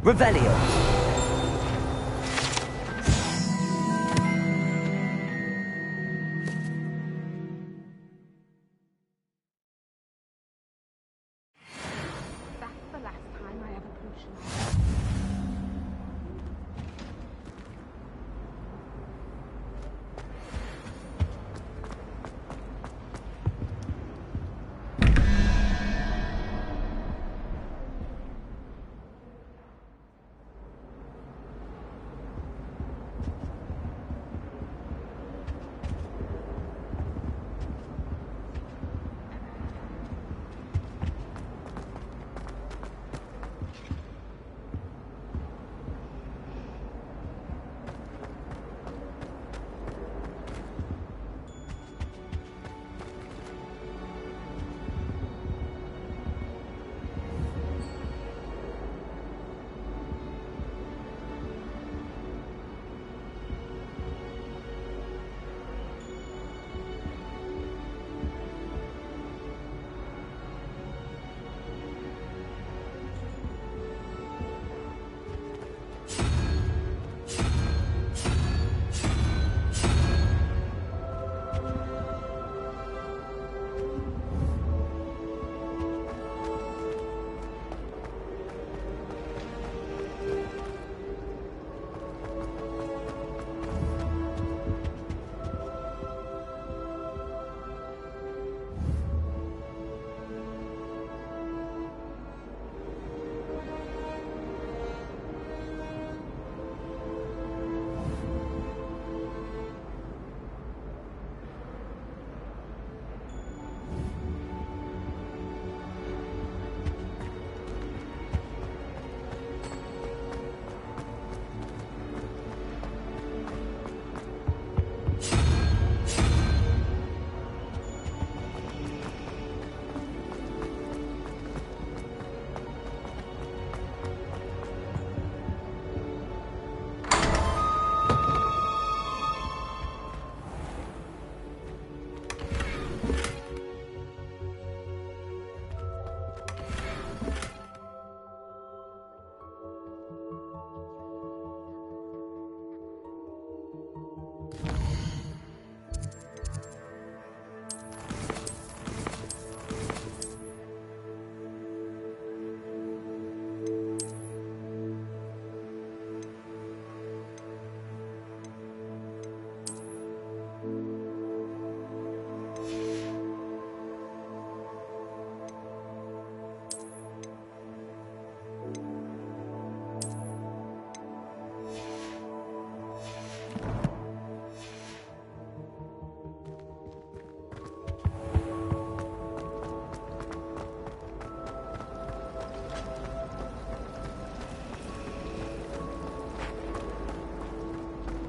Revelio. That's the last time I ever potion.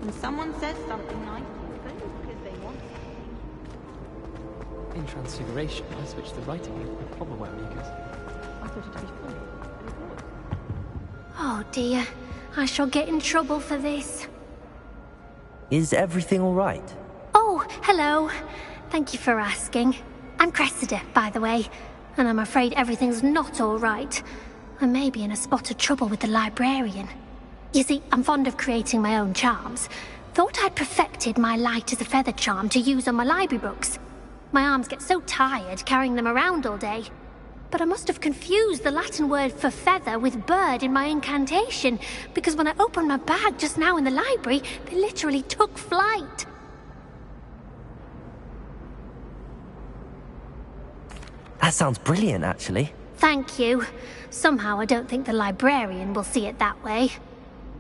When someone says something nice, it's only because they want something. In Transfiguration, I switched the writing ink with proper Wamikas. I thought it'd be funny, but it was. Oh dear, I shall get in trouble for this. Is everything all right? Oh, hello. Thank you for asking. I'm Cressida, by the way, and I'm afraid everything's not all right. I may be in a spot of trouble with the librarian. You see, I'm fond of creating my own charms. Thought I'd perfected my light as a feather charm to use on my library books. My arms get so tired carrying them around all day. But I must have confused the Latin word for feather with bird in my incantation, because when I opened my bag just now in the library, they literally took flight. That sounds brilliant, actually. Thank you. Somehow I don't think the librarian will see it that way.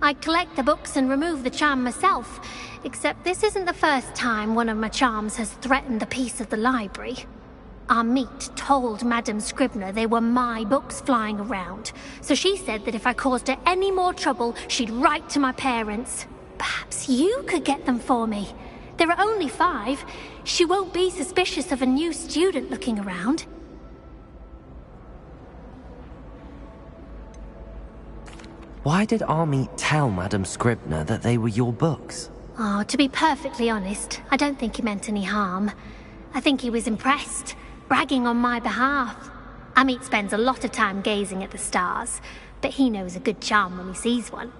I collect the books and remove the charm myself, except this isn't the first time one of my charms has threatened the peace of the library. Amit told Madame Scribner they were my books flying around, so she said that if I caused her any more trouble, she'd write to my parents. Perhaps you could get them for me. There are only 5. She won't be suspicious of a new student looking around. Why did Amit tell Madame Scribner that they were your books? Oh, to be perfectly honest, I don't think he meant any harm. I think he was impressed, bragging on my behalf. Amit spends a lot of time gazing at the stars. but he knows a good charm when he sees one.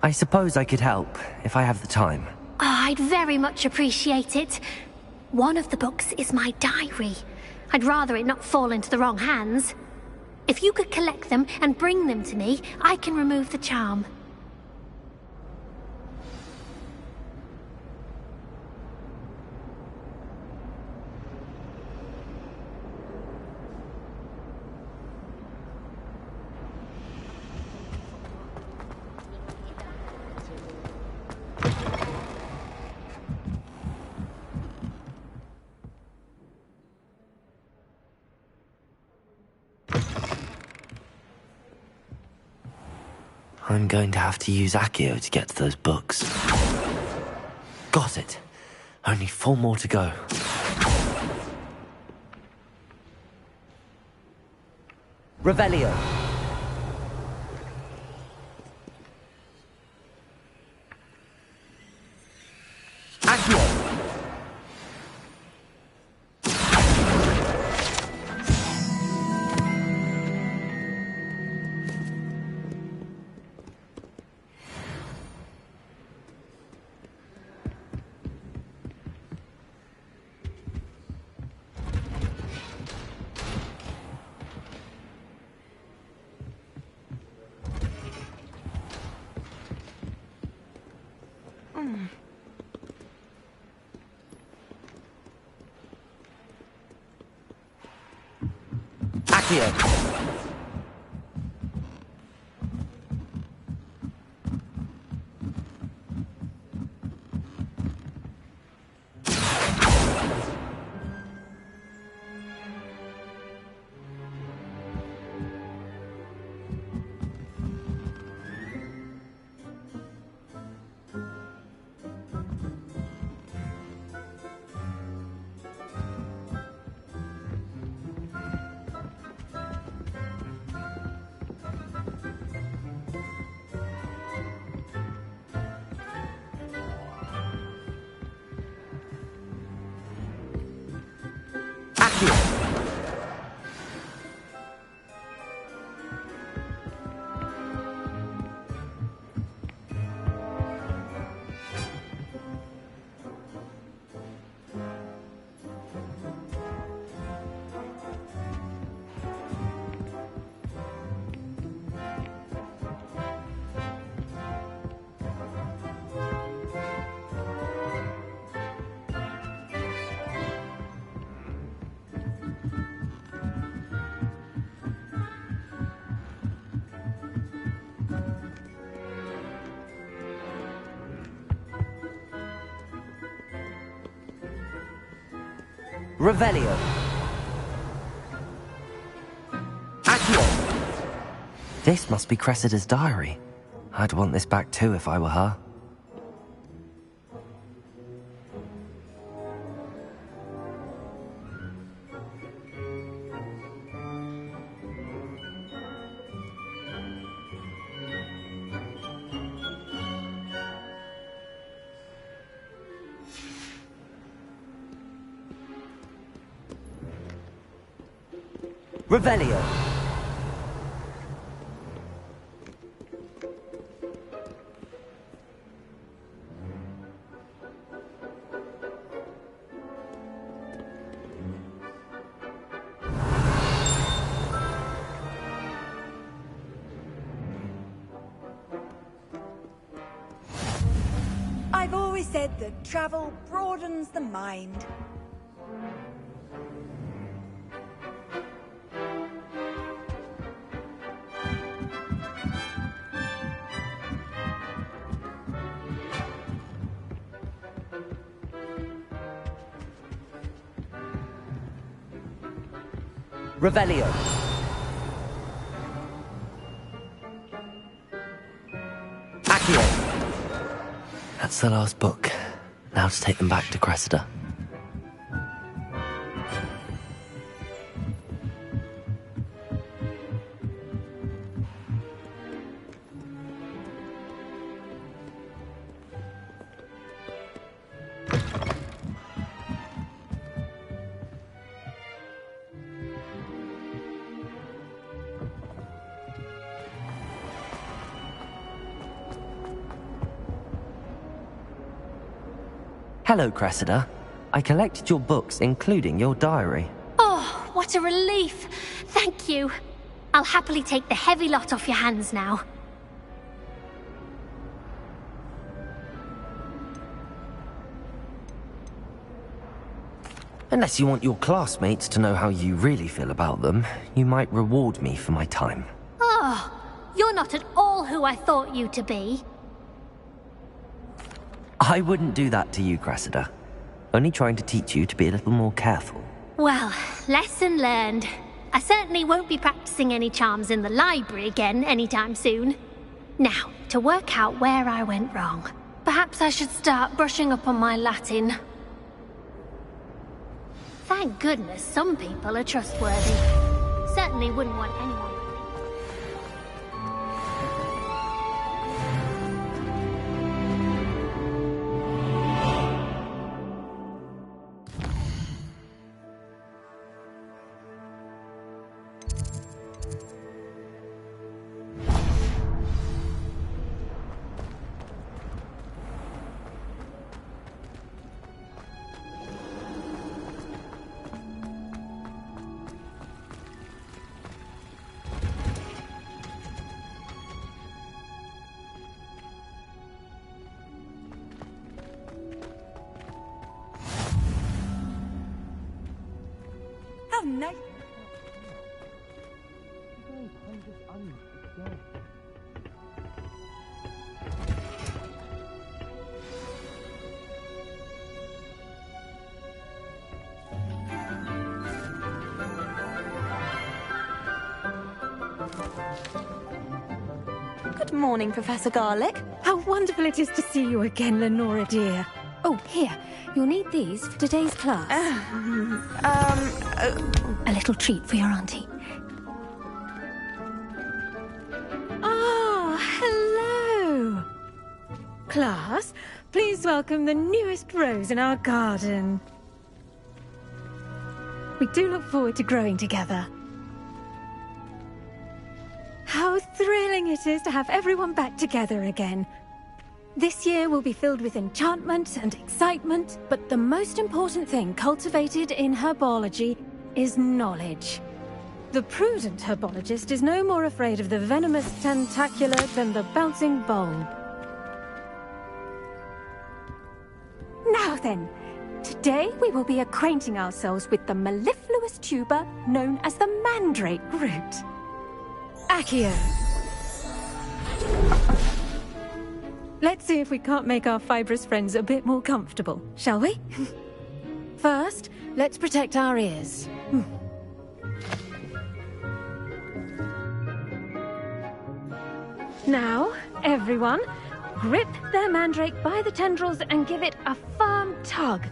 I suppose I could help, if I have the time. Oh, I'd very much appreciate it. One of the books is my diary. I'd rather it not fall into the wrong hands. If you could collect them and bring them to me, I can remove the charm. I'm going to have to use Accio to get to those books. Got it. Only 4 more to go. Revelio. Accio. Accio. Revelio. Accio. This must be Cressida's diary. I'd want this back too if I were her. Revelio. I've always said that travel broadens the mind. Revelio. Accio. That's the last book. Now to take them back to Cressida. Hello, Cressida. I collected your books, including your diary. Oh, what a relief. Thank you. I'll happily take the heavy lot off your hands now. Unless you want your classmates to know how you really feel about them, you might reward me for my time. Oh, you're not at all who I thought you to be. I wouldn't do that to you, Cressida. Only trying to teach you to be a little more careful. Well, lesson learned. I certainly won't be practicing any charms in the library again anytime soon. Now, to work out where I went wrong. Perhaps I should start brushing up on my Latin. Thank goodness some people are trustworthy. Certainly wouldn't want anyone. How nice. Good morning, Professor Garlick. How wonderful it is to see you again, Lenora dear. Oh, here. You'll need these for today's class. A little treat for your auntie. Ah, hello. Class, please welcome the newest rose in our garden. We do look forward to growing together. How thrilling it is to have everyone back together again. This year will be filled with enchantment and excitement, but the most important thing cultivated in herbology is knowledge. The prudent herbologist is no more afraid of the venomous tentacular than the bouncing bulb. Now then, today we will be acquainting ourselves with the mellifluous tuber known as the mandrake root. Accio. Let's see if we can't make our fibrous friends a bit more comfortable, shall we? First, let's protect our ears. Now, everyone, grip their mandrake by the tendrils and give it a firm tug.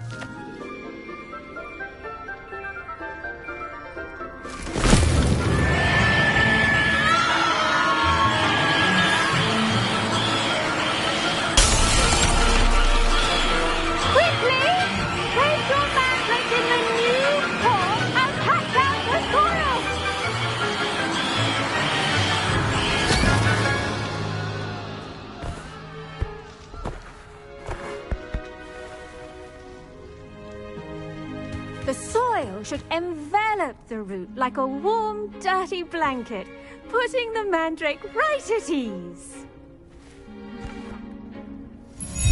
The soil should envelop the root like a warm, dirty blanket, putting the mandrake right at ease.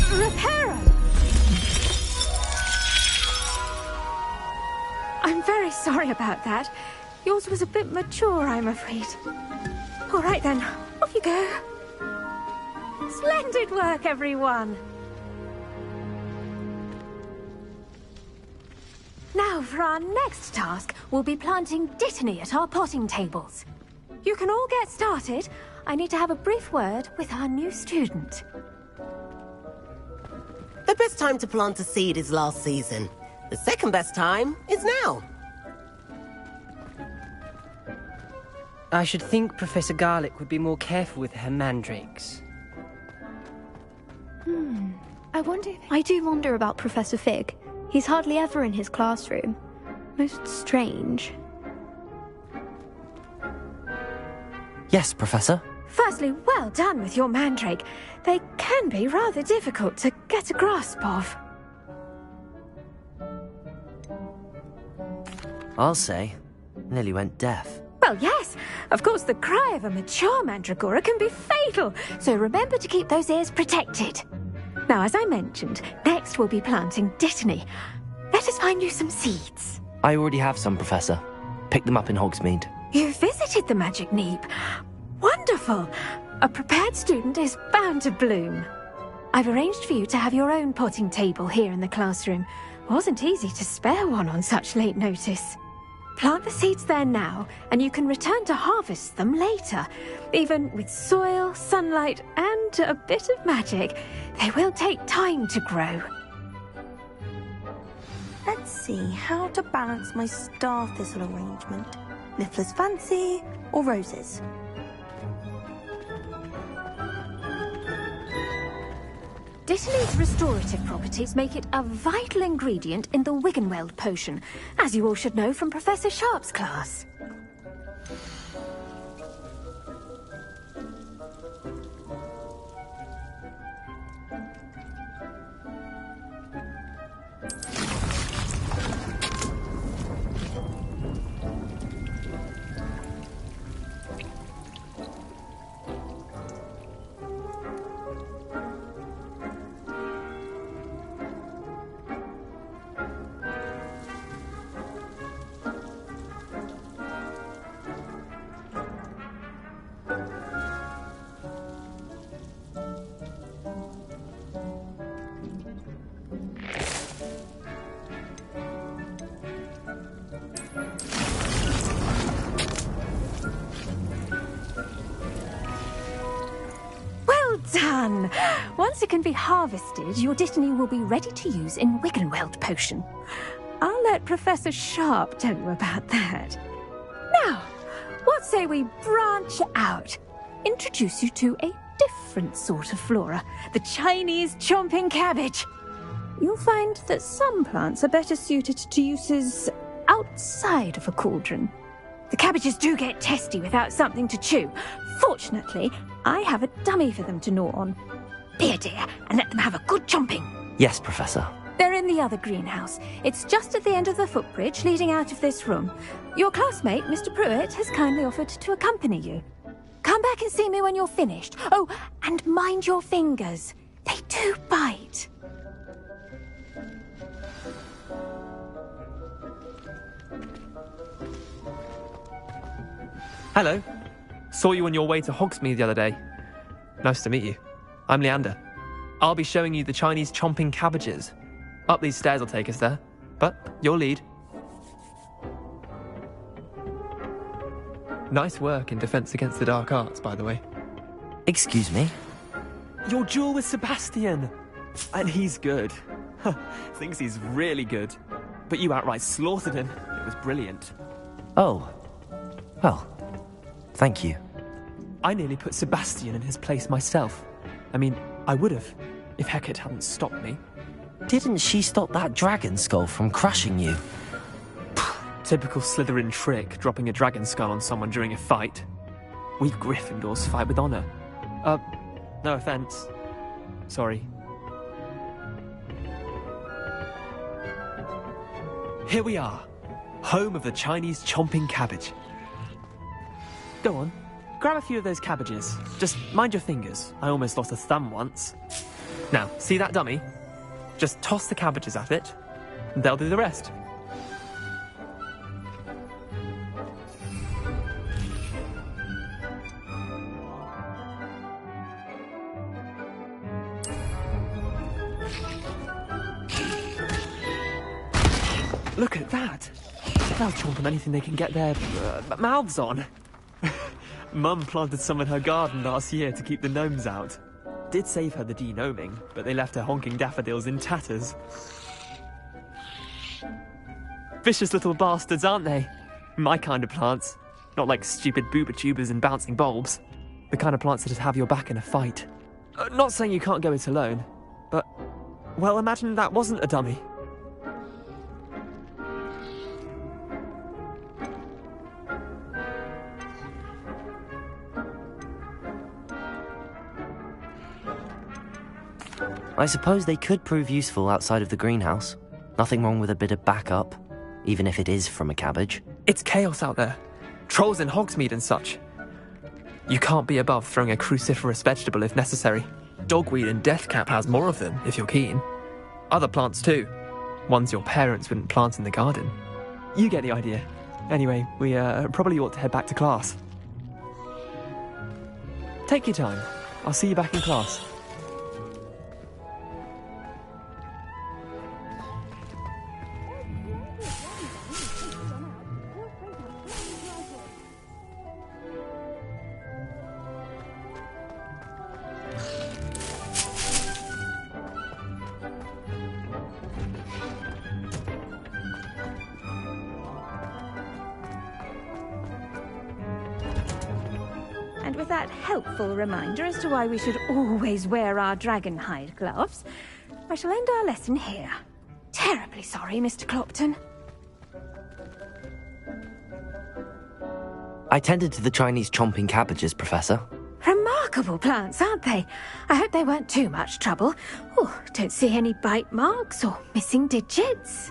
Reparo! I'm very sorry about that. Yours was a bit mature, I'm afraid. All right then, off you go. Splendid work, everyone! Now, for our next task, we'll be planting Dittany at our potting tables. You can all get started. I need to have a brief word with our new student. The best time to plant a seed is last season. The second best time is now. I should think Professor Garlick would be more careful with her mandrakes. I do wonder about Professor Fig. He's hardly ever in his classroom. Most strange. Yes, Professor? Firstly, well done with your mandrake. They can be rather difficult to get a grasp of. I'll say. Nearly went deaf. Well, yes. Of course, the cry of a mature mandragora can be fatal, so remember to keep those ears protected. Now, as I mentioned, next we'll be planting Dittany. Let us find you some seeds. I already have some, Professor. Picked them up in Hogsmeade. You visited the Magic Neep. Wonderful. A prepared student is bound to bloom. I've arranged for you to have your own potting table here in the classroom. Wasn't easy to spare one on such late notice. Plant the seeds there now, and you can return to harvest them later. Even with soil, sunlight, and a bit of magic, they will take time to grow. Let's see how to balance my star thistle arrangement. Niffler's Fancy or roses? Dittany's restorative properties make it a vital ingredient in the Wiggenweld potion, as you all should know from Professor Sharp's class. Done! Once it can be harvested, your Dittany will be ready to use in Wiggenweld potion. I'll let Professor Sharp tell you about that. Now, what say we branch out? Introduce you to a different sort of flora, the Chinese chomping cabbage. You'll find that some plants are better suited to uses outside of a cauldron. The cabbages do get testy without something to chew. Fortunately, I have a dummy for them to gnaw on. Be a dear and let them have a good chomping. Yes, Professor. They're in the other greenhouse. It's just at the end of the footbridge leading out of this room. Your classmate, Mr. Pruitt, has kindly offered to accompany you. Come back and see me when you're finished. Oh, and mind your fingers. They do bite. Hello. Saw you on your way to Hogsmeade the other day. Nice to meet you. I'm Leander. I'll be showing you the Chinese chomping cabbages. Up these stairs will take us there, but your lead. Nice work in Defense Against the Dark Arts, by the way. Excuse me? Your duel with Sebastian! And he's good. Thinks he's really good. But you outright slaughtered him. It was brilliant. Oh. Well, thank you. I nearly put Sebastian in his place myself. I mean, I would have, if Hecate hadn't stopped me. Didn't she stop that dragon skull from crushing you? Typical Slytherin trick, dropping a dragon skull on someone during a fight. We Gryffindors fight with honor. No offense. Sorry. Here we are, home of the Chinese chomping cabbage. Go on, grab a few of those cabbages. Just mind your fingers. I almost lost a thumb once. Now, see that dummy? Just toss the cabbages at it, and they'll do the rest. Look at that! They'll chomp on anything they can get their mouths on. Mum planted some in her garden last year to keep the gnomes out. Did save her the de-gnoming, but they left her honking daffodils in tatters. Vicious little bastards, aren't they? My kind of plants. Not like stupid booba tubers and bouncing bulbs. The kind of plants that just have your back in a fight. Not saying you can't go it alone, but... well, imagine that wasn't a dummy. I suppose they could prove useful outside of the greenhouse. Nothing wrong with a bit of backup. even if it is from a cabbage. It's chaos out there. Trolls in Hogsmeade and such. You can't be above throwing a cruciferous vegetable if necessary. Dogweed and Deathcap has more of them, if you're keen. Other plants too. Ones your parents wouldn't plant in the garden. You get the idea. Anyway, we probably ought to head back to class. Take your time. I'll see you back in class. And with that helpful reminder as to why we should always wear our dragon hide gloves, I shall end our lesson here. Terribly sorry, Mr. Clopton. I tended to the Chinese chomping cabbages, Professor. Remarkable plants, aren't they? I hope they weren't too much trouble. Oh, don't see any bite marks or missing digits.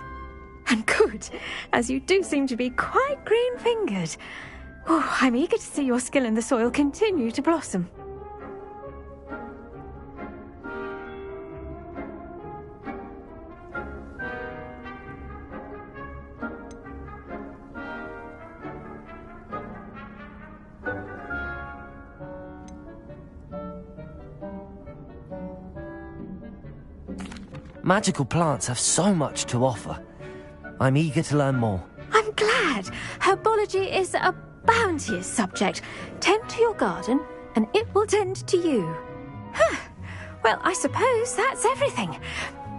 And good, as you do seem to be quite green-fingered. Oh, I'm eager to see your skill in the soil continue to blossom. Magical plants have so much to offer. I'm eager to learn more. I'm glad. Herbology is a bounteous subject. Tend to your garden, and it will tend to you. Huh. Well, I suppose that's everything.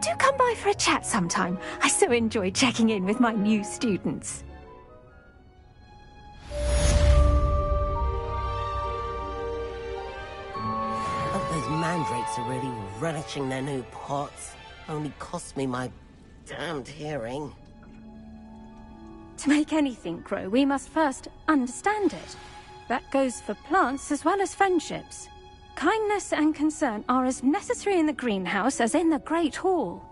Do come by for a chat sometime. I so enjoy checking in with my new students. Hope those mandrakes are really relishing their new pots. Only cost me my damned hearing. To make anything grow, we must first understand it. That goes for plants as well as friendships. Kindness and concern are as necessary in the greenhouse as in the Great Hall.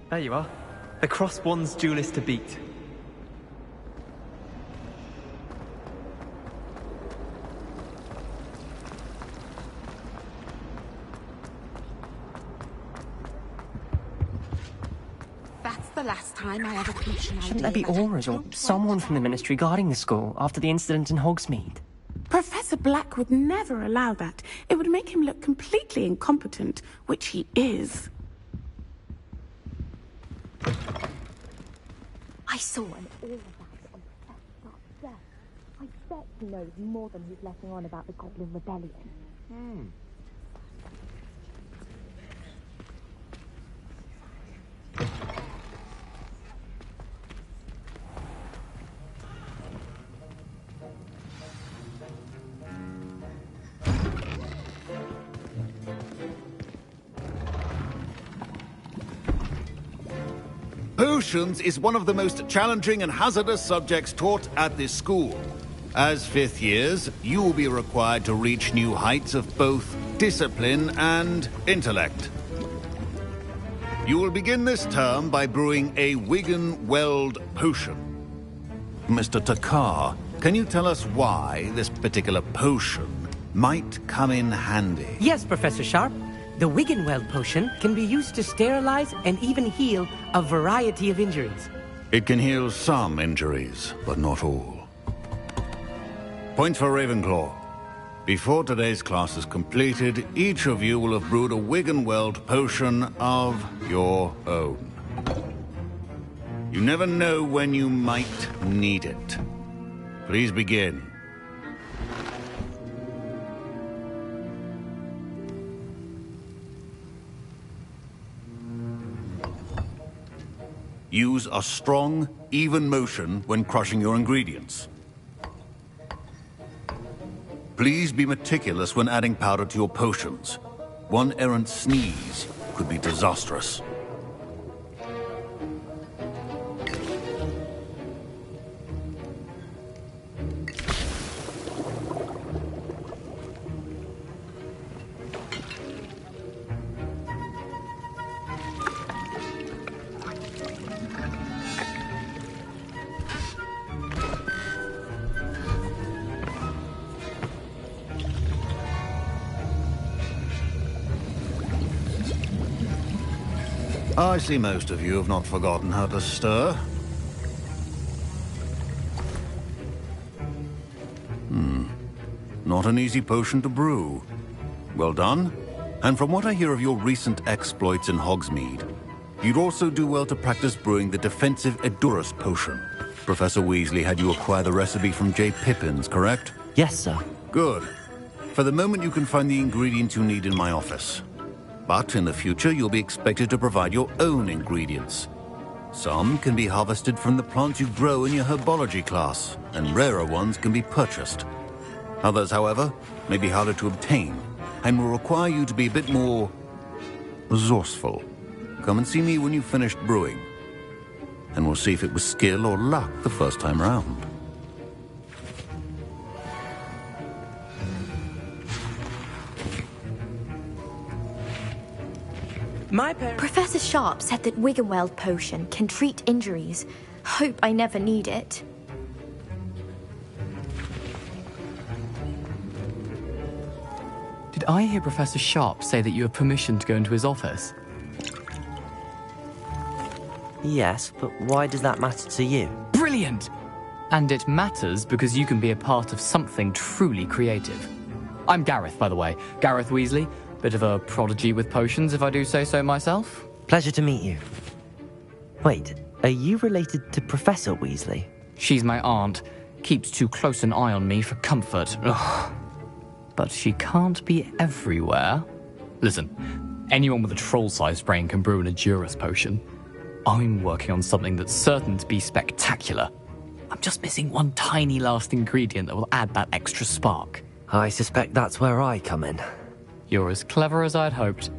There you are. The Crosswands duelist to beat. That's the last time I ever preach an idea. Shouldn't there be auras or someone from the Ministry guarding the school after the incident in Hogsmeade? Professor Black would never allow that. It would make him look completely incompetent, which he is. I saw an all-wax on Professor Black's bet he knows more than he's letting on about the Goblin Rebellion. Potions is one of the most challenging and hazardous subjects taught at this school. As fifth years, you will be required to reach new heights of both discipline and intellect. You will begin this term by brewing a Wiggenweld potion. Mr. Takar, can you tell us why this particular potion might come in handy? Yes, Professor Sharp. The Wiggenweld potion can be used to sterilize and even heal a variety of injuries. It can heal some injuries, but not all. Points for Ravenclaw. Before today's class is completed, each of you will have brewed a Wiggenweld potion of your own. You never know when you might need it. Please begin. Use a strong, even motion when crushing your ingredients. Please be meticulous when adding powder to your potions. One errant sneeze could be disastrous. I see most of you have not forgotten how to stir. Not an easy potion to brew. Well done. And from what I hear of your recent exploits in Hogsmeade, you'd also do well to practice brewing the defensive Edurus potion. Professor Weasley had you acquire the recipe from J. Pippins, correct? Yes, sir. Good. For the moment, you can find the ingredients you need in my office. But in the future, you'll be expected to provide your own ingredients. Some can be harvested from the plants you grow in your herbology class, and rarer ones can be purchased. Others, however, may be harder to obtain, and will require you to be a bit more resourceful. Come and see me when you've finished brewing, and we'll see if it was skill or luck the first time round. Professor Sharp said that Wiggenweld potion can treat injuries. Hope I never need it. Did I hear Professor Sharp say that you have permission to go into his office? Yes, but why does that matter to you? Brilliant! And it matters because you can be a part of something truly creative. I'm Gareth, by the way. Gareth Weasley. Bit of a prodigy with potions, if I do say so myself. Pleasure to meet you. Wait, are you related to Professor Weasley? She's my aunt. Keeps too close an eye on me for comfort. Ugh. But she can't be everywhere. Listen, anyone with a troll-sized brain can brew an Edurus potion. I'm working on something that's certain to be spectacular. I'm just missing one tiny last ingredient that will add that extra spark. I suspect that's where I come in. You're as clever as I'd hoped.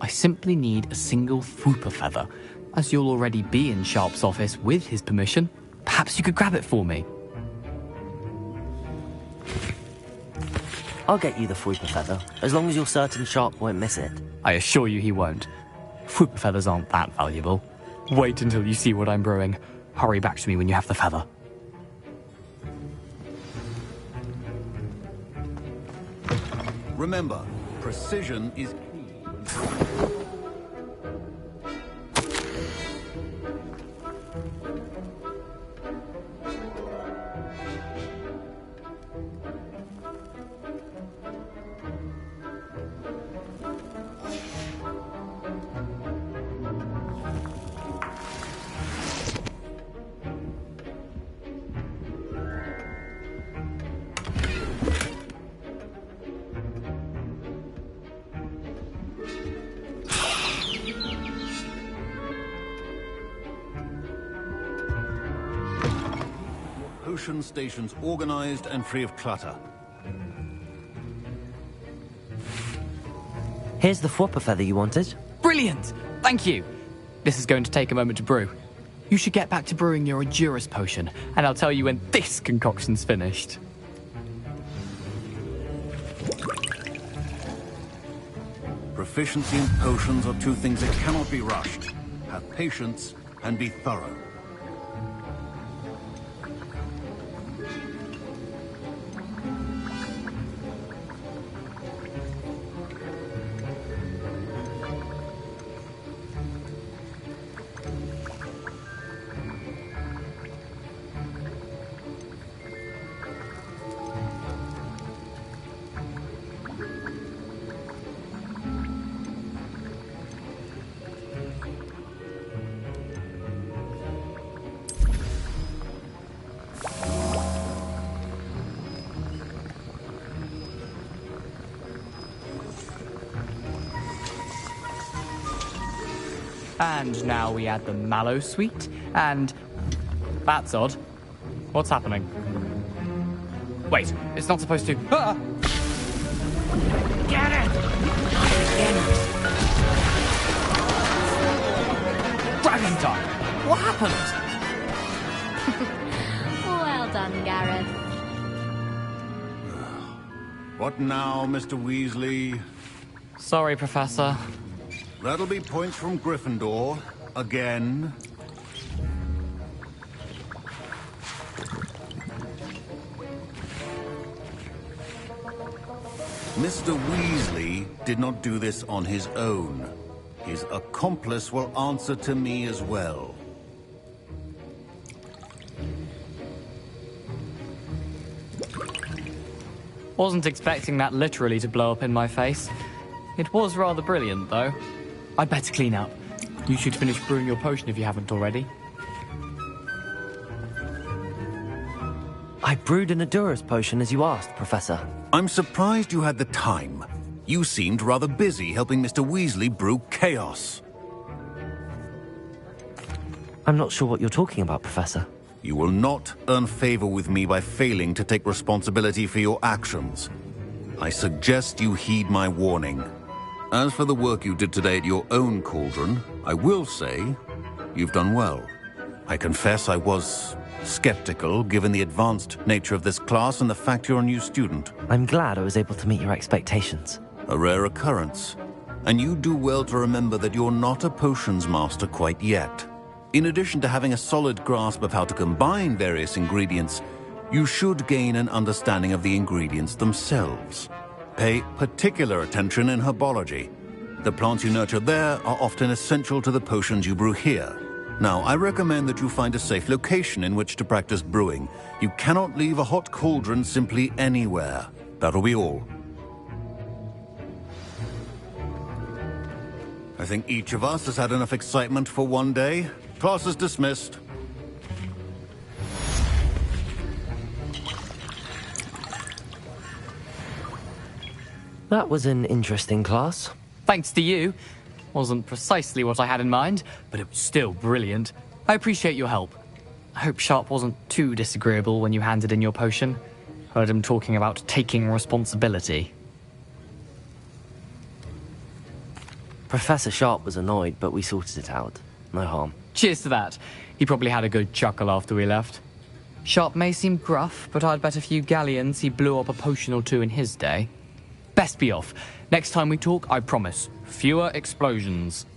I simply need a single Fwooper feather. As you'll already be in Sharp's office with his permission, perhaps you could grab it for me. I'll get you the Fwooper feather, as long as you're certain Sharp won't miss it. I assure you he won't. Fwooper feathers aren't that valuable. Wait until you see what I'm brewing. Hurry back to me when you have the feather. Remember, precision is key. potion stations organized and free of clutter. Here's the Fwopper feather you wanted. Brilliant! Thank you! This is going to take a moment to brew. You should get back to brewing your Edurus potion, and I'll tell you when this concoction's finished. Proficiency in potions are two things that cannot be rushed. Have patience and be thorough. And now we add the mallow sweet, and... That's odd. What's happening? Wait, it's not supposed to... Ah! Get it! Dragon time! What happened? Well done, Gareth. What now, Mr. Weasley? Sorry, Professor. That'll be points from Gryffindor. Again. Mr. Weasley did not do this on his own. His accomplice will answer to me as well. Wasn't expecting that literally to blow up in my face. It was rather brilliant, though. I'd better clean up. You should finish brewing your potion if you haven't already. I brewed an Edurus potion as you asked, Professor. I'm surprised you had the time. You seemed rather busy helping Mr. Weasley brew chaos. I'm not sure what you're talking about, Professor. You will not earn favor with me by failing to take responsibility for your actions. I suggest you heed my warning. As for the work you did today at your own cauldron, I will say you've done well. I confess I was skeptical, given the advanced nature of this class and the fact you're a new student. I'm glad I was able to meet your expectations. A rare occurrence. And you do well to remember that you're not a potions master quite yet. In addition to having a solid grasp of how to combine various ingredients, you should gain an understanding of the ingredients themselves. Pay particular attention in herbology. The plants you nurture there are often essential to the potions you brew here. Now, I recommend that you find a safe location in which to practice brewing. You cannot leave a hot cauldron simply anywhere. That'll be all. I think each of us has had enough excitement for one day. Class is dismissed. That was an interesting class. Thanks to you. Wasn't precisely what I had in mind, but it was still brilliant. I appreciate your help. I hope Sharp wasn't too disagreeable when you handed in your potion. Heard him talking about taking responsibility. Professor Sharp was annoyed, but we sorted it out. No harm. Cheers to that. He probably had a good chuckle after we left. Sharp may seem gruff, but I'd bet a few galleons he blew up a potion or two in his day. Best be off. Next time we talk, I promise, fewer explosions.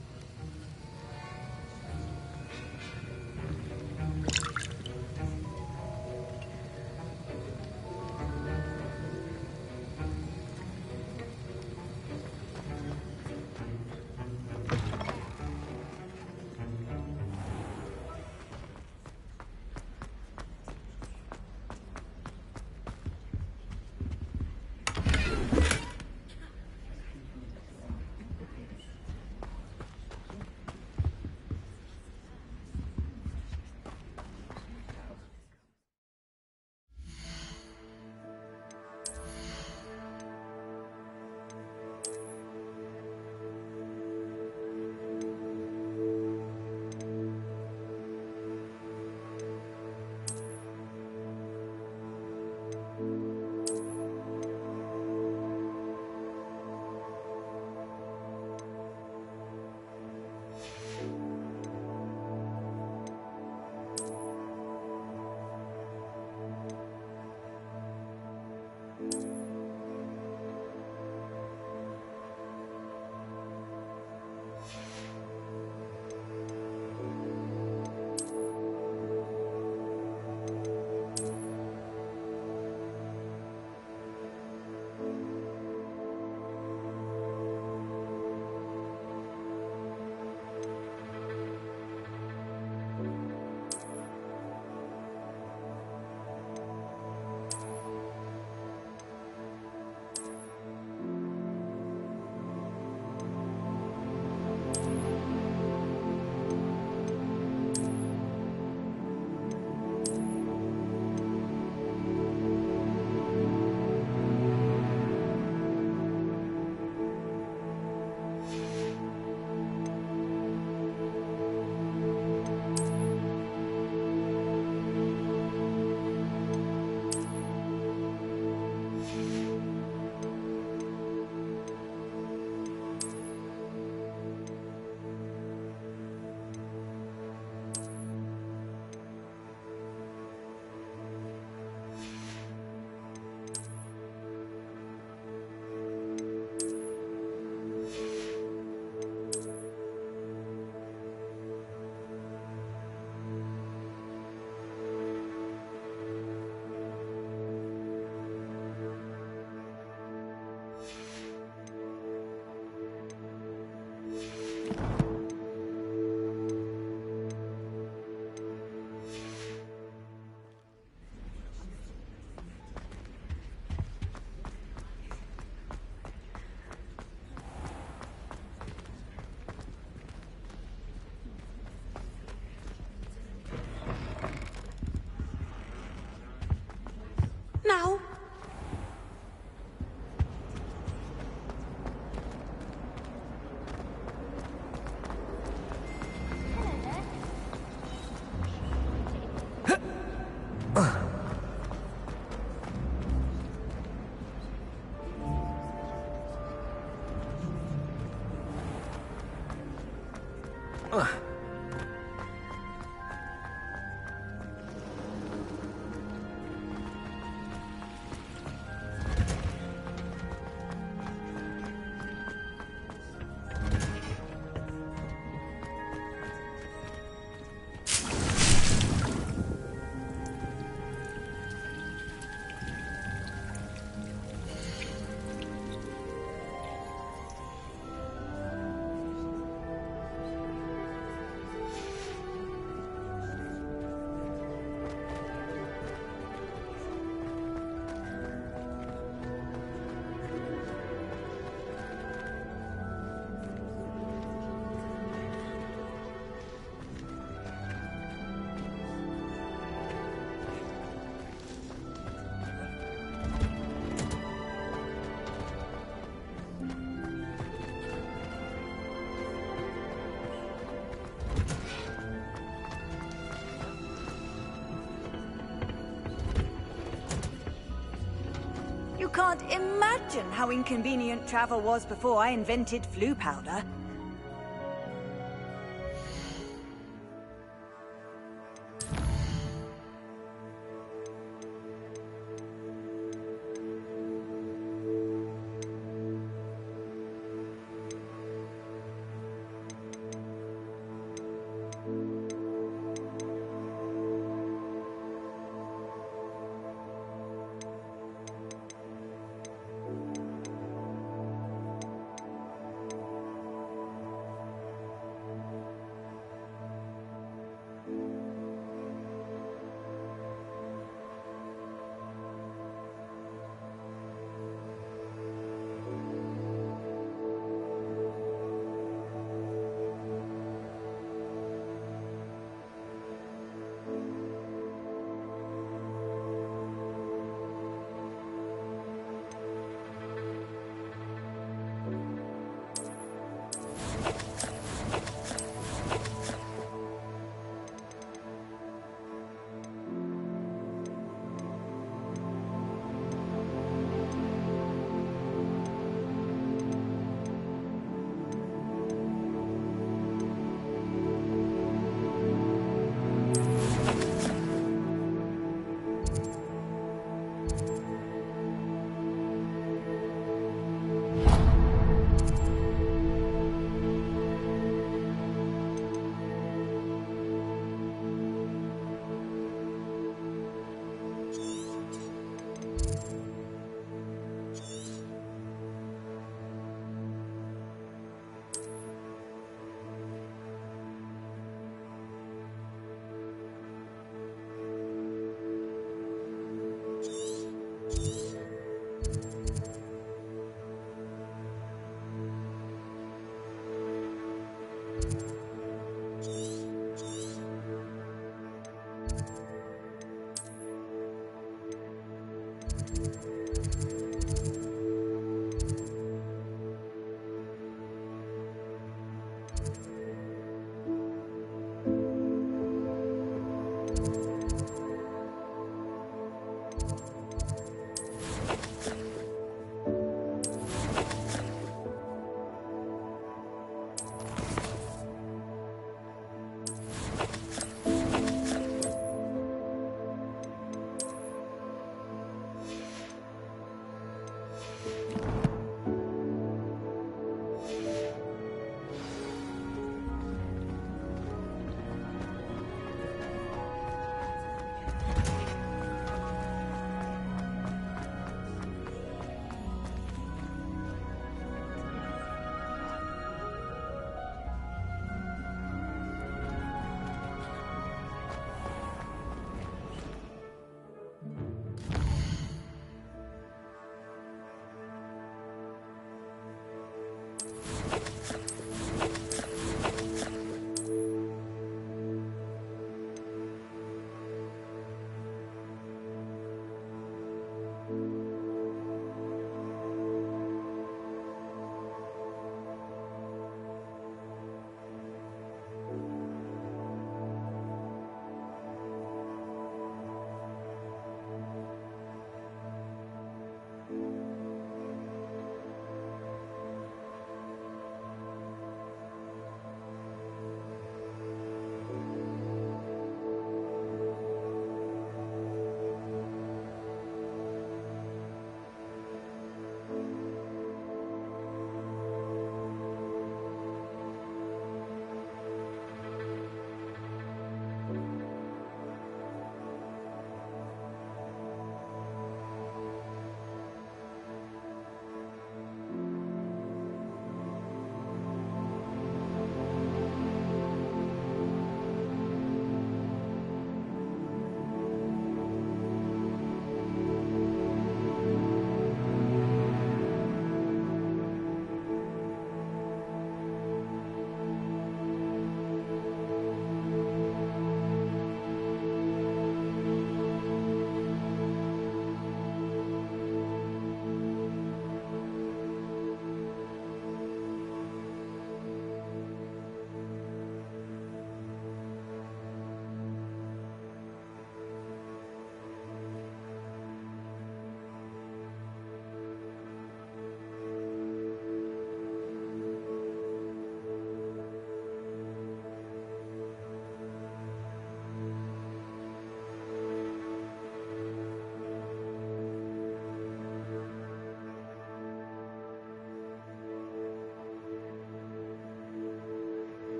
Now. You can't imagine how inconvenient travel was before I invented flu powder.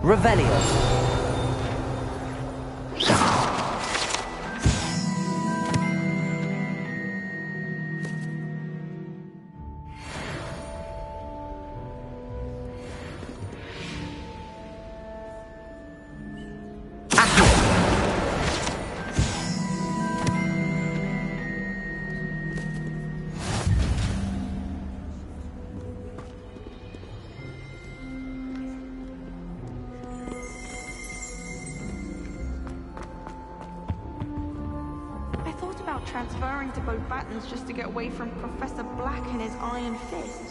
Revelio. Transferring to Beauxbatons just to get away from Professor Black and his iron fist.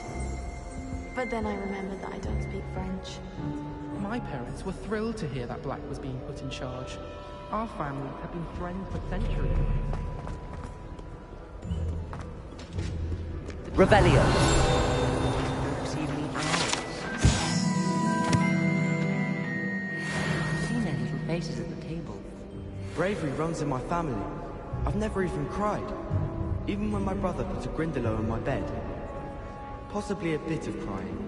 But then I remembered that I don't speak French. My parents were thrilled to hear that Black was being put in charge. Our families have been friends for centuries. Revelio. I've seen their little faces at the table. Bravery runs in my family. I've never even cried, even when my brother put a Grindylow on my bed. Possibly a bit of crying,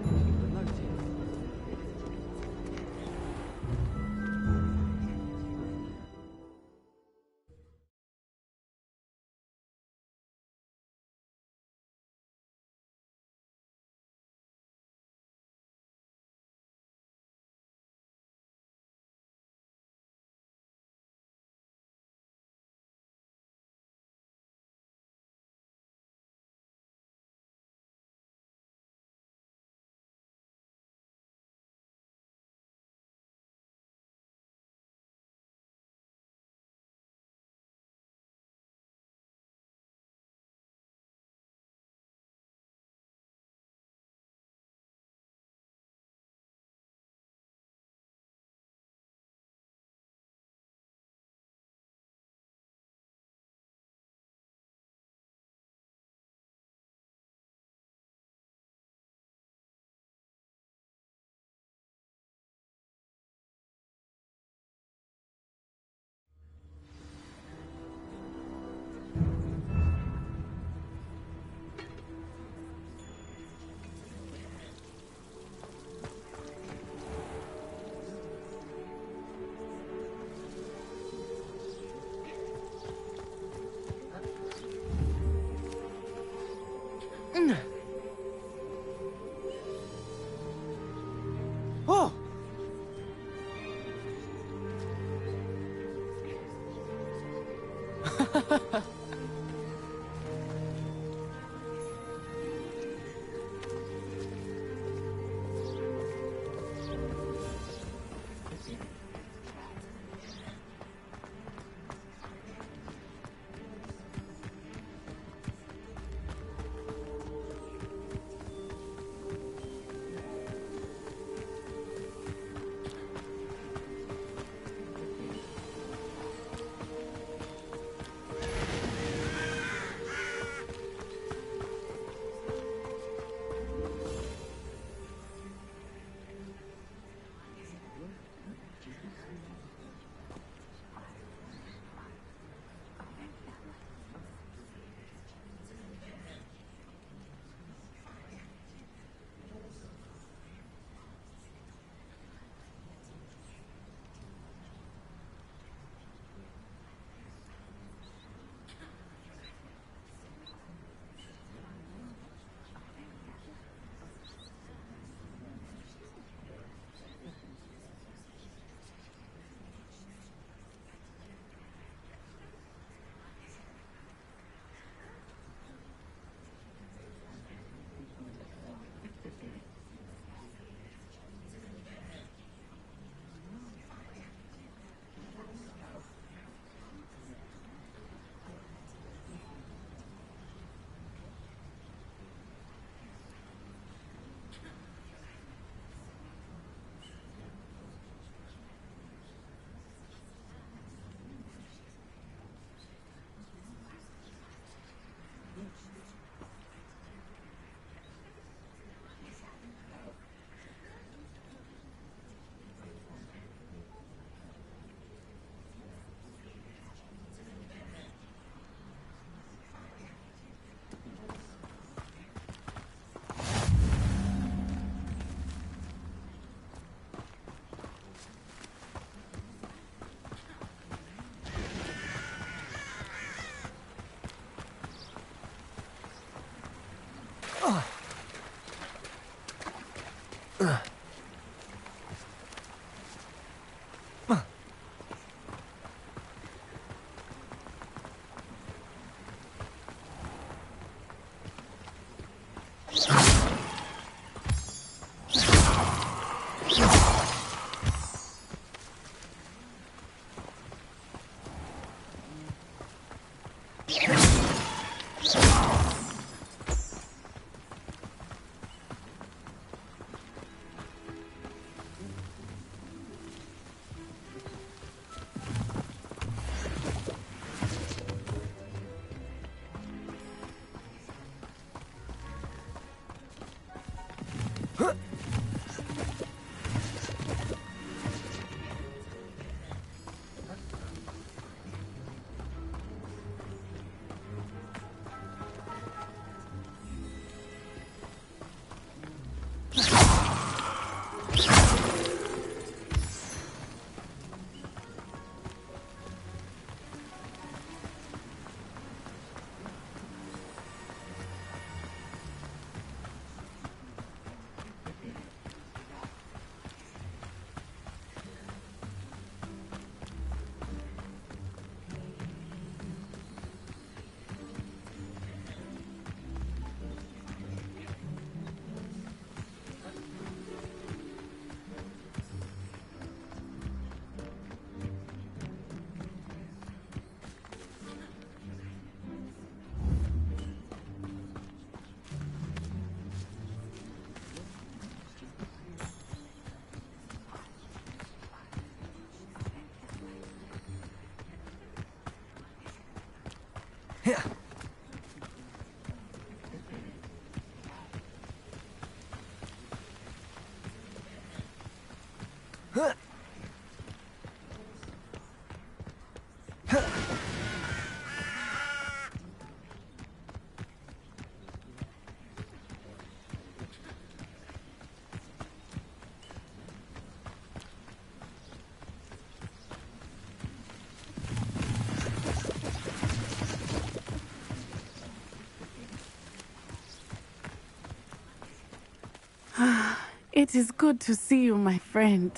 It is good to see you, my friend.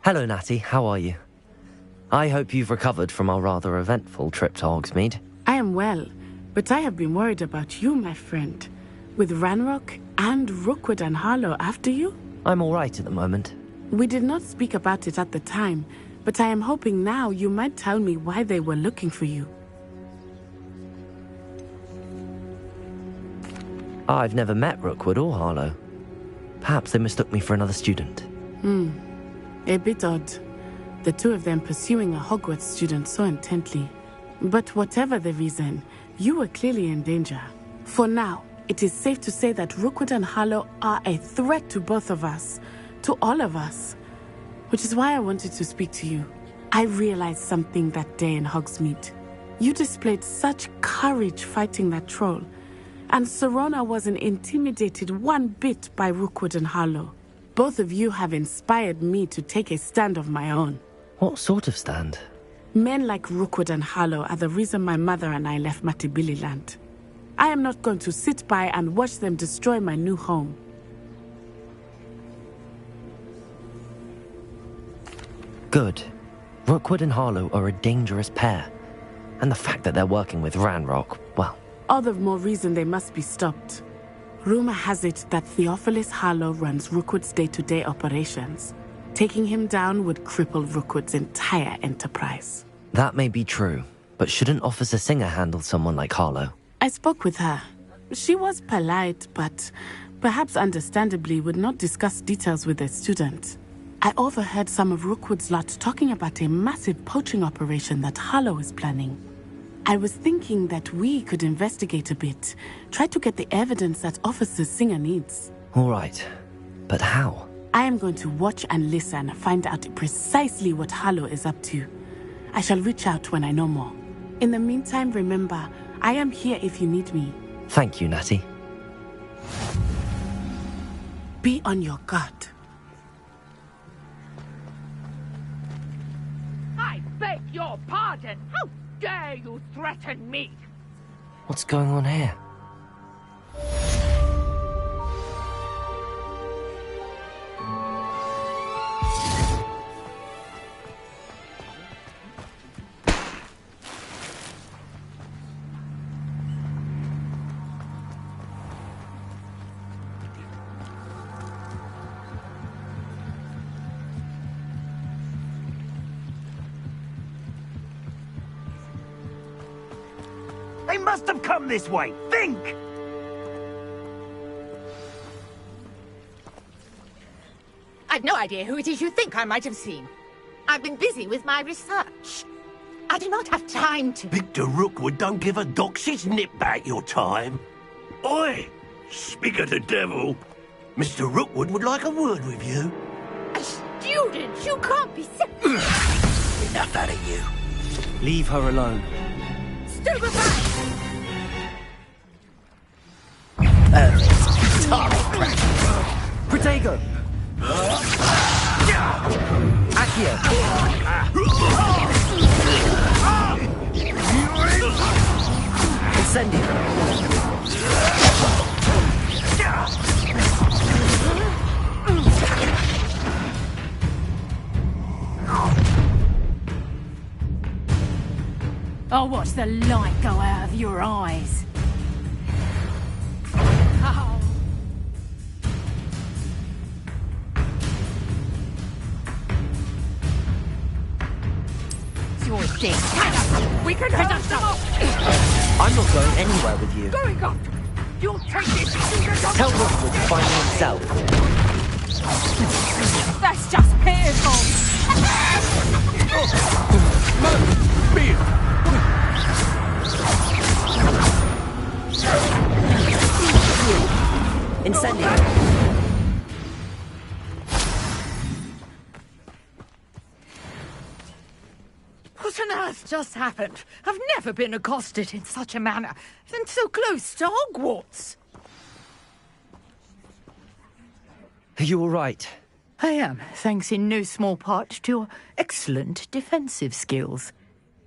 Hello, Natty. How are you? I hope you've recovered from our rather eventful trip to Hogsmeade. I am well, but I have been worried about you, my friend. With Ranrock and Rookwood and Harlow after you? I'm all right at the moment. We did not speak about it at the time, but I am hoping now you might tell me why they were looking for you. I've never met Rookwood or Harlow. Perhaps they mistook me for another student. A bit odd. The two of them pursuing a Hogwarts student so intently. But whatever the reason, you were clearly in danger. For now, it is safe to say that Rookwood and Harlow are a threat to both of us. To all of us. Which is why I wanted to speak to you. I realized something that day in Hogsmeade. You displayed such courage fighting that troll. And Sirona wasn't intimidated one bit by Rookwood and Harlow. Both of you have inspired me to take a stand of my own. What sort of stand? Men like Rookwood and Harlow are the reason my mother and I left Matibili Land. I am not going to sit by and watch them destroy my new home. Good. Rookwood and Harlow are a dangerous pair. And the fact that they're working with Ranrock, well... All the more reason they must be stopped. Rumor has it that Theophilus Harlow runs Rookwood's day-to-day operations. Taking him down would cripple Rookwood's entire enterprise. That may be true, but shouldn't Officer Singer handle someone like Harlow? I spoke with her. She was polite, but perhaps understandably would not discuss details with a student. I overheard some of Rookwood's lot talking about a massive poaching operation that Harlow is planning. I was thinking that we could investigate a bit, try to get the evidence that Officer Singer needs. All right, but how? I am going to watch and listen, find out precisely what Harlow is up to. I shall reach out when I know more. In the meantime, remember, I am here if you need me. Thank you, Natty. Be on your guard. I beg your pardon. How dare you threaten me? What's going on here? They must have come this way. Think! I've no idea who it is you think I might have seen. I've been busy with my research. I do not have time to... Victor Rookwood don't give a doxy's nip back your time. Oi! Speak of the devil. Mr. Rookwood would like a word with you. A student? You can't be so... Enough out of you. Leave her alone. Stupefy! Protego! Accio! Incendio! I'll watch the light go out of your eyes. Your thing. We can have them off. I'm not going anywhere with you. Going up. You'll take this. Tell Rookwood to find me himself. That's just painful. Incendio. What on earth just happened? I've never been accosted in such a manner, and so close to Hogwarts. Are you all right? I am, thanks in no small part to your excellent defensive skills.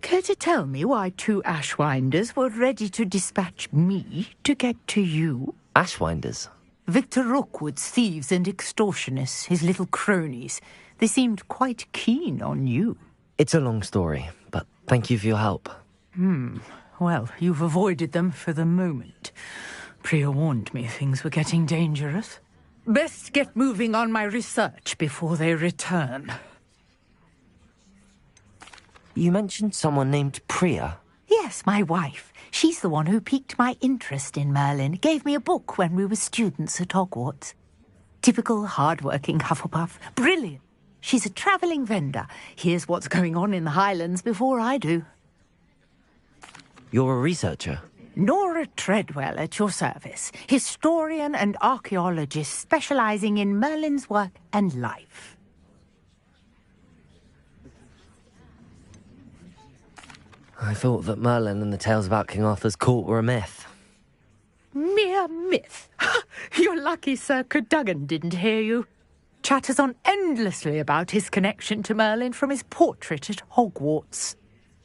Care to tell me why two Ashwinders were ready to dispatch me to get to you? Ashwinders? Victor Rookwood's thieves and extortionists, his little cronies. They seemed quite keen on you. It's a long story, but thank you for your help. Well, you've avoided them for the moment. Priya warned me things were getting dangerous. Best get moving on my research before they return. You mentioned someone named Priya. Yes, my wife. She's the one who piqued my interest in Merlin. Gave me a book when we were students at Hogwarts. Typical hard-working Hufflepuff. Brilliant. She's a travelling vendor. Hears what's going on in the Highlands before I do. You're a researcher? Nora Treadwell at your service. Historian and archaeologist specialising in Merlin's work and life. I thought that Merlin and the tales about King Arthur's court were a myth. Mere myth. You're lucky Sir Cadogan didn't hear you. Chatters on endlessly about his connection to Merlin from his portrait at Hogwarts.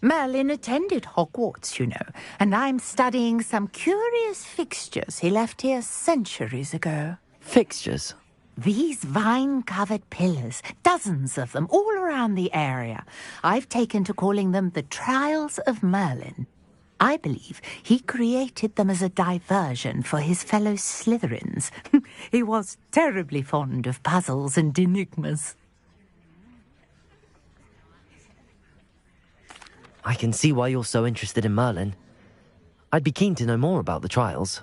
Merlin attended Hogwarts, you know, and I'm studying some curious fixtures he left here centuries ago. Fixtures? These vine-covered pillars, dozens of them, all around the area. I've taken to calling them the Trials of Merlin. I believe he created them as a diversion for his fellow Slytherins. He was terribly fond of puzzles and enigmas. I can see why you're so interested in Merlin. I'd be keen to know more about the trials.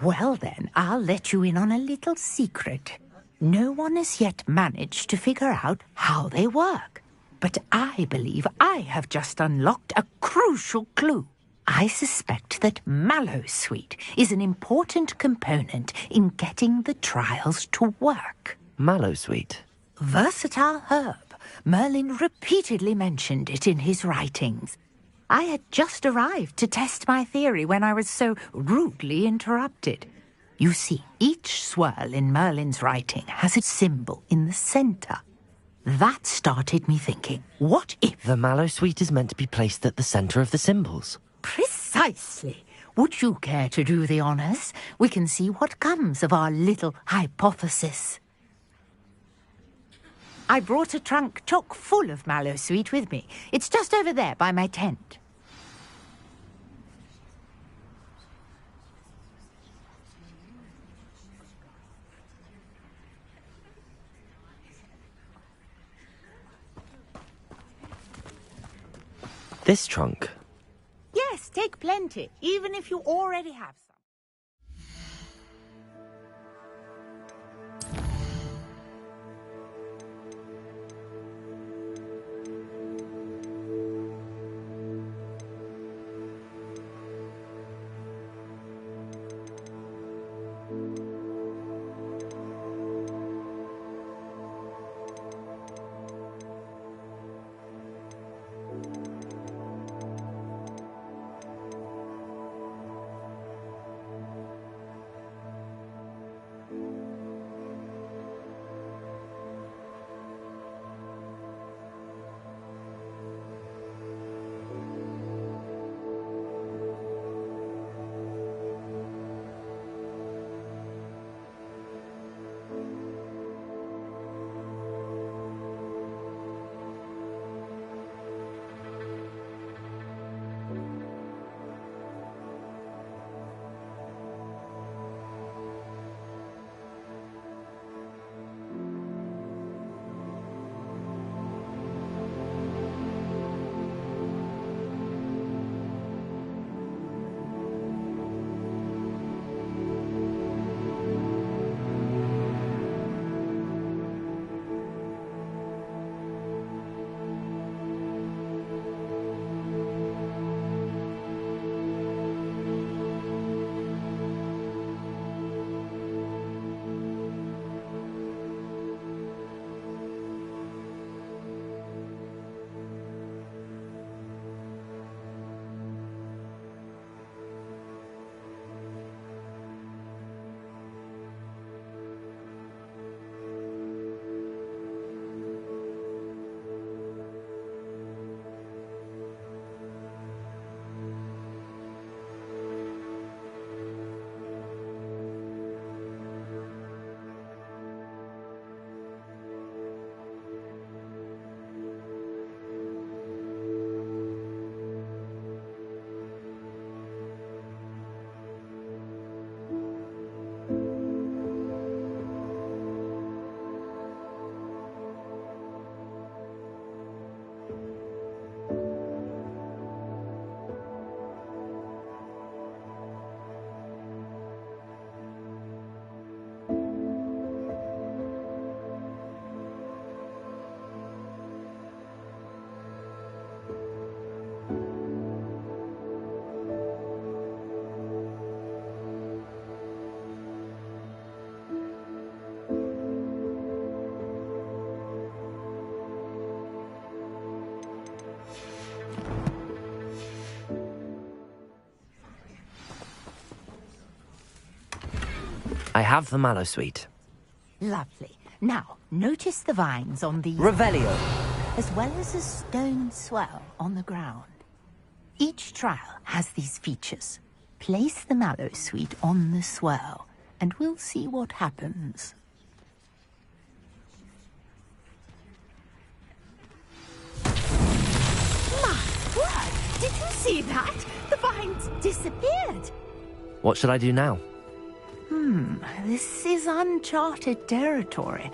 Well then, I'll let you in on a little secret. No one has yet managed to figure out how they work. But I believe I have just unlocked a crucial clue. I suspect that Mallowsweet is an important component in getting the trials to work. Mallowsweet? Versatile herb. Merlin repeatedly mentioned it in his writings. I had just arrived to test my theory when I was so rudely interrupted. You see, each swirl in Merlin's writing has a symbol in the centre. That started me thinking, what if... The Mallowsweet is meant to be placed at the centre of the symbols. Precisely. Would you care to do the honours? We can see what comes of our little hypothesis. I brought a trunk chock full of Mallowsweet with me. It's just over there by my tent. This trunk? Yes, take plenty, even if you already have some. I have the mallow sweet. Lovely. Now, notice the vines on these... Revelio. As well as a stone swell on the ground. Each trial has these features. Place the mallow sweet on the swell, and we'll see what happens. My word! Did you see that? The vines disappeared. What should I do now? This is uncharted territory.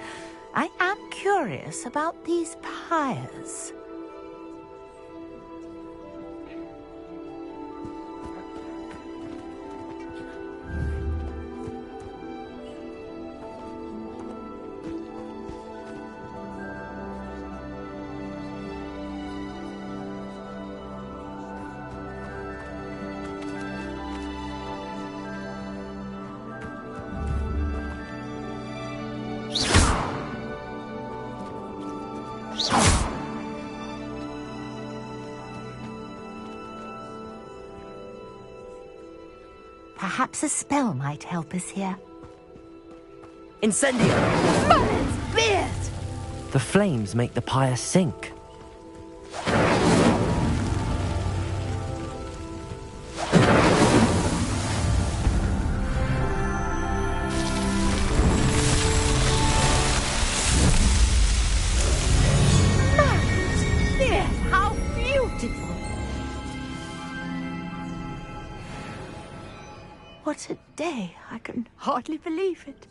I am curious about these pyres. Perhaps a spell might help us here. Incendio! Bullets! Beard! The flames make the pyre sink. Beard, how beautiful! What a day! I can hardly believe it.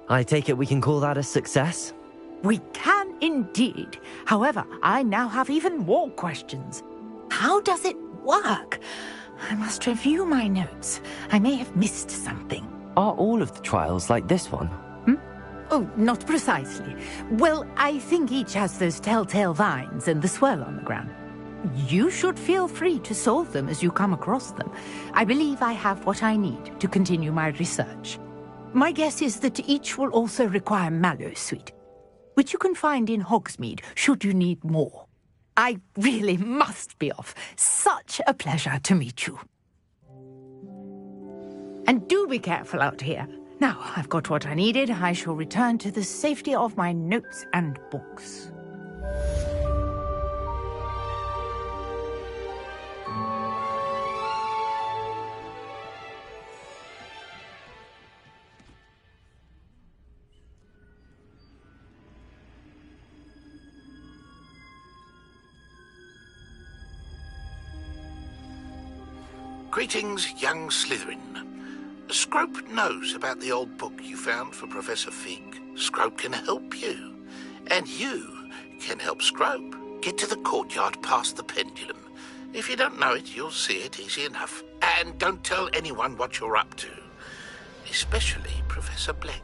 I take it we can call that a success? We can indeed. However, I now have even more questions. How does it work? I must review my notes. I may have missed something. Are all of the trials like this one? Oh, not precisely. Well, I think each has those telltale vines and the swirl on the ground. You should feel free to solve them as you come across them. I believe I have what I need to continue my research. My guess is that each will also require mallow sweet, which you can find in Hogsmeade should you need more. I really must be off. Such a pleasure to meet you. And do be careful out here. Now, I've got what I needed. I shall return to the safety of my notes and books. Greetings, young Slytherin. Scrope knows about the old book you found for Professor Fig. Scrope can help you. And you can help Scrope. Get to the courtyard past the pendulum. If you don't know it, you'll see it easy enough. And don't tell anyone what you're up to. Especially Professor Black.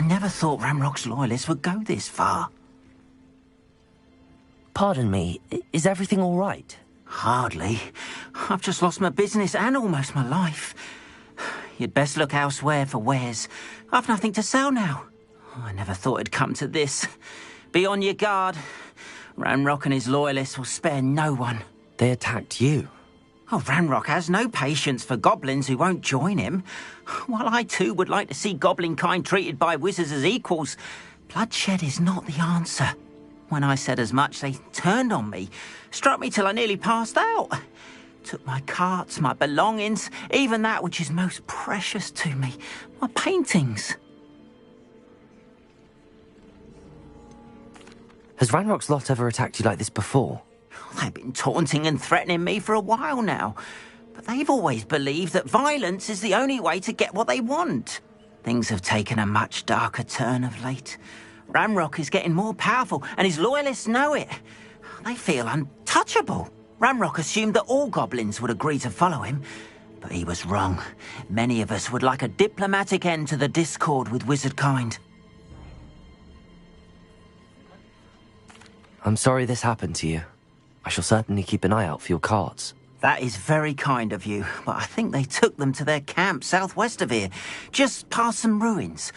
never thought Ranrock's loyalists would go this far. Pardon me, is everything all right? Hardly. I've just lost my business and almost my life. You'd best look elsewhere for wares. I've nothing to sell now. I never thought it'd come to this. Be on your guard. Ranrock and his loyalists will spare no one. They attacked you? Oh, Ranrock has no patience for goblins who won't join him. While I too would like to see goblin kind treated by wizards as equals, bloodshed is not the answer. When I said as much, they turned on me, struck me till I nearly passed out. Took my carts, my belongings, even that which is most precious to me, my paintings. Has Ranrock's lot ever attacked you like this before? They've been taunting and threatening me for a while now, but they've always believed that violence is the only way to get what they want. Things have taken a much darker turn of late. Ranrock is getting more powerful, and his loyalists know it. They feel untouchable. Ranrock assumed that all goblins would agree to follow him, but he was wrong. Many of us would like a diplomatic end to the discord with wizard kind. I'm sorry this happened to you. I shall certainly keep an eye out for your carts. That is very kind of you, but I think they took them to their camp southwest of here, just past some ruins.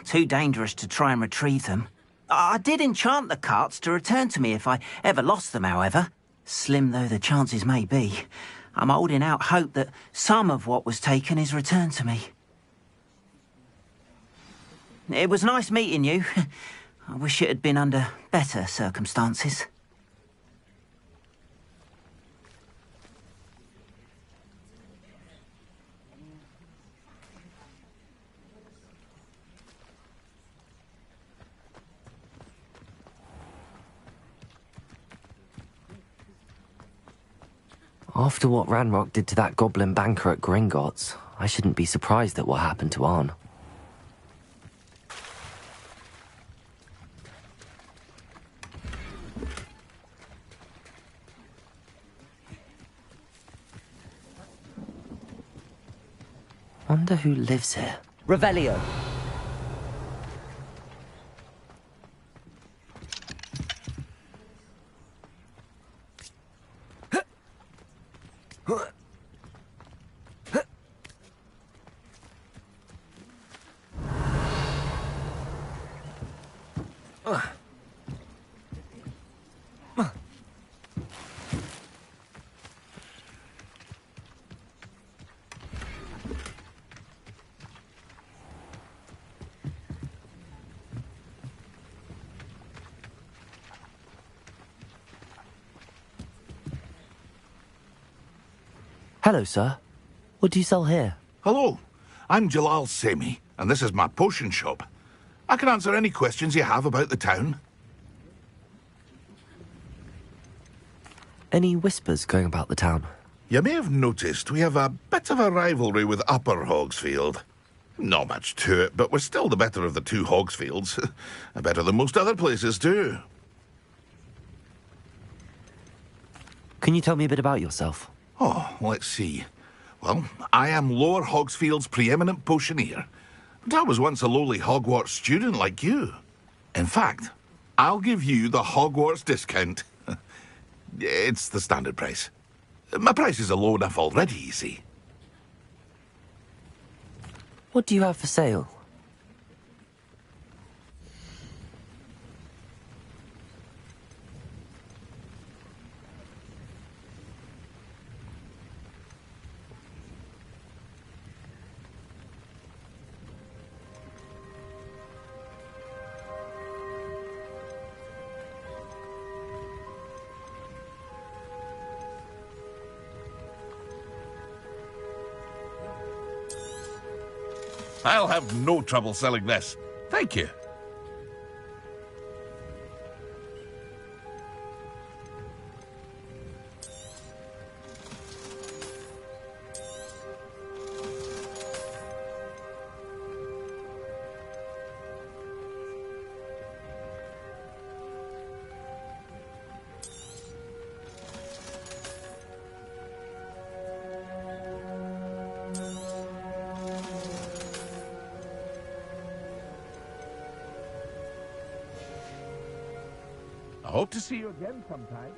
Too dangerous to try and retrieve them. I did enchant the carts to return to me if I ever lost them, however. Slim though the chances may be, I'm holding out hope that some of what was taken is returned to me. It was nice meeting you. I wish it had been under better circumstances. After what Ranrock did to that goblin banker at Gringotts, I shouldn't be surprised at what happened to Arn. Wonder who lives here. Revelio. Hello, sir. What do you sell here? Hello, I'm Jalal Semi, and this is my potion shop. I can answer any questions you have about the town. Any whispers going about the town? You may have noticed we have a bit of a rivalry with Upper Hogsfield. Not much to it, but we're still the better of the two Hogsfields. Better than most other places, too. Can you tell me a bit about yourself? Oh, let's see. Well, I am Lower Hogsfield's preeminent potioneer. And I was once a lowly Hogwarts student like you. In fact, I'll give you the Hogwarts discount. It's the standard price. My prices are low enough already, you see. What do you have for sale? I'll have no trouble selling this. Thank you. I hope to see you again sometime.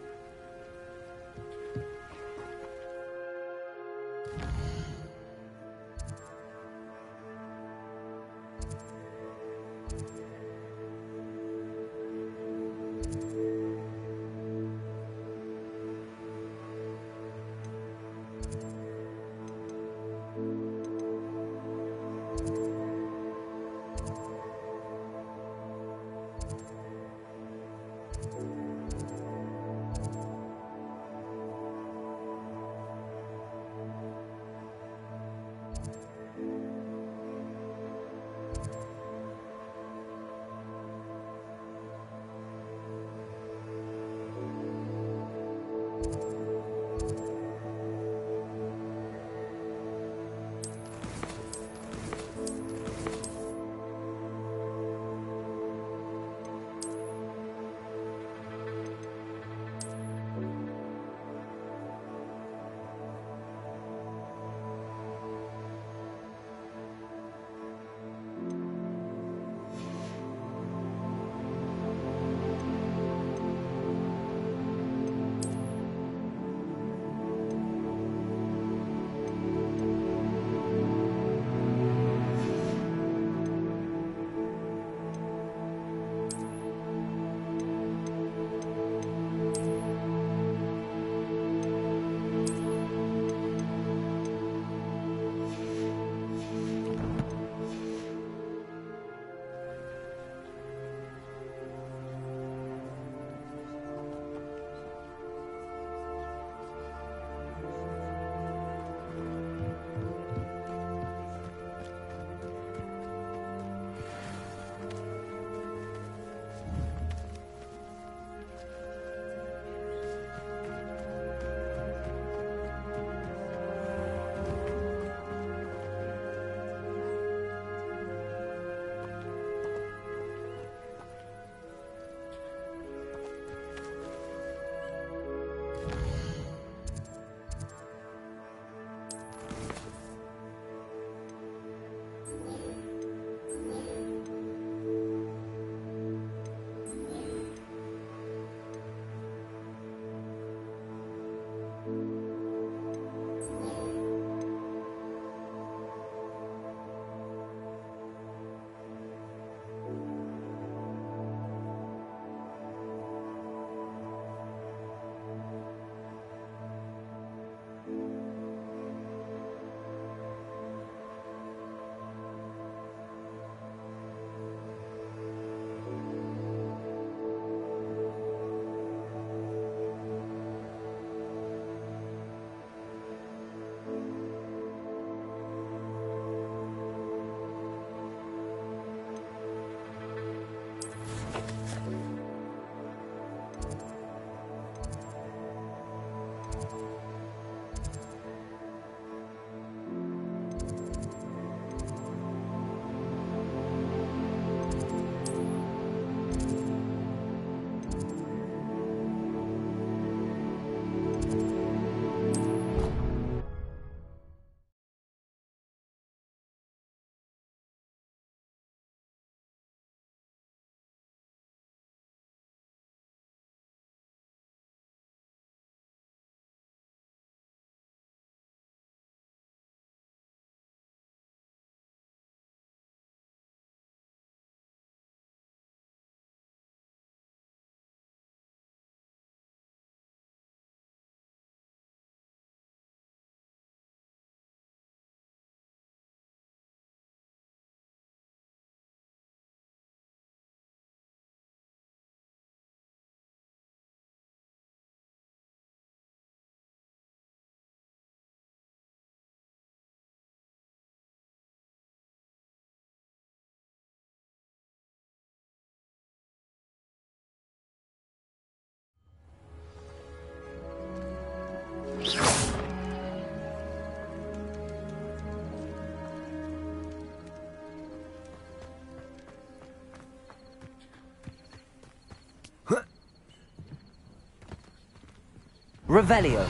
Revelio.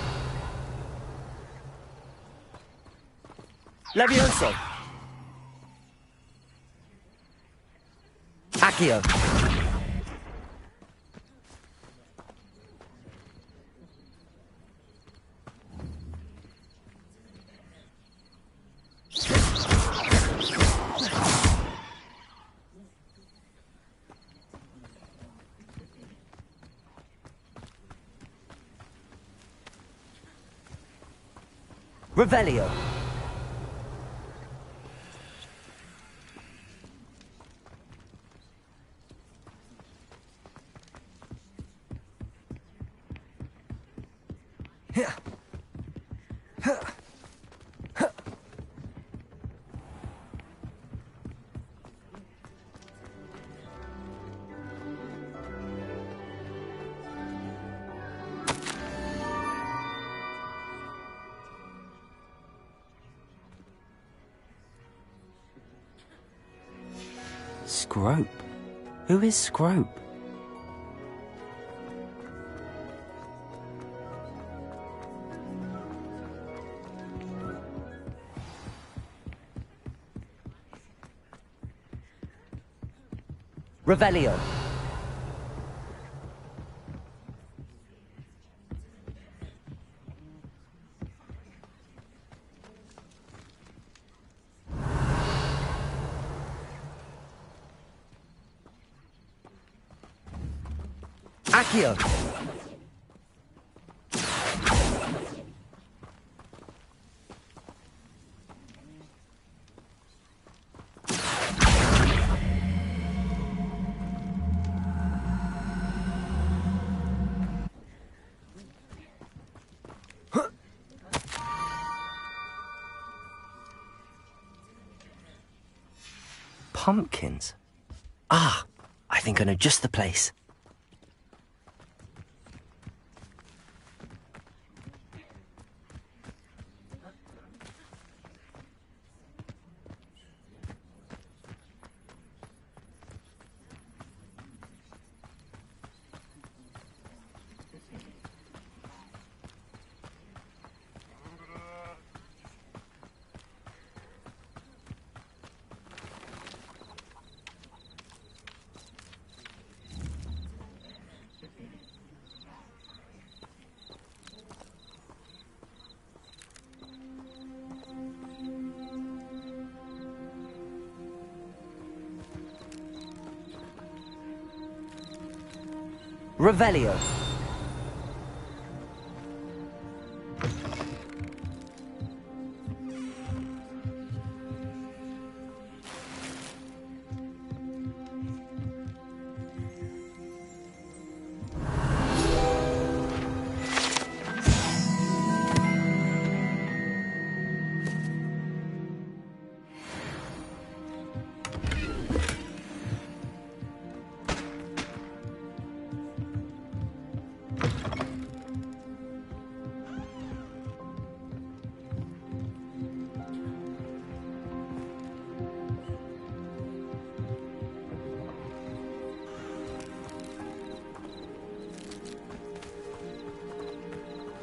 Levioso. Accio. Revelio. Scrope? Who is Scrope? Revelio. Accio. Pumpkins? Ah, I think I know just the place. Revelio.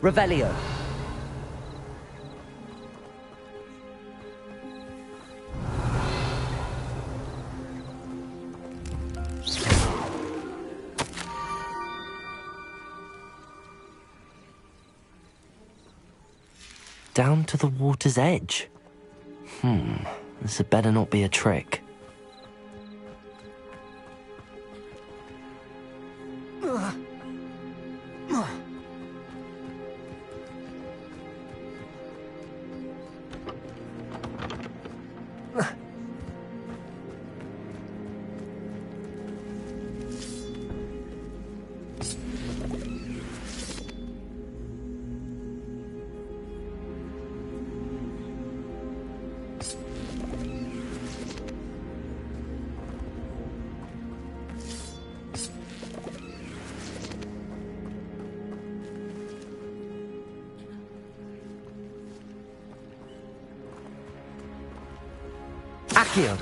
Revelio. Down to the water's edge. This had better not be a trick. Accio.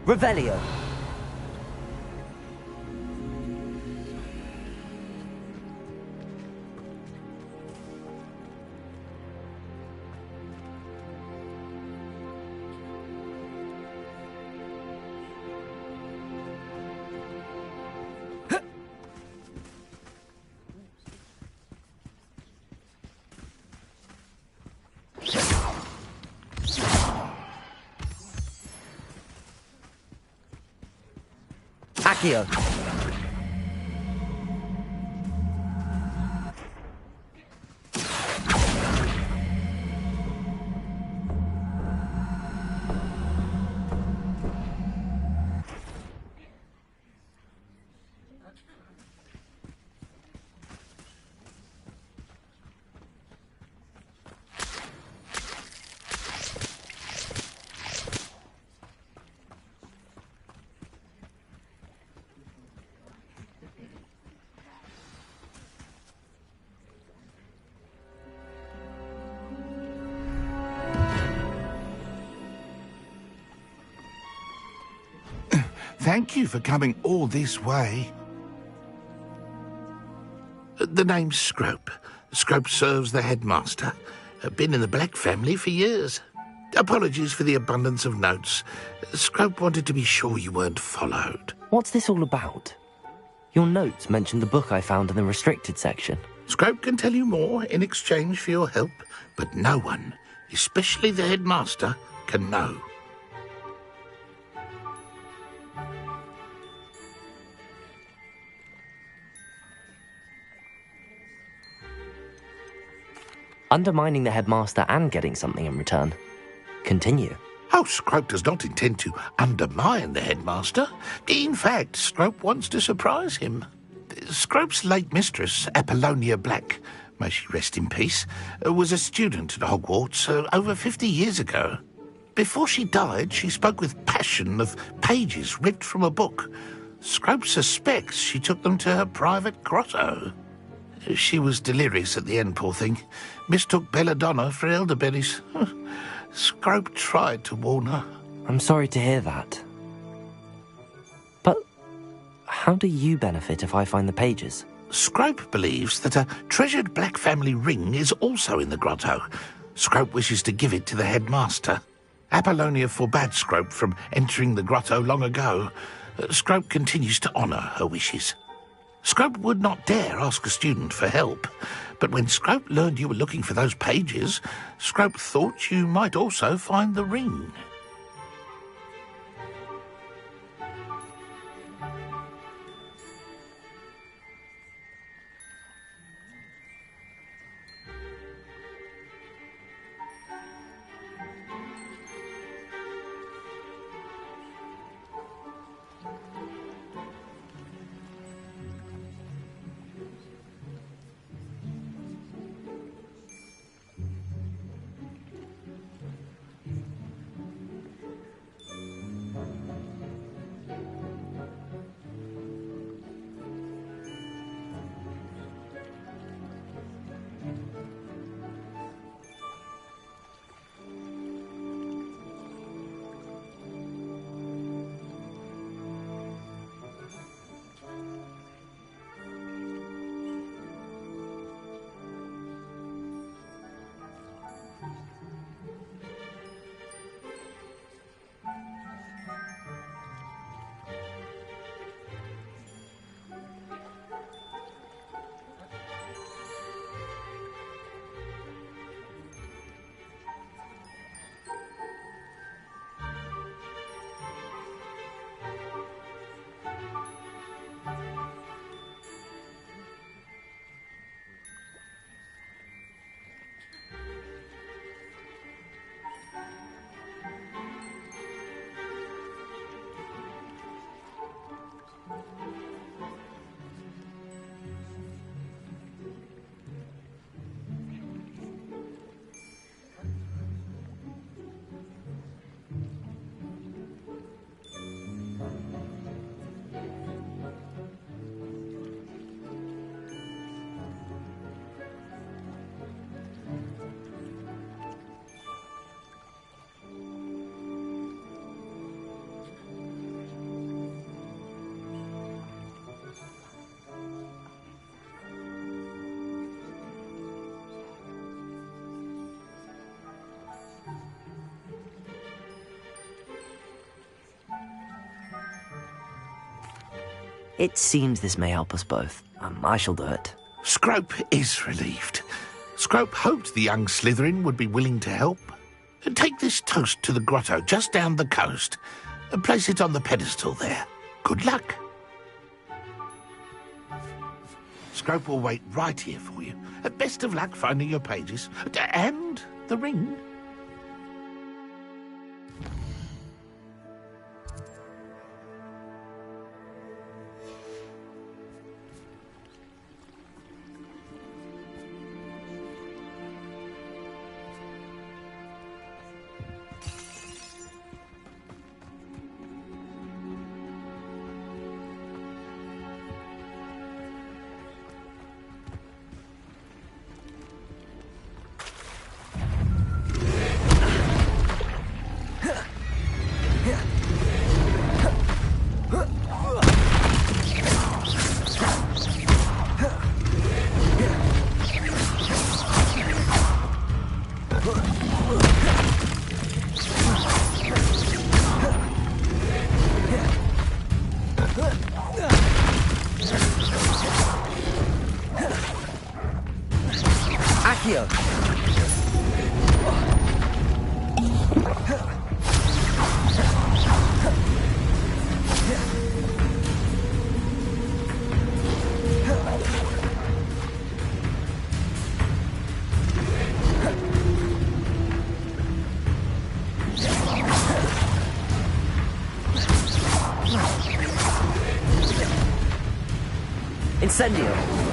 Revelio. Accio! Thank you for coming all this way. The name's Scrope. Scrope serves the headmaster. Been in the Black family for years. Apologies for the abundance of notes. Scrope wanted to be sure you weren't followed. What's this all about? Your notes mentioned the book I found in the restricted section. Scrope can tell you more in exchange for your help, but no one, especially the headmaster, can know. Undermining the headmaster and getting something in return. Continue. Oh, Scrope does not intend to undermine the headmaster. In fact, Scrope wants to surprise him. Scrope's late mistress, Apollonia Black, may she rest in peace, was a student at Hogwarts over 50 years ago. Before she died, she spoke with passion of pages ripped from a book. Scrope suspects she took them to her private grotto. She was delirious at the end, poor thing. Mistook belladonna for elderberries. Scrope tried to warn her. I'm sorry to hear that. But how do you benefit if I find the pages? Scrope believes that a treasured Black family ring is also in the grotto. Scrope wishes to give it to the headmaster. Apollonia forbade Scrope from entering the grotto long ago. Scrope continues to honour her wishes. Scrope would not dare ask a student for help, but when Scrope learned you were looking for those pages, Scrope thought you might also find the ring. It seems this may help us both. I shall do it. Scrope is relieved. Scrope hoped the young Slytherin would be willing to help. Take this toast to the grotto just down the coast and place it on the pedestal there. Good luck. Scrope will wait right here for you. Best of luck finding your pages. And the ring. Accio! Incendio!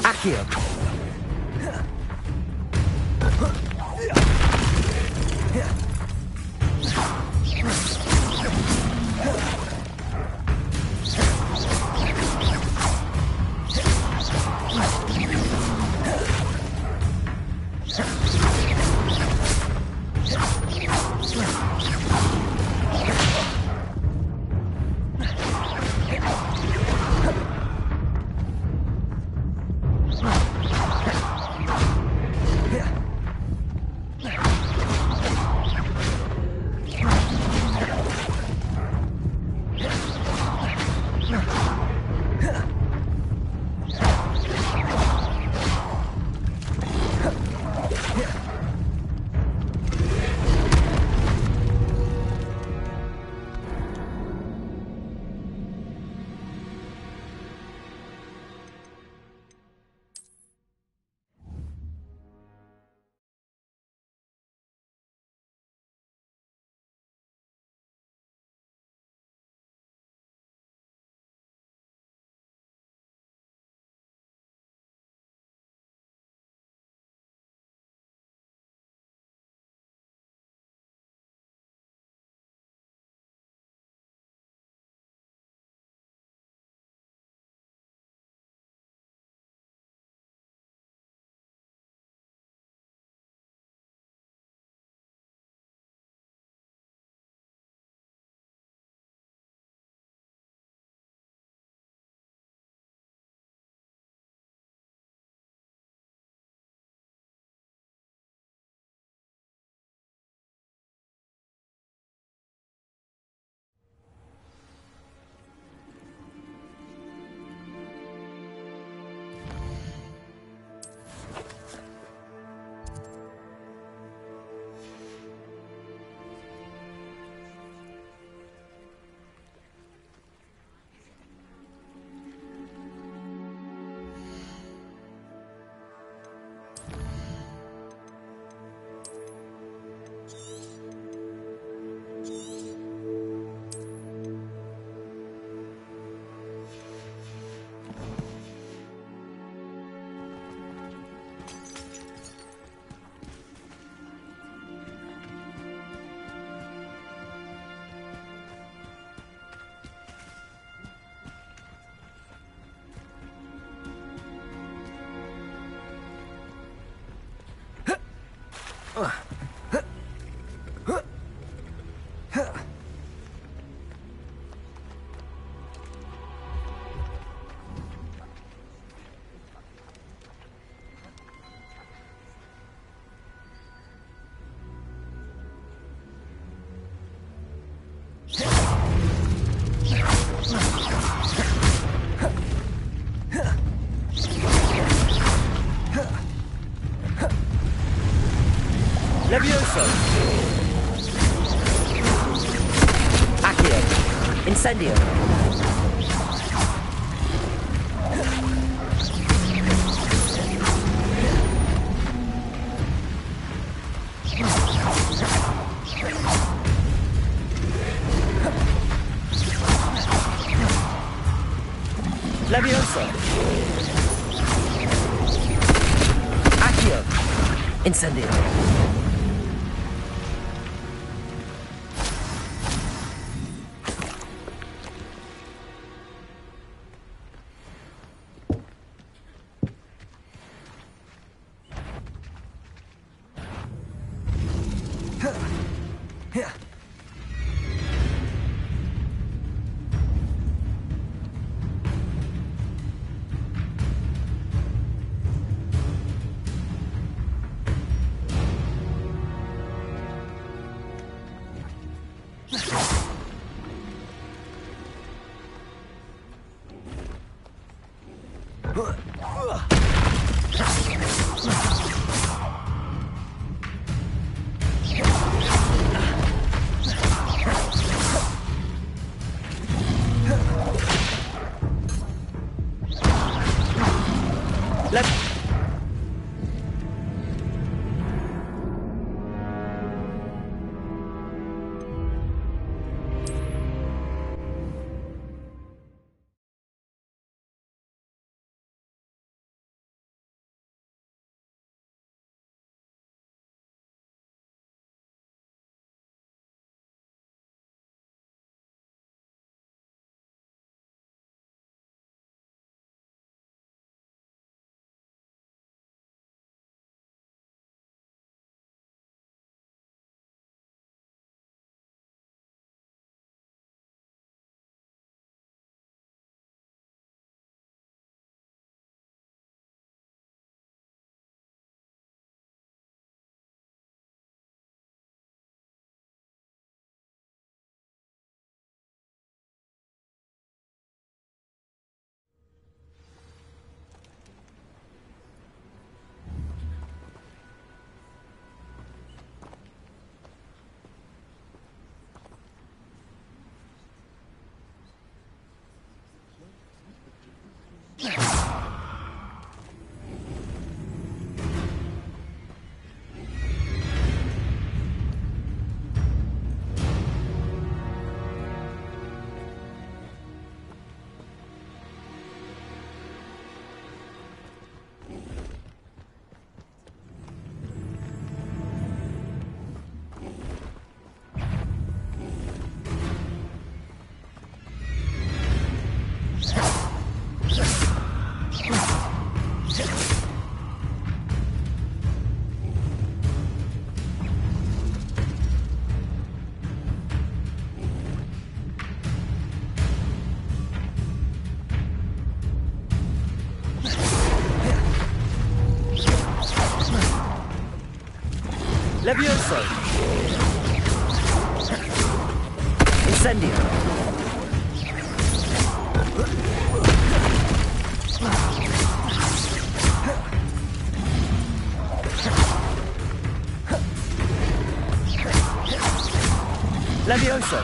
Accio! Levioso! Accio! Incendio! Levioso! Accio! Incendio! Levioso! Incendio! Levioso!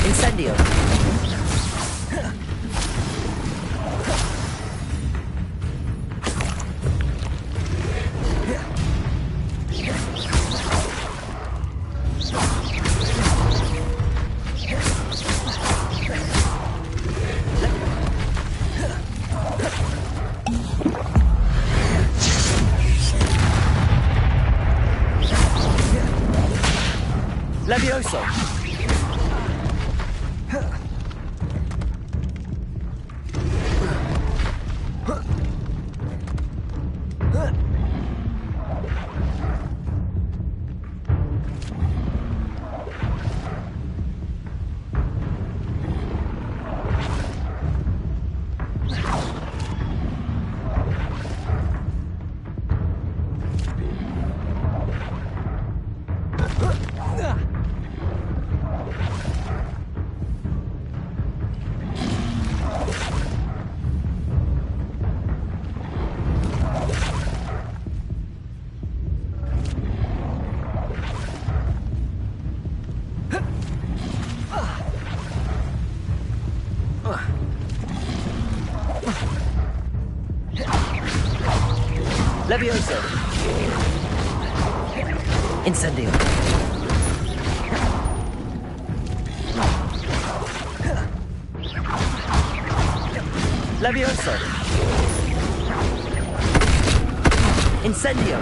Incendio! Levioso! Levioso! Incendio! Levioso! Incendio!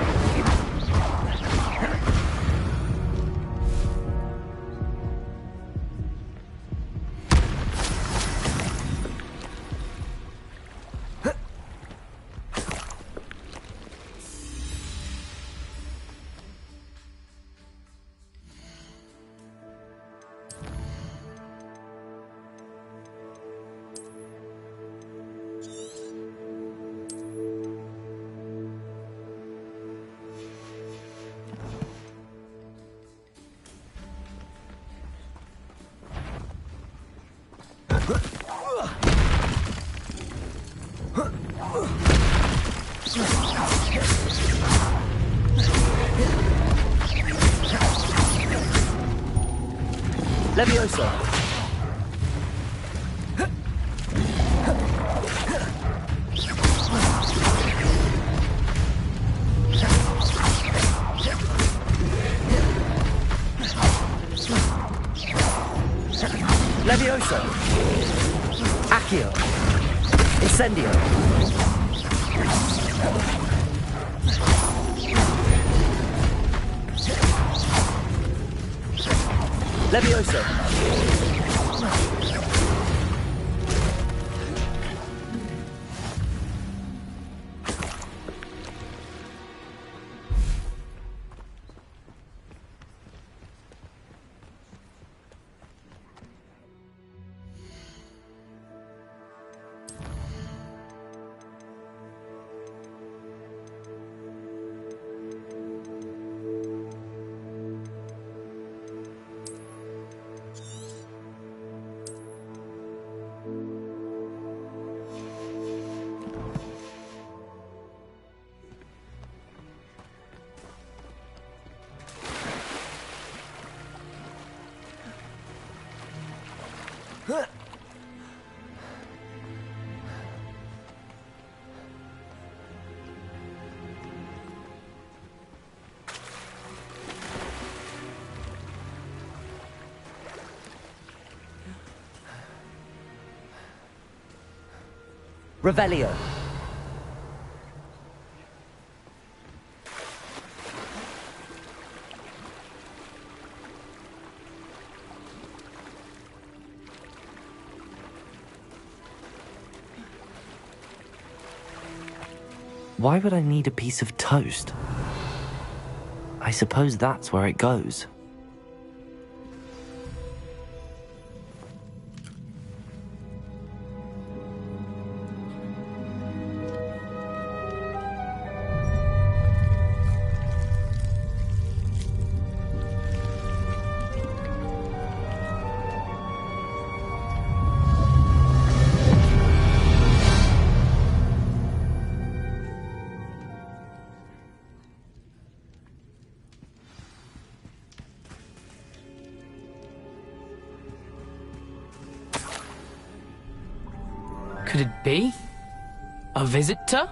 Levioso! Levioso! Accio! Incendio! Levioso! Revelio. Why would I need a piece of toast? I suppose that's where it goes. Could it be? A visitor?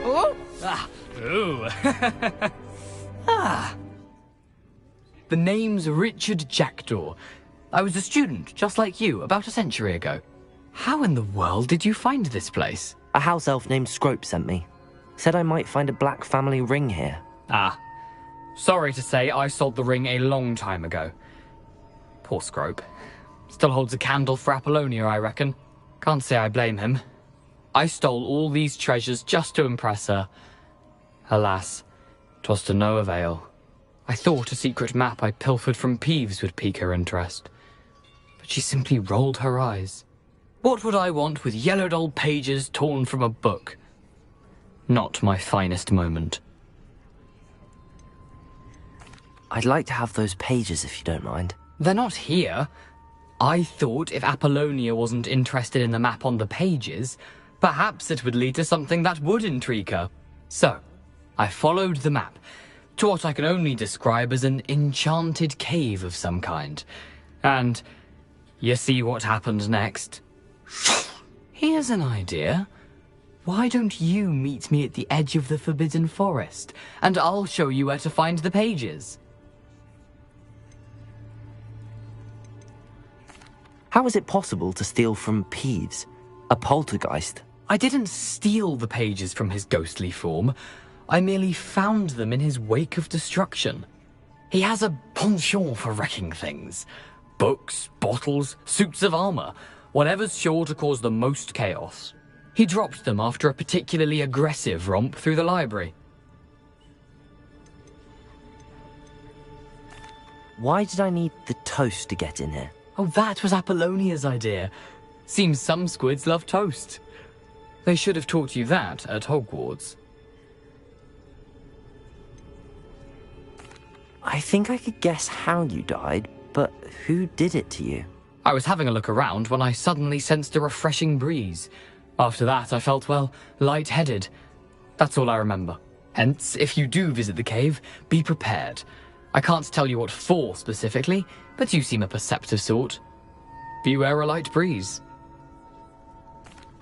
Oh! Ah! Ooh! Ah! The name's Richard Jackdaw. I was a student, just like you, about a century ago. How in the world did you find this place? A house elf named Scrope sent me. Said I might find a black family ring here. Ah. Sorry to say, I sold the ring a long time ago. Poor Scrope. Still holds a candle for Apollonia, I reckon. Can't say I blame him. I stole all these treasures just to impress her. Alas, 'twas to no avail. I thought a secret map I pilfered from Peeves would pique her interest. But she simply rolled her eyes. What would I want with yellowed old pages torn from a book? Not my finest moment. I'd like to have those pages if you don't mind. They're not here. I thought if Apollonia wasn't interested in the map on the pages, perhaps it would lead to something that would intrigue her. So, I followed the map to what I can only describe as an enchanted cave of some kind. And You see what happened next? Here's an idea. Why don't you meet me at the edge of the Forbidden Forest, and I'll show you where to find the pages? How is it possible to steal from Peeves, a poltergeist? I didn't steal the pages from his ghostly form. I merely found them in his wake of destruction. He has a penchant for wrecking things. Books, bottles, suits of armor, whatever's sure to cause the most chaos. He dropped them after a particularly aggressive romp through the library. Why did I need the toast to get in here? Oh, that was Apollonia's idea. Seems some squids love toast. They should have taught you that at Hogwarts. I think I could guess how you died, but who did it to you? I was having a look around when I suddenly sensed a refreshing breeze. After that, I felt, well, lightheaded. That's all I remember. Hence, if you do visit the cave, be prepared. I can't tell you what for specifically, but you seem a perceptive sort. Beware a light breeze.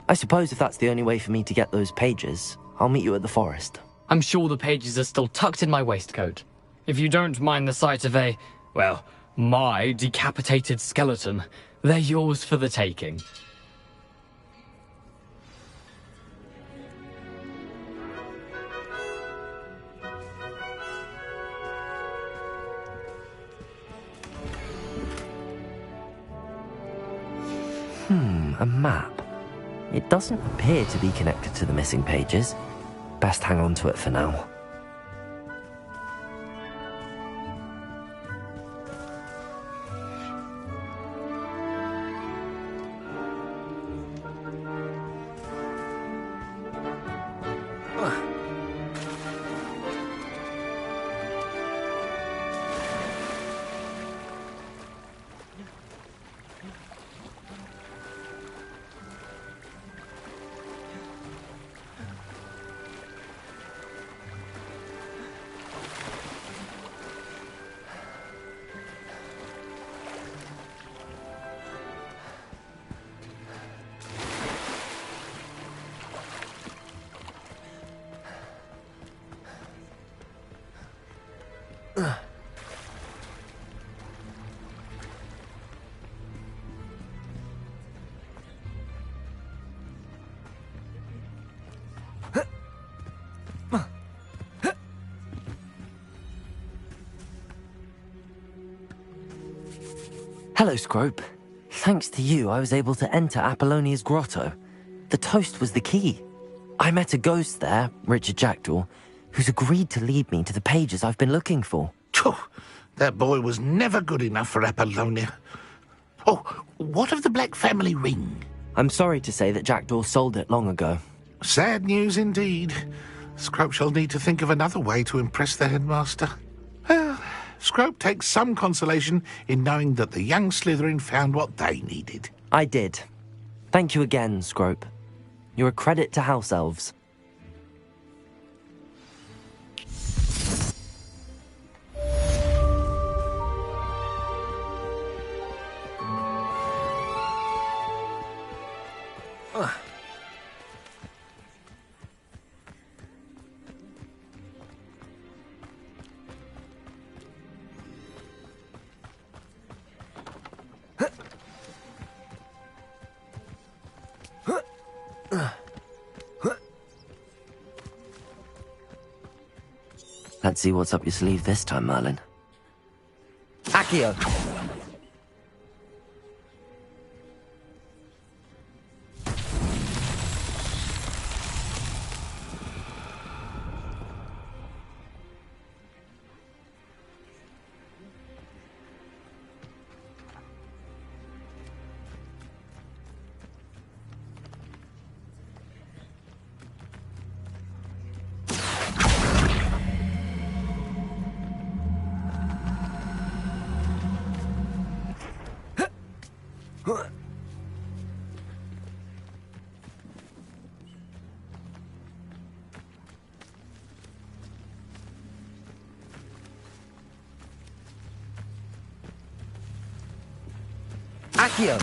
I suppose if that's the only way for me to get those pages, I'll meet you at the forest. I'm sure the pages are still tucked in my waistcoat. If you don't mind the sight of a, well, my decapitated skeleton, they're yours for the taking. A map. It doesn't appear to be connected to the missing pages. Best hang on to it for now. Hello, Scrope. Thanks to you, I was able to enter Apollonia's grotto. The toast was the key. I met a ghost there, Richard Jackdaw, who's agreed to lead me to the pages I've been looking for. Phew, that boy was never good enough for Apollonia. Oh, what of the Black family ring? I'm sorry to say that Jackdaw sold it long ago. Sad news indeed. Scrope shall need to think of another way to impress the headmaster. Well, Scrope takes some consolation in knowing that the young Slytherin found what they needed. I did. Thank you again, Scrope. You're a credit to House Elves. Let's see what's up your sleeve this time, Merlin. Accio! Accio!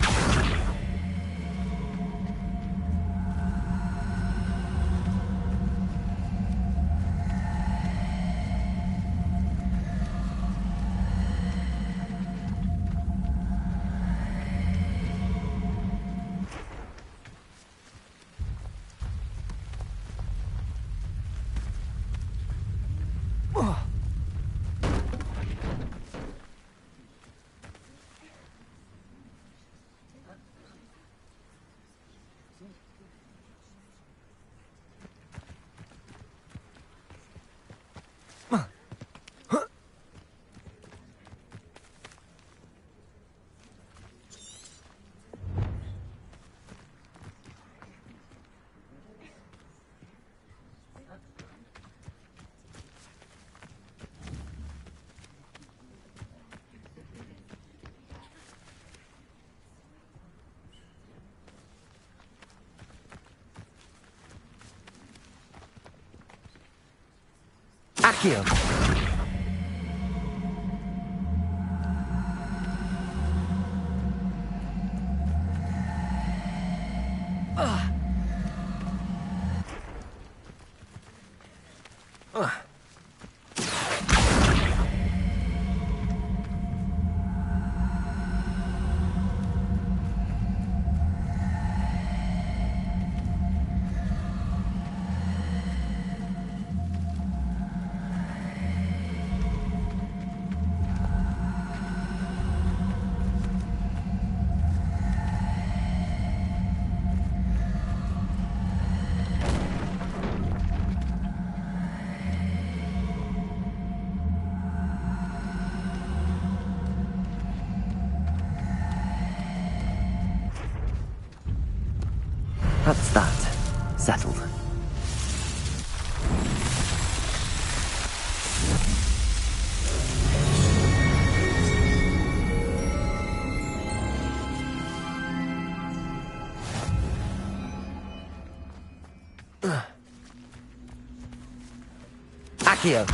Accio! That's that. Settled. Accio!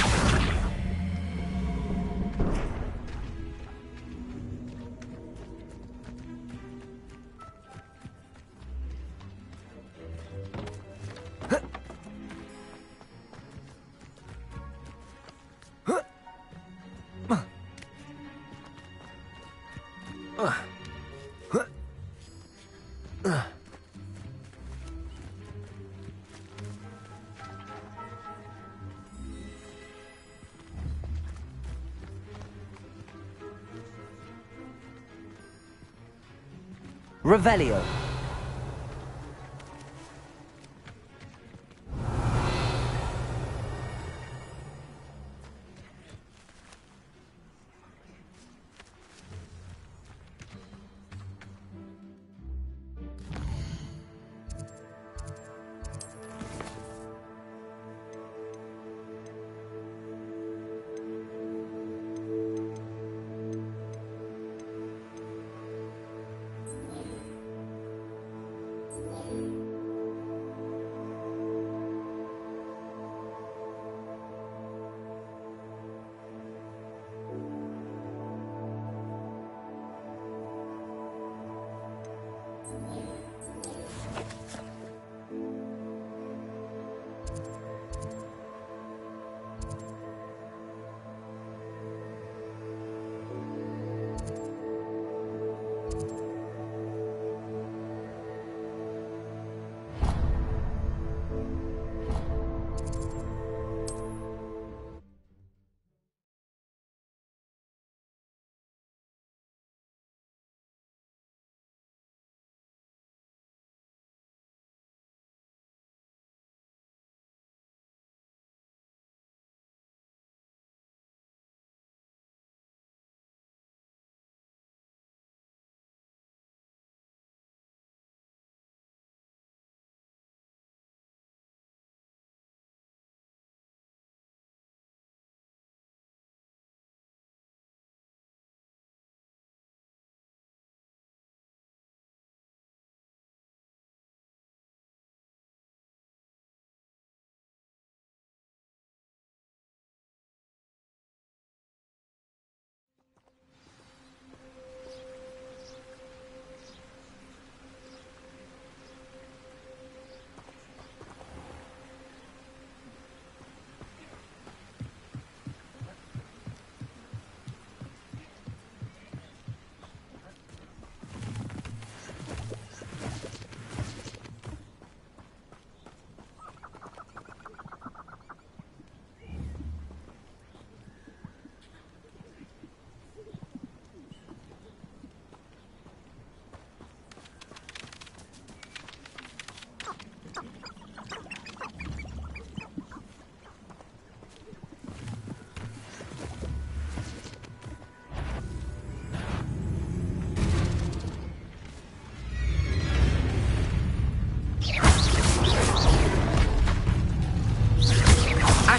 Revelio.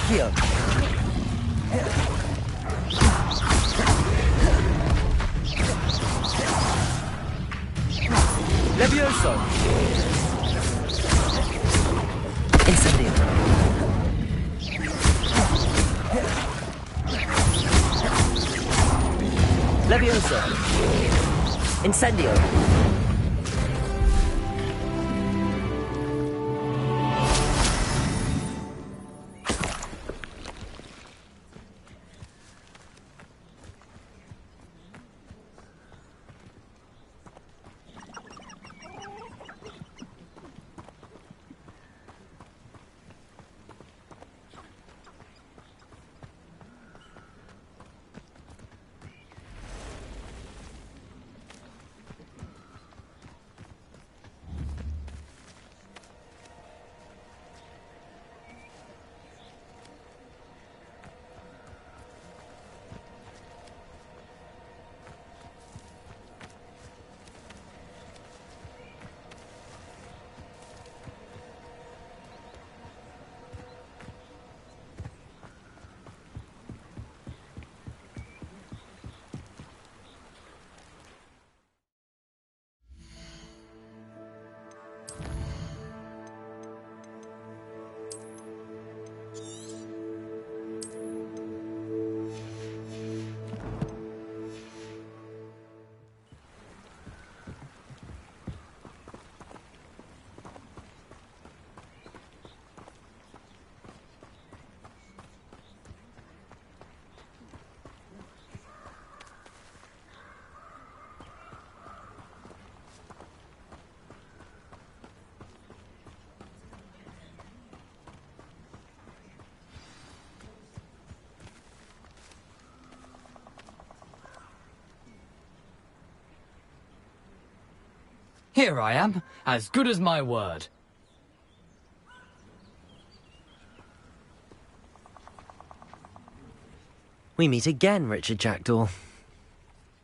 Accio. Levioso. Incendio. Levioso. Incendio. Here I am, as good as my word. We meet again, Richard Jackdaw.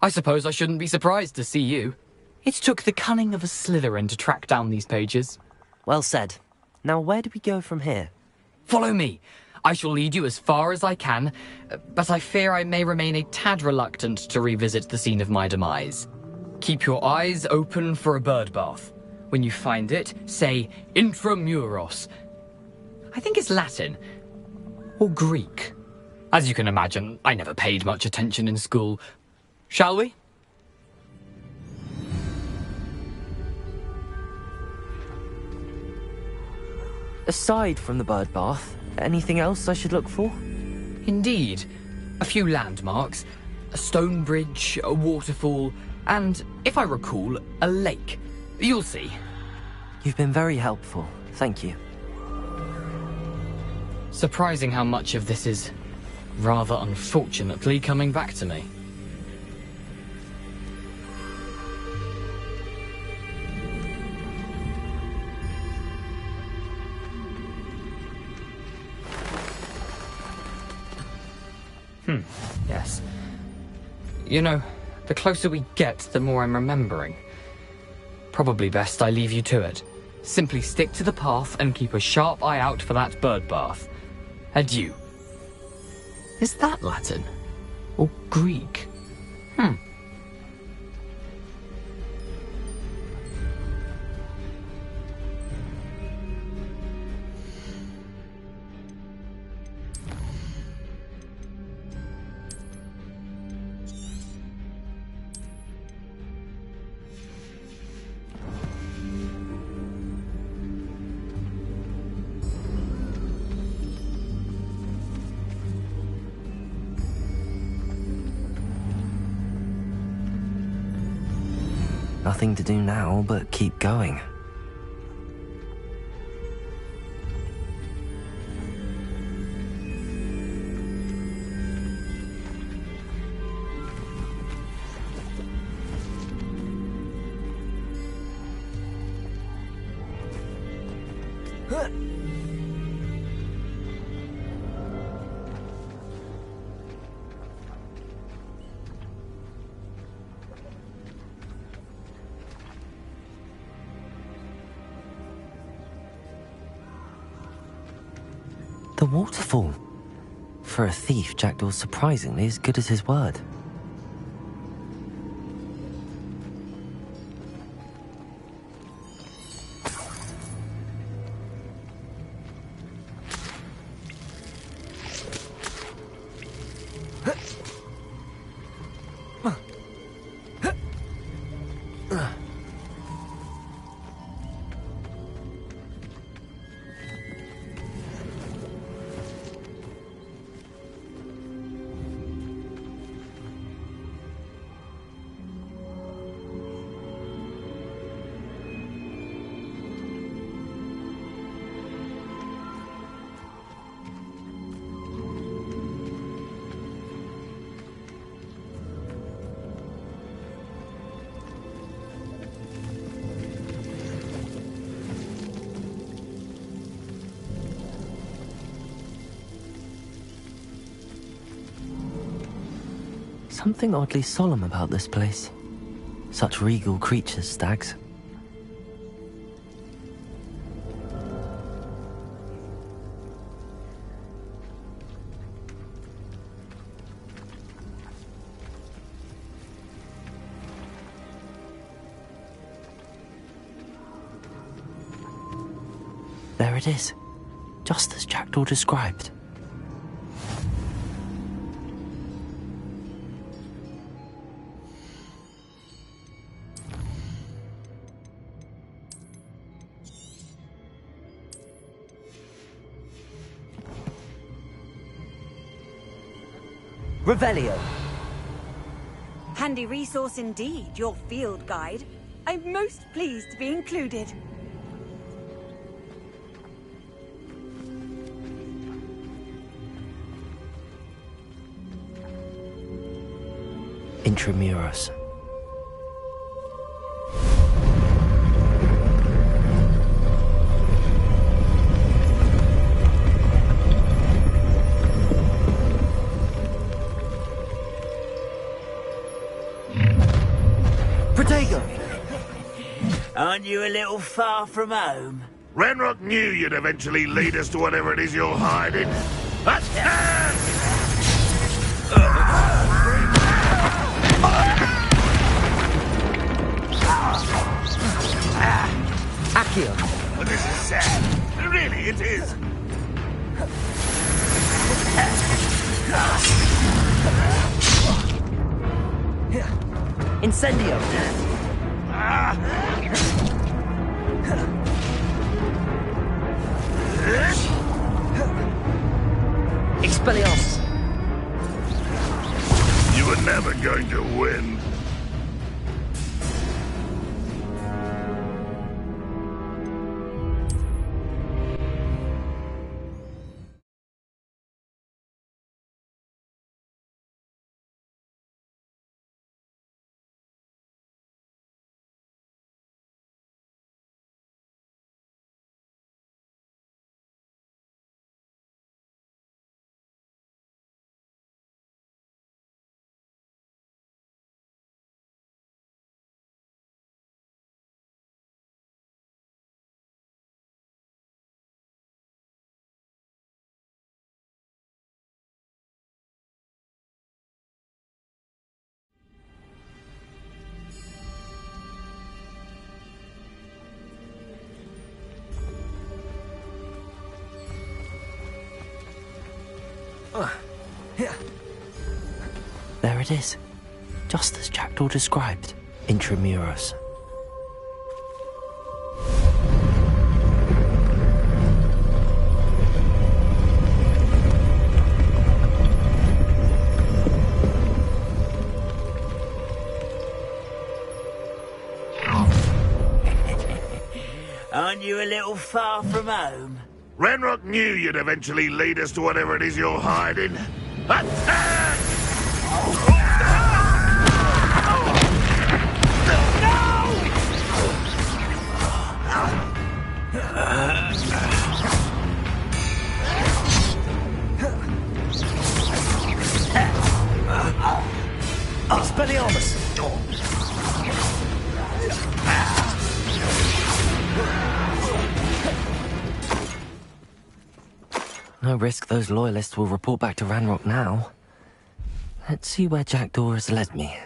I suppose I shouldn't be surprised to see you. It took the cunning of a Slytherin to track down these pages. Well said. Now where do we go from here? Follow me. I shall lead you as far as I can, but I fear I may remain a tad reluctant to revisit the scene of my demise. Keep your eyes open for a bird bath. When you find it, say Intramuros. I think it's Latin. Or Greek. As you can imagine, I never paid much attention in school. Shall we? Aside from the bird bath, anything else I should look for? Indeed. A few landmarks. A stone bridge, a waterfall, and, if I recall, a lake. You'll see. You've been very helpful. Thank you. Surprising how much of this is, rather unfortunately, coming back to me. Yes. You know, the closer we get, the more I'm remembering. Probably best I leave you to it. Simply stick to the path and keep a sharp eye out for that bird bath. Adieu. Is that Latin? Or Greek? Nothing to do now but keep going. The waterfall. For a thief, Jackdaw's surprisingly as good as his word. Something oddly solemn about this place. Such regal creatures, stags. There it is, just as Jackdaw described. Revelio. Handy resource indeed, your field guide. I'm most pleased to be included. Intramuros. Aren't you a little far from home? Ranrock knew you'd eventually lead us to whatever it is you're hiding. Attack! Accio. This is sad. Really, it is. Incendio. Expelliarmus. You were never going to win. There it is, just as Jackdaw described. Intramuros. Aren't you a little far from home? Ranrock knew you'd eventually lead us to whatever it is you're hiding. Attack! Expelliarmus. No risk those loyalists will report back to Ranrock now. Let's see where Jackdaw has led me.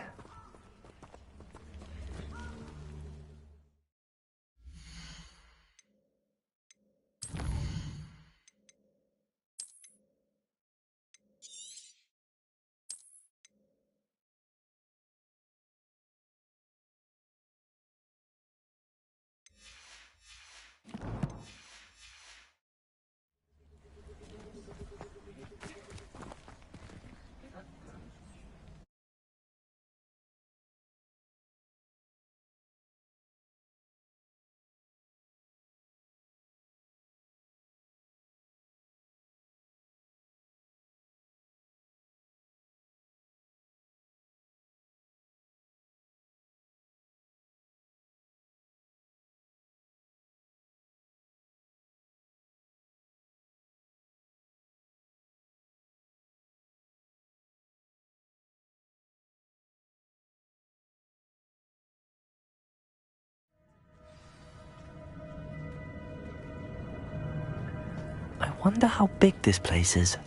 I wonder how big this place is.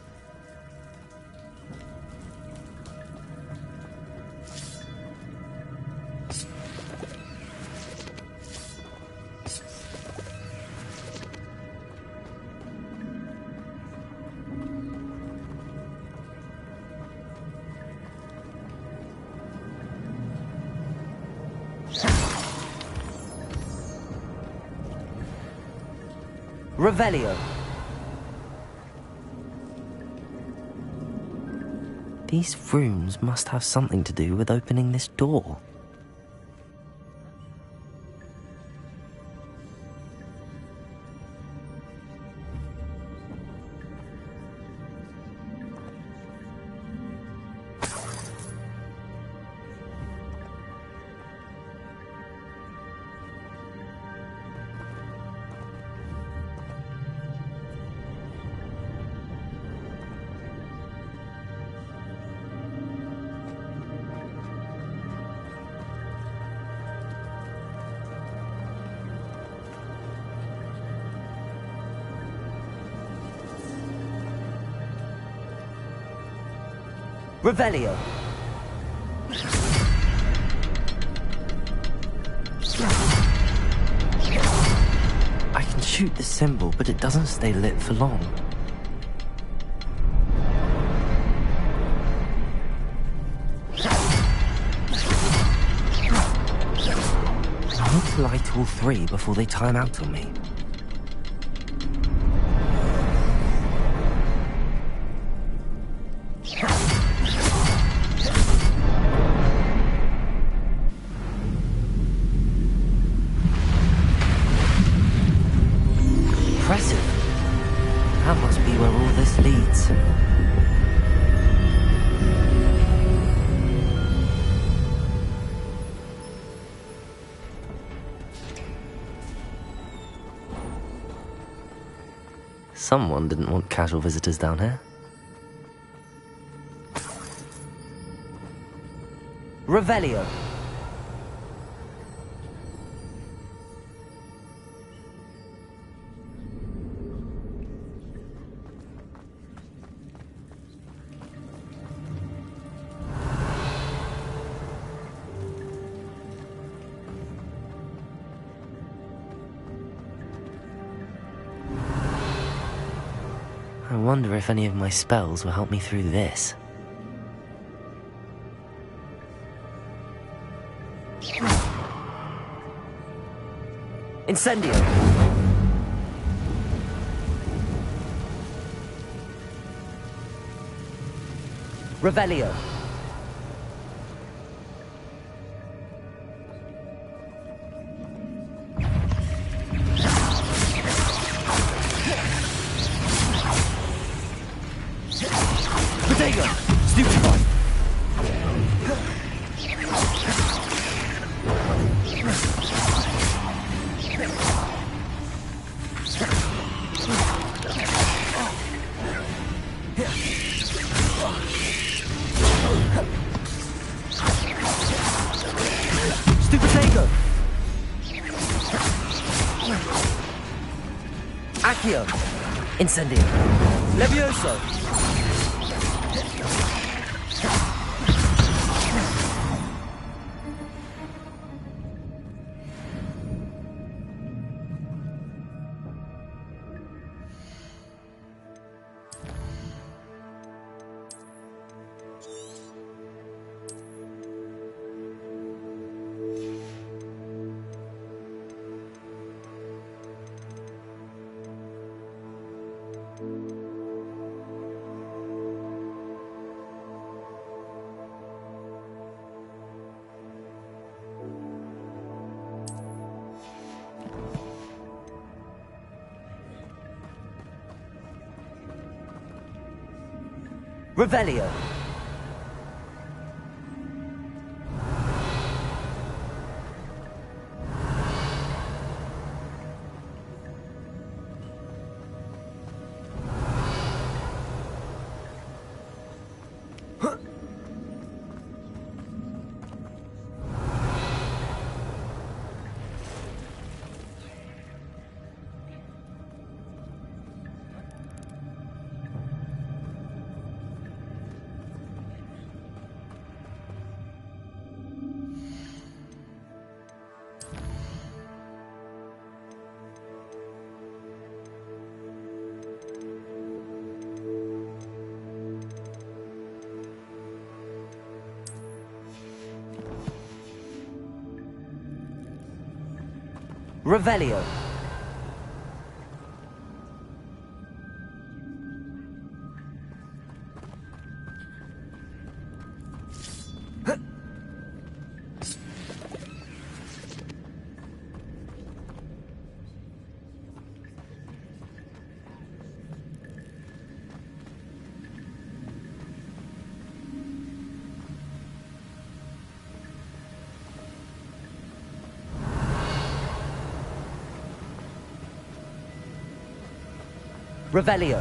Revelio. These rooms must have something to do with opening this door. Revelio. I can shoot the symbol, but it doesn't stay lit for long. I need to light all three before they time out on me. That must be where all this leads. Someone didn't want casual visitors down here. Revelio. I wonder if any of my spells will help me through this. Incendio! Revelio! Protego! Stupefy! Stupefy! Accio! Incendio. Levioso. Revelio. Revelio. Revelio.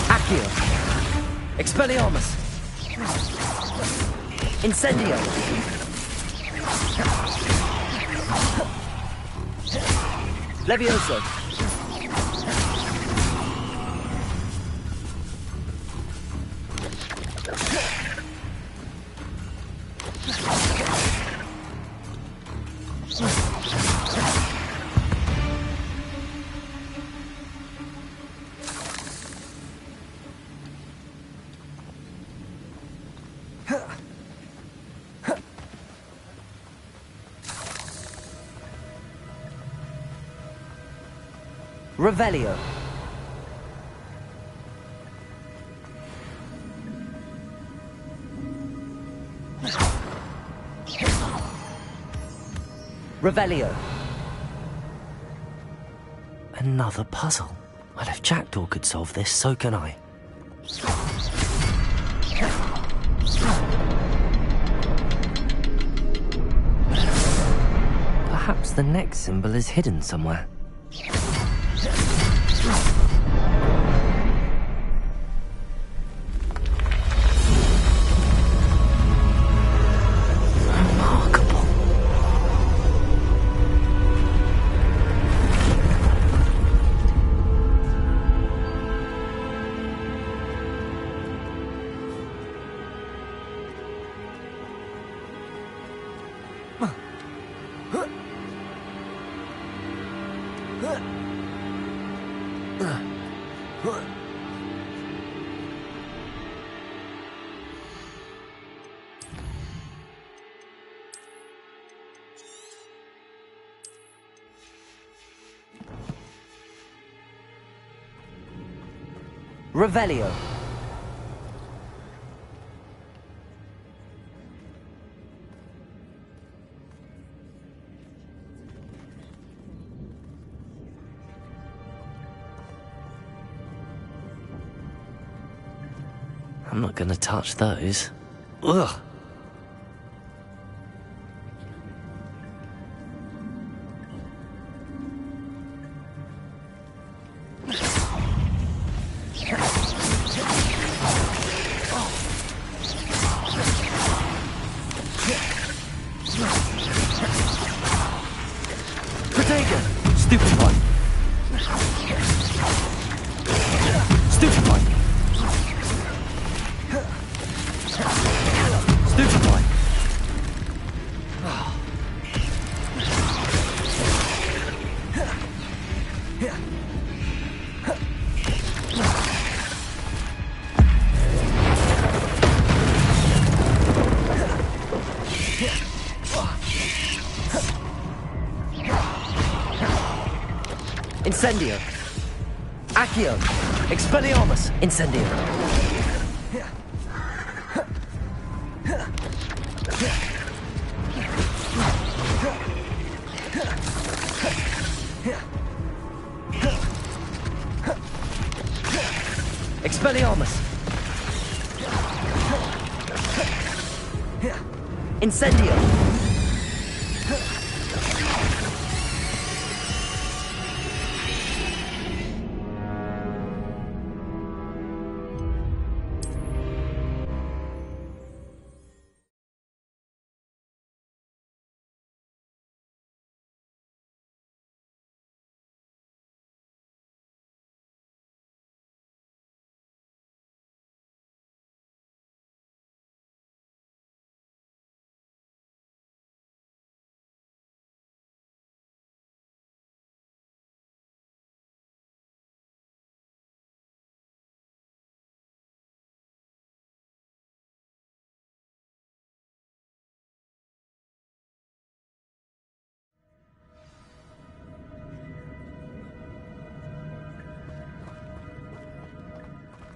Accio. Expelliarmus. Incendio. Levioso. Revelio. Revelio. Another puzzle. Well, if Jackdaw could solve this, so can I. Perhaps the next symbol is hidden somewhere. Revelio. I'm not gonna touch those. Ugh. Protego! Stupefy! Stupefy! Stupefy! Incendio! Accio! Expelliarmus! Incendio! Expelliarmus! Incendio!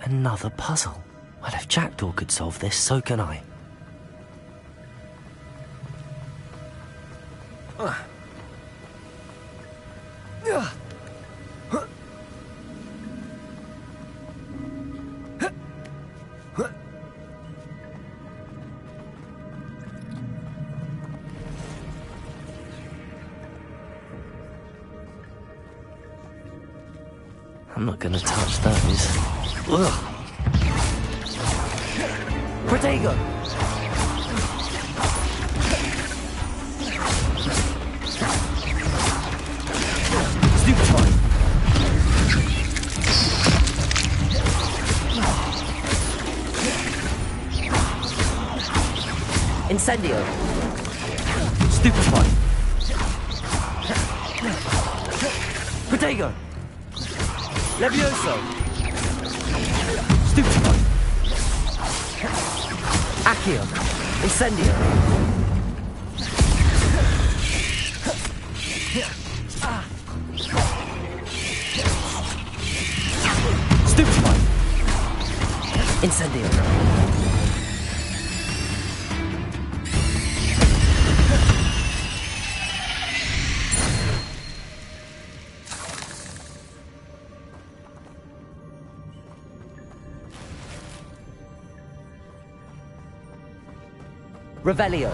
Another puzzle. Well, if Jackdaw could solve this, so can I. I'm not gonna touch those. Ugh. Protego! Stupefy! Incendio! Stupefy! Protego! Levioso! Stupefy! Accio! Incendio! Stupefy! Incendio! Revelio.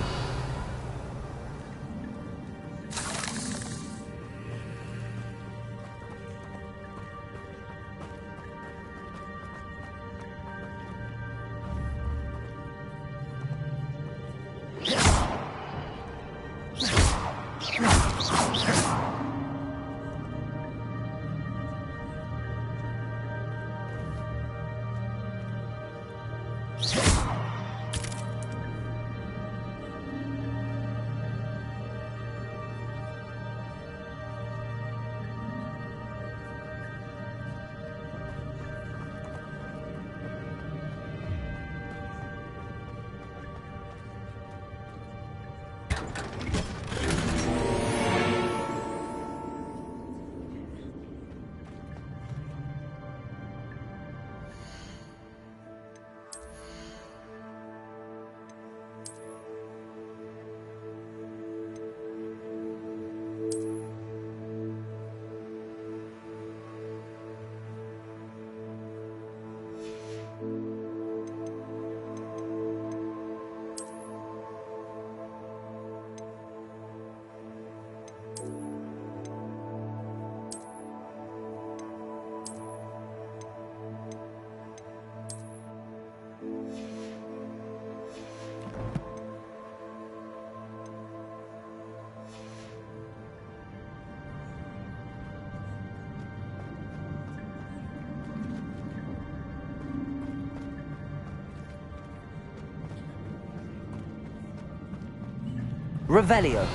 Revelio.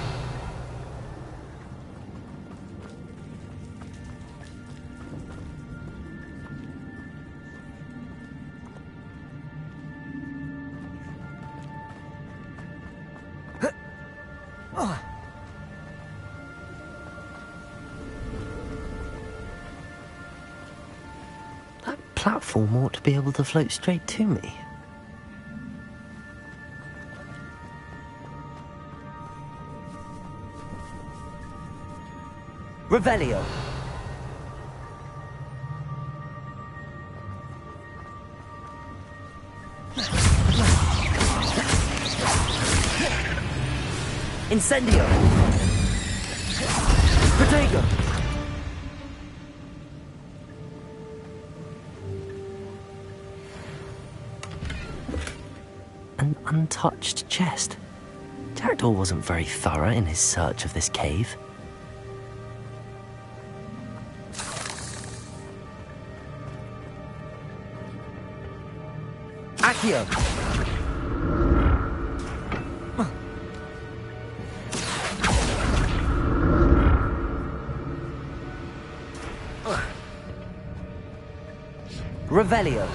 That platform ought to be able to float straight to me. Revelio. Incendio. Protego. An untouched chest. Jackdaw wasn't very thorough in his search of this cave. Accio. Revelio.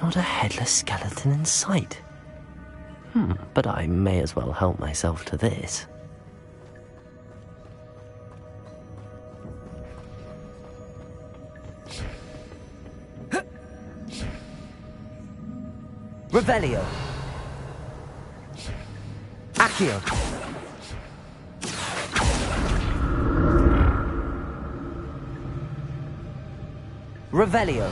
Not a headless skeleton in sight. But I may as well help myself to this. Revelio. Accio. Revelio.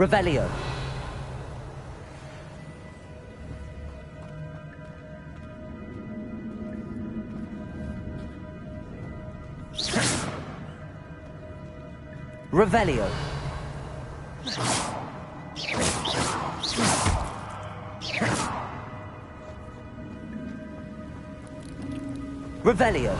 Revelio. Revelio. Revelio.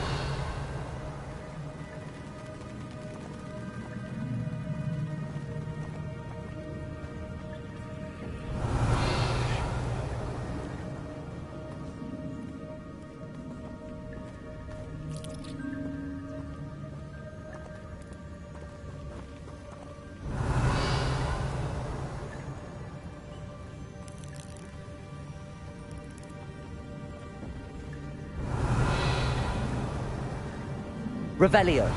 Revelio.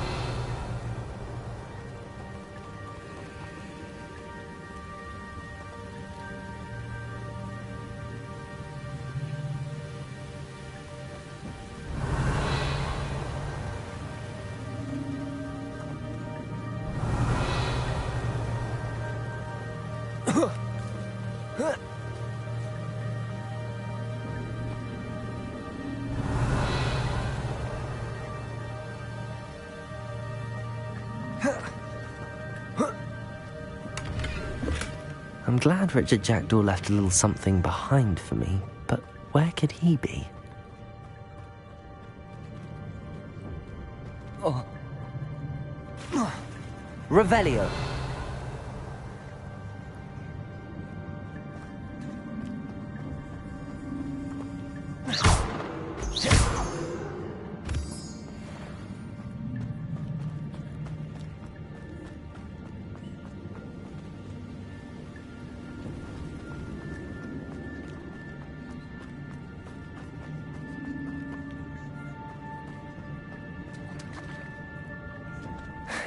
I'm glad Richard Jackdaw left a little something behind for me, but where could he be? Revelio.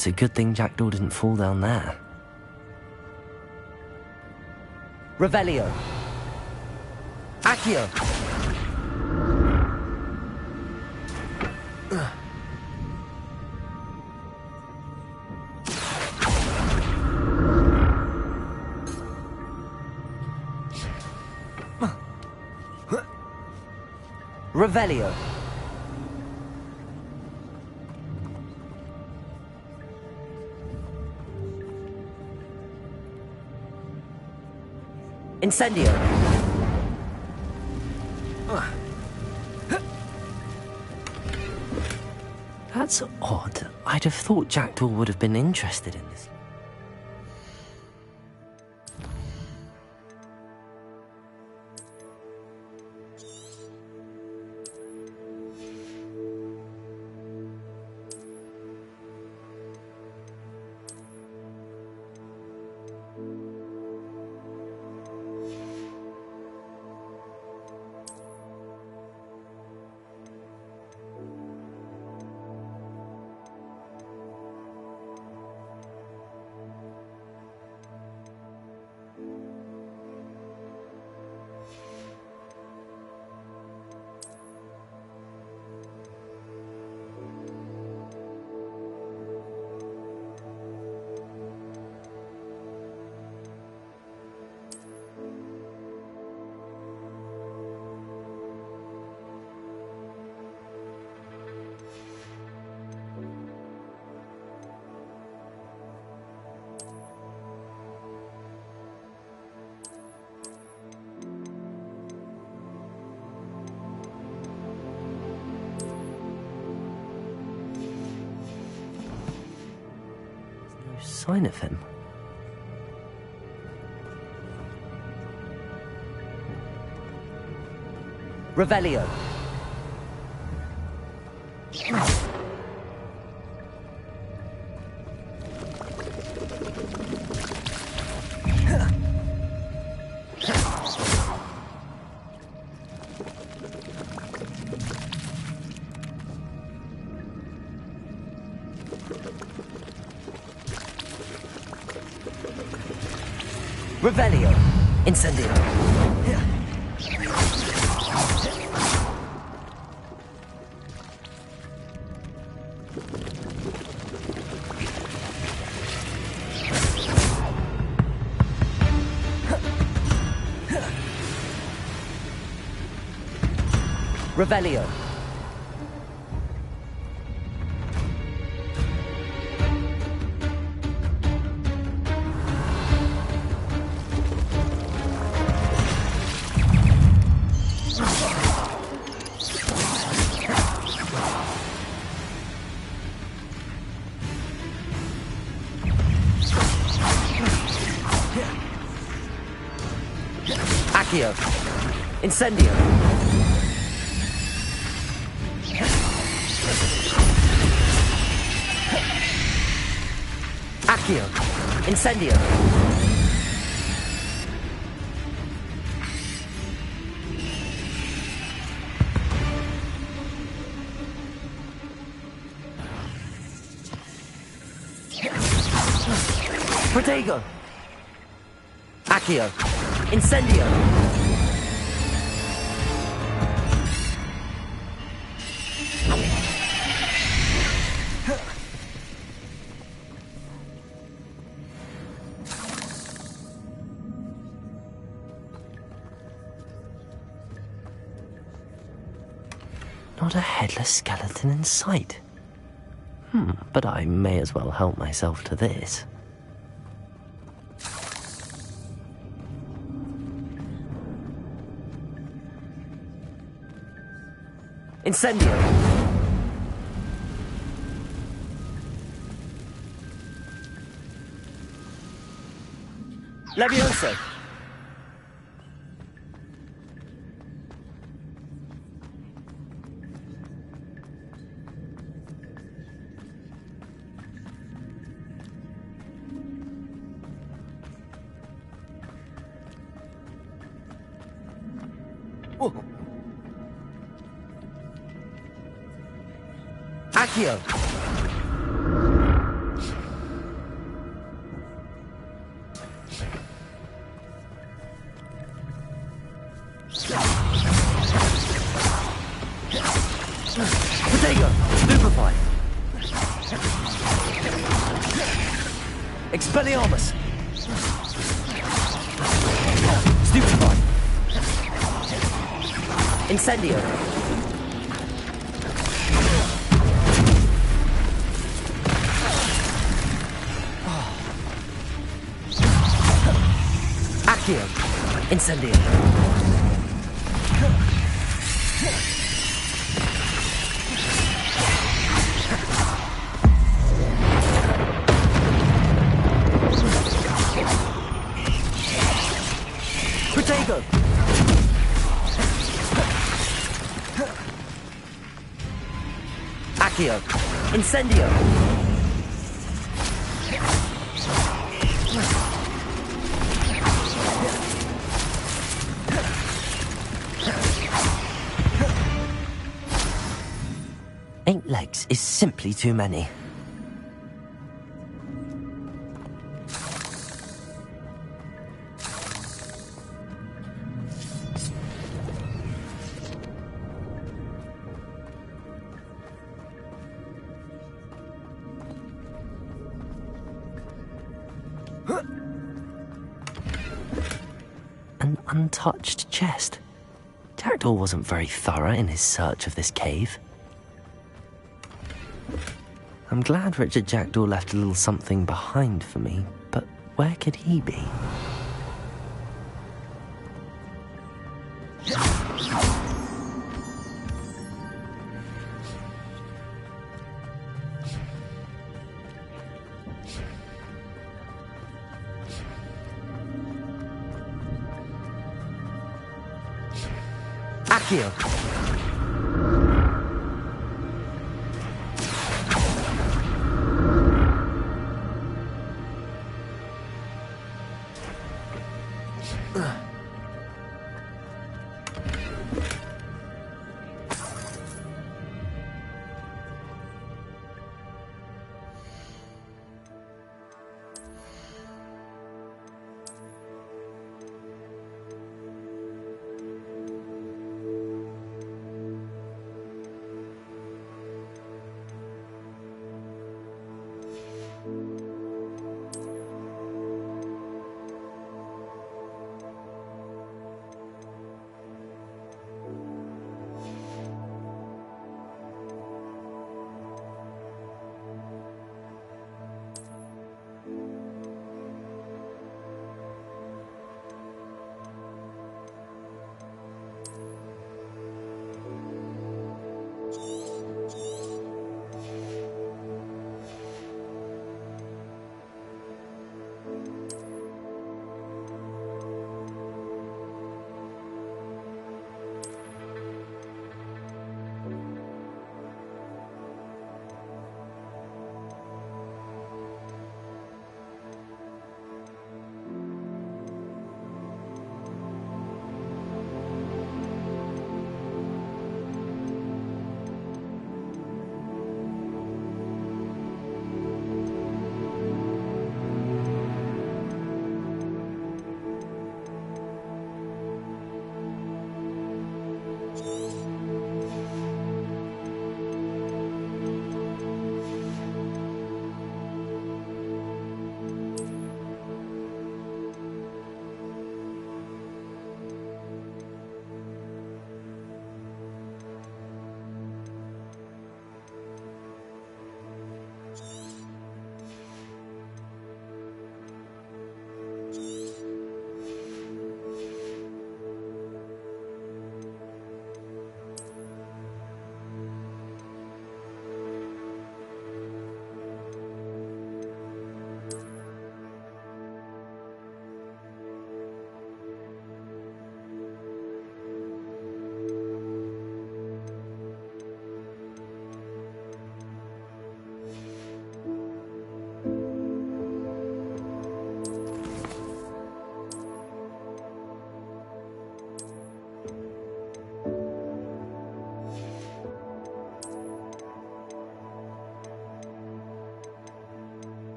It's a good thing Jackdaw didn't fall down there. Revelio. Accio. Revelio. Incendio. That's odd. I'd have thought Jackdaw would have been interested in this. Sign of him. Revelio. Revelio. Incendio. Revelio. Accio. Incendio. Accio. Incendio. Protego. Accio. Incendio. Not a headless skeleton in sight. But I may as well help myself to this. Incendio. Levioso. Accio. Expelliarmus! Stupefy! Incendio! Accio! Incendio! Protego! Accio! Incendio! Eight legs is simply too many. An untouched chest. Jackdaw wasn't very thorough in his search of this cave. I'm glad Richard Jackdaw left a little something behind for me, but where could he be? Accio!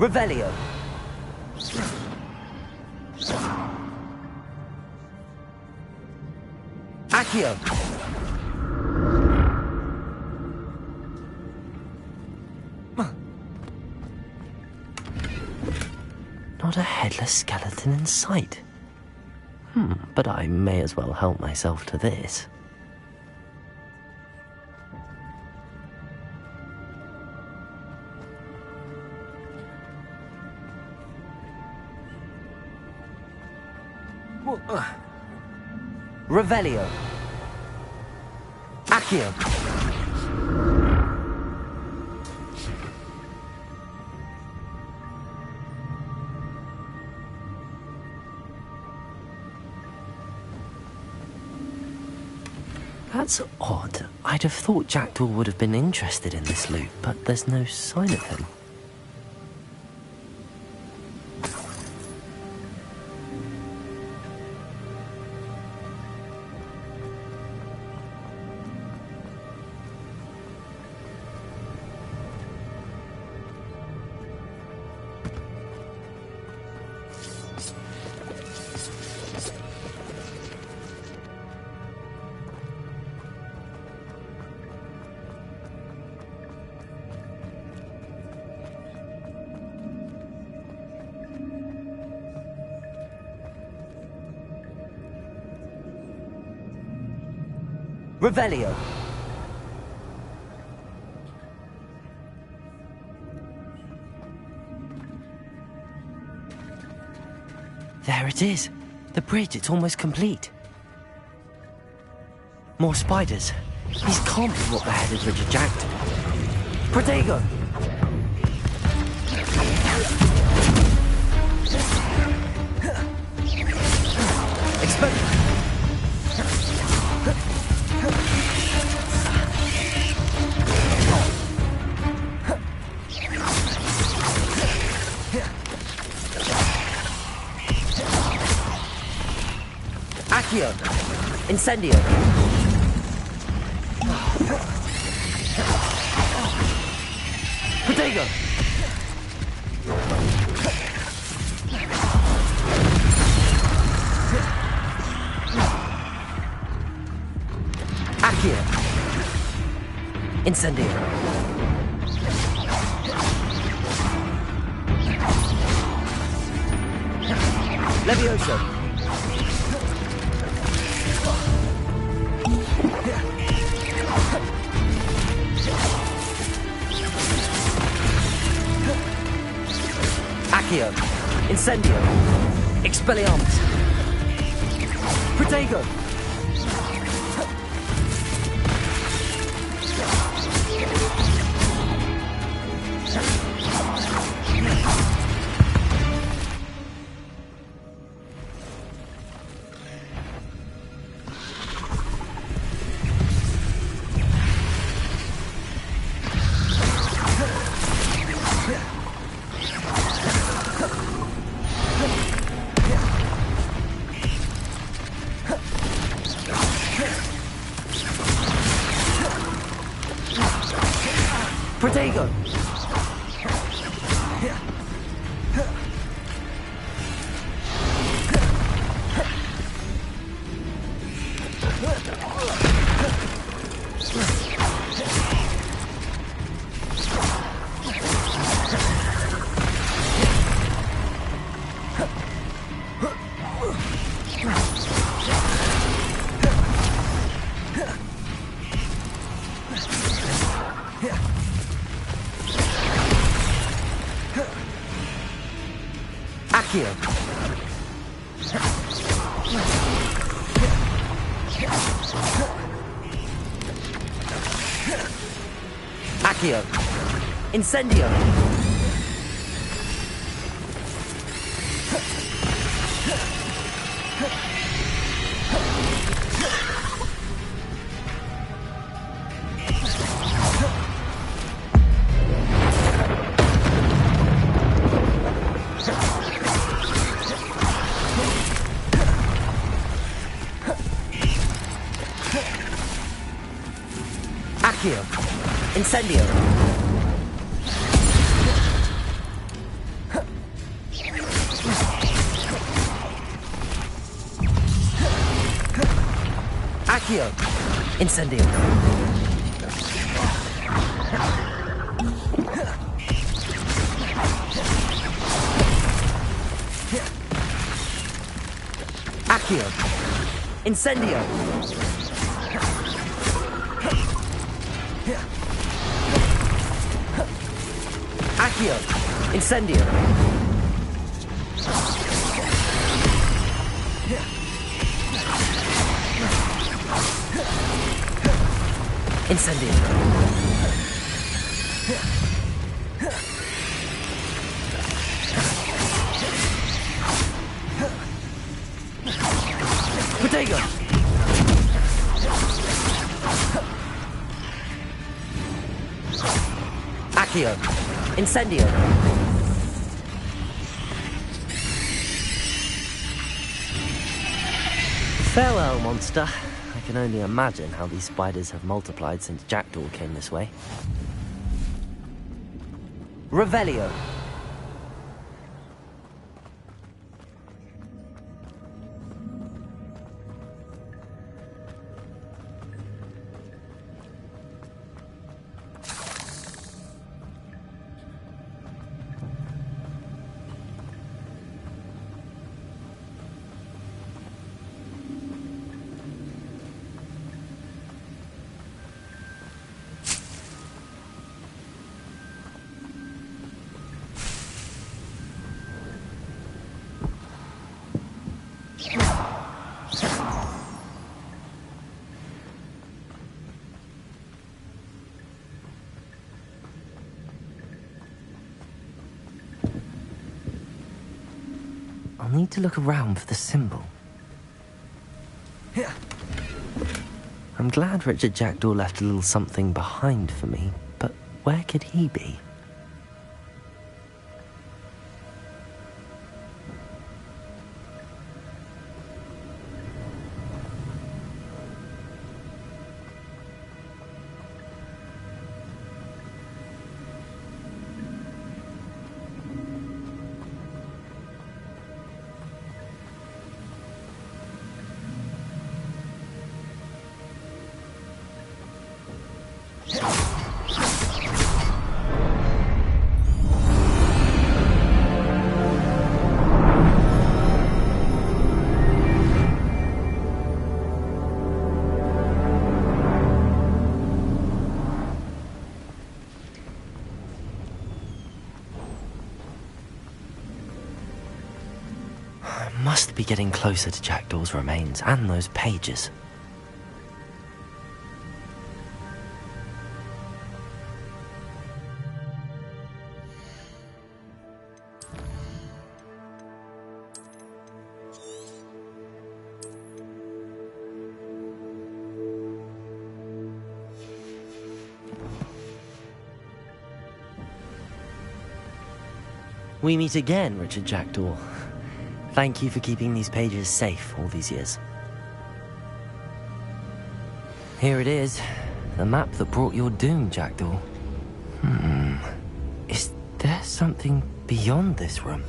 Revelio. Accio. Not a headless skeleton in sight. But I may as well help myself to this. Revelio. Accio. That's odd. I'd have thought Jackdaw would have been interested in this loot, but there's no sign of him. Revelio. There it is. The bridge, it's almost complete. More spiders. These can't be what beheaded Richard Jackdaw. Protego! Expect. Accio. Incendio. Protego. Accio. Incendio. Levioso. Accio. Incendio. Expelliarmus. Protego. Protego! Accio. Accio. Incendio. Accio. Incendio. Accio! Incendio! Accio! Incendio! Accio! Incendio! Incendio! Protego! Accio! Incendio! Farewell, monster. I can only imagine how these spiders have multiplied since Jackdaw came this way. Revelio! I'll need to look around for the symbol. I'm glad Richard Jackdaw left a little something behind for me, but where could he be? Must be getting closer to Jackdaw's remains and those pages. We meet again, Richard Jackdaw. Thank you for keeping these pages safe all these years. Here it is, the map that brought your doom, Jackdaw. Is there something beyond this room?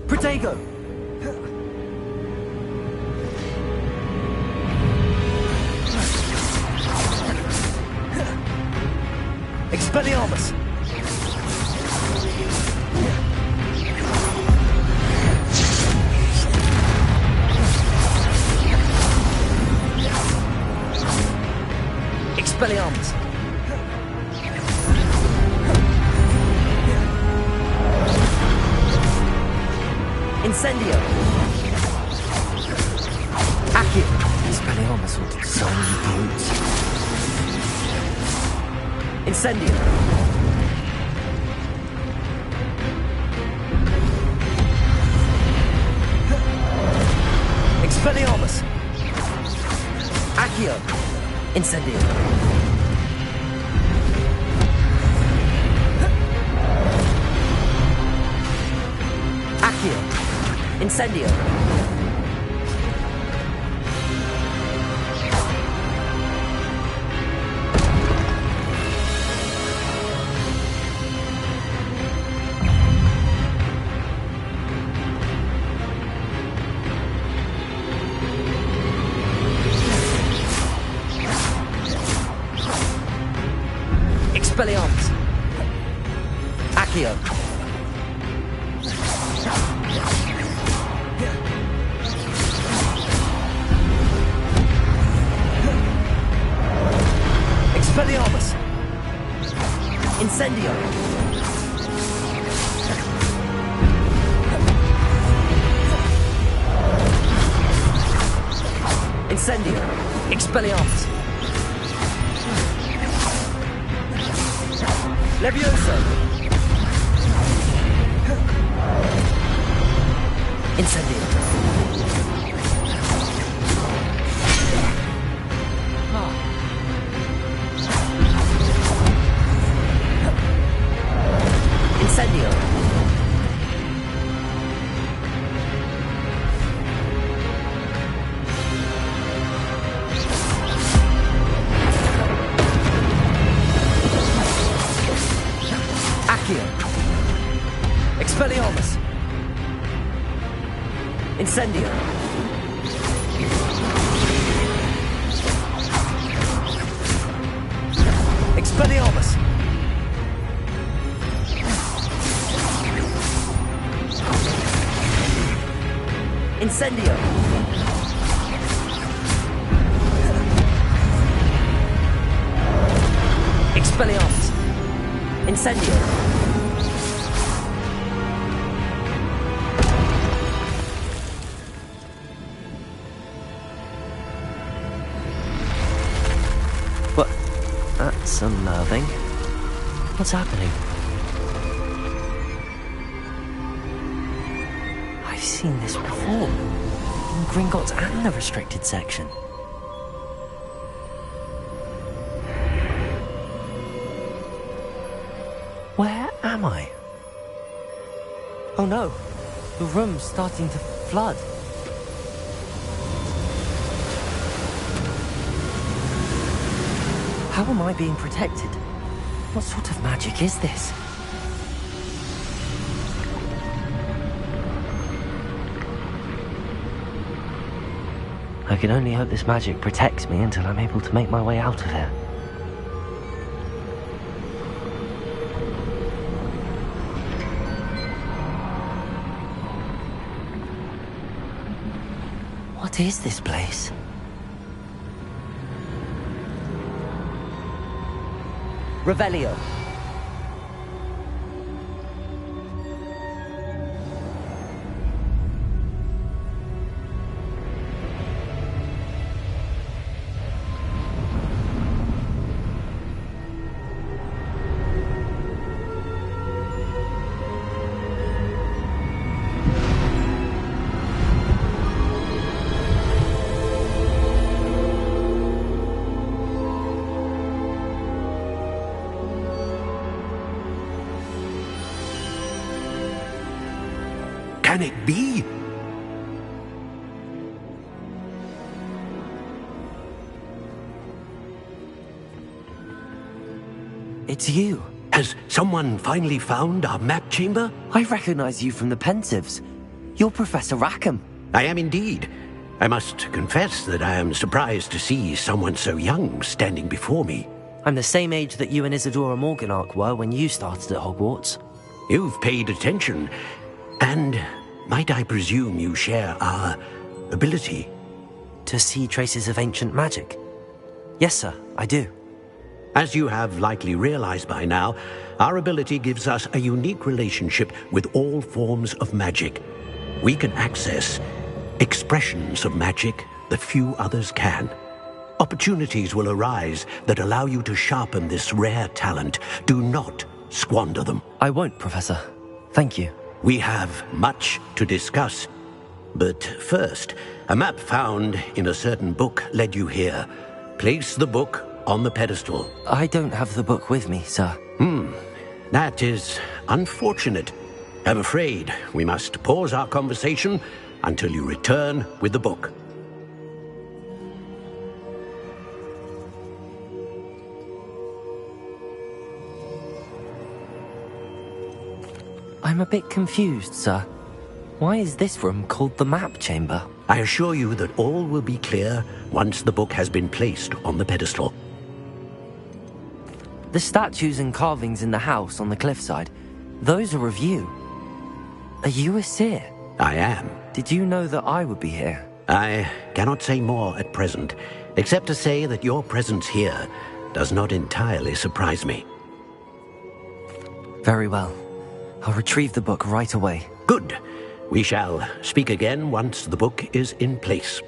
Protego! Expelliarmus! Expelliarmus! Incendio! Accio! Expelliarmus will disarm you brutes. Incendio! Expelliarmus! Accio! Incendio! Accio! Incendio! Expelliarmus! Levioso! Incendio! Incendio! Accio! Expelliarmus! Incendio! Expelliarmus! Incendio! Expelliarmus! Incendio! What? That's unnerving. What's happening? I've seen this before. In Gringotts and the restricted section. Where am I? Oh no, the room's starting to flood. How am I being protected? What sort of magic is this? I can only hope this magic protects me until I'm able to make my way out of here. What is this place? Revelio. Can it be? It's you. Has someone finally found our map chamber? I recognize you from the Pensieves. You're Professor Rackham. I am indeed. I must confess that I am surprised to see someone so young standing before me. I'm the same age that you and Isadora Morganach were when you started at Hogwarts. You've paid attention, and might I presume you share our ability? To see traces of ancient magic? Yes, sir, I do. As you have likely realized by now, our ability gives us a unique relationship with all forms of magic. We can access expressions of magic that few others can. Opportunities will arise that allow you to sharpen this rare talent. Do not squander them. I won't, Professor. Thank you. We have much to discuss. But first, a map found in a certain book led you here. Place the book on the pedestal. I don't have the book with me, sir. That is unfortunate. I'm afraid we must pause our conversation until you return with the book. I'm a bit confused, sir. Why is this room called the map chamber? I assure you that all will be clear once the book has been placed on the pedestal. The statues and carvings in the house on the cliffside, those are of you. Are you a seer? I am. Did you know that I would be here? I cannot say more at present, except to say that your presence here does not entirely surprise me. Very well. I'll retrieve the book right away. Good. We shall speak again once the book is in place.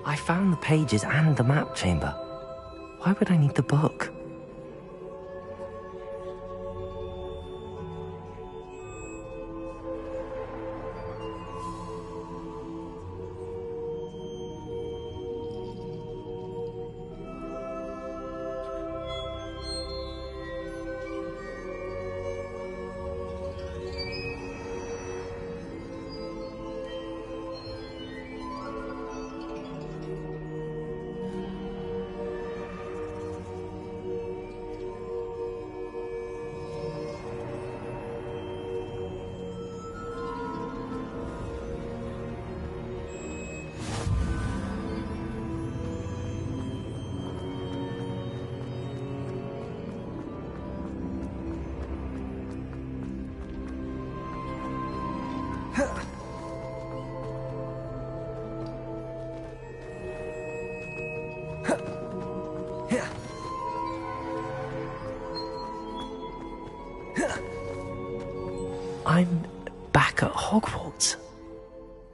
I found the pages and the map chamber. Why would I need the book? I'm back at Hogwarts.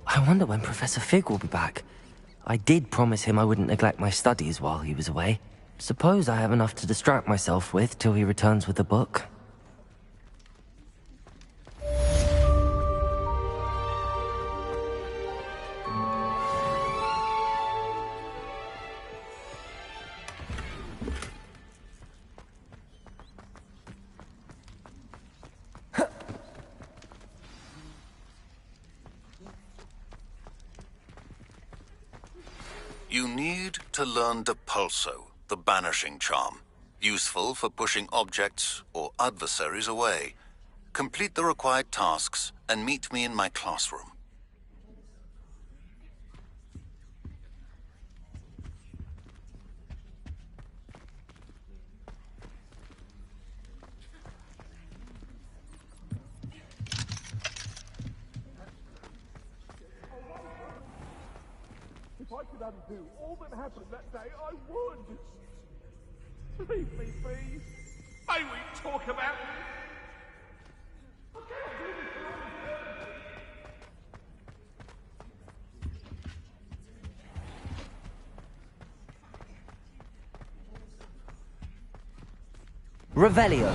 I wonder when Professor Fig will be back. I did promise him I wouldn't neglect my studies while he was away. Suppose I have enough to distract myself with till he returns with the book. You need to learn Depulso, the banishing charm. Useful for pushing objects or adversaries away. Complete the required tasks and meet me in my classroom. If I could undo all that happened that day, I would! Leave me be! May we talk about this? I cannot do this for all eternity. Revelio.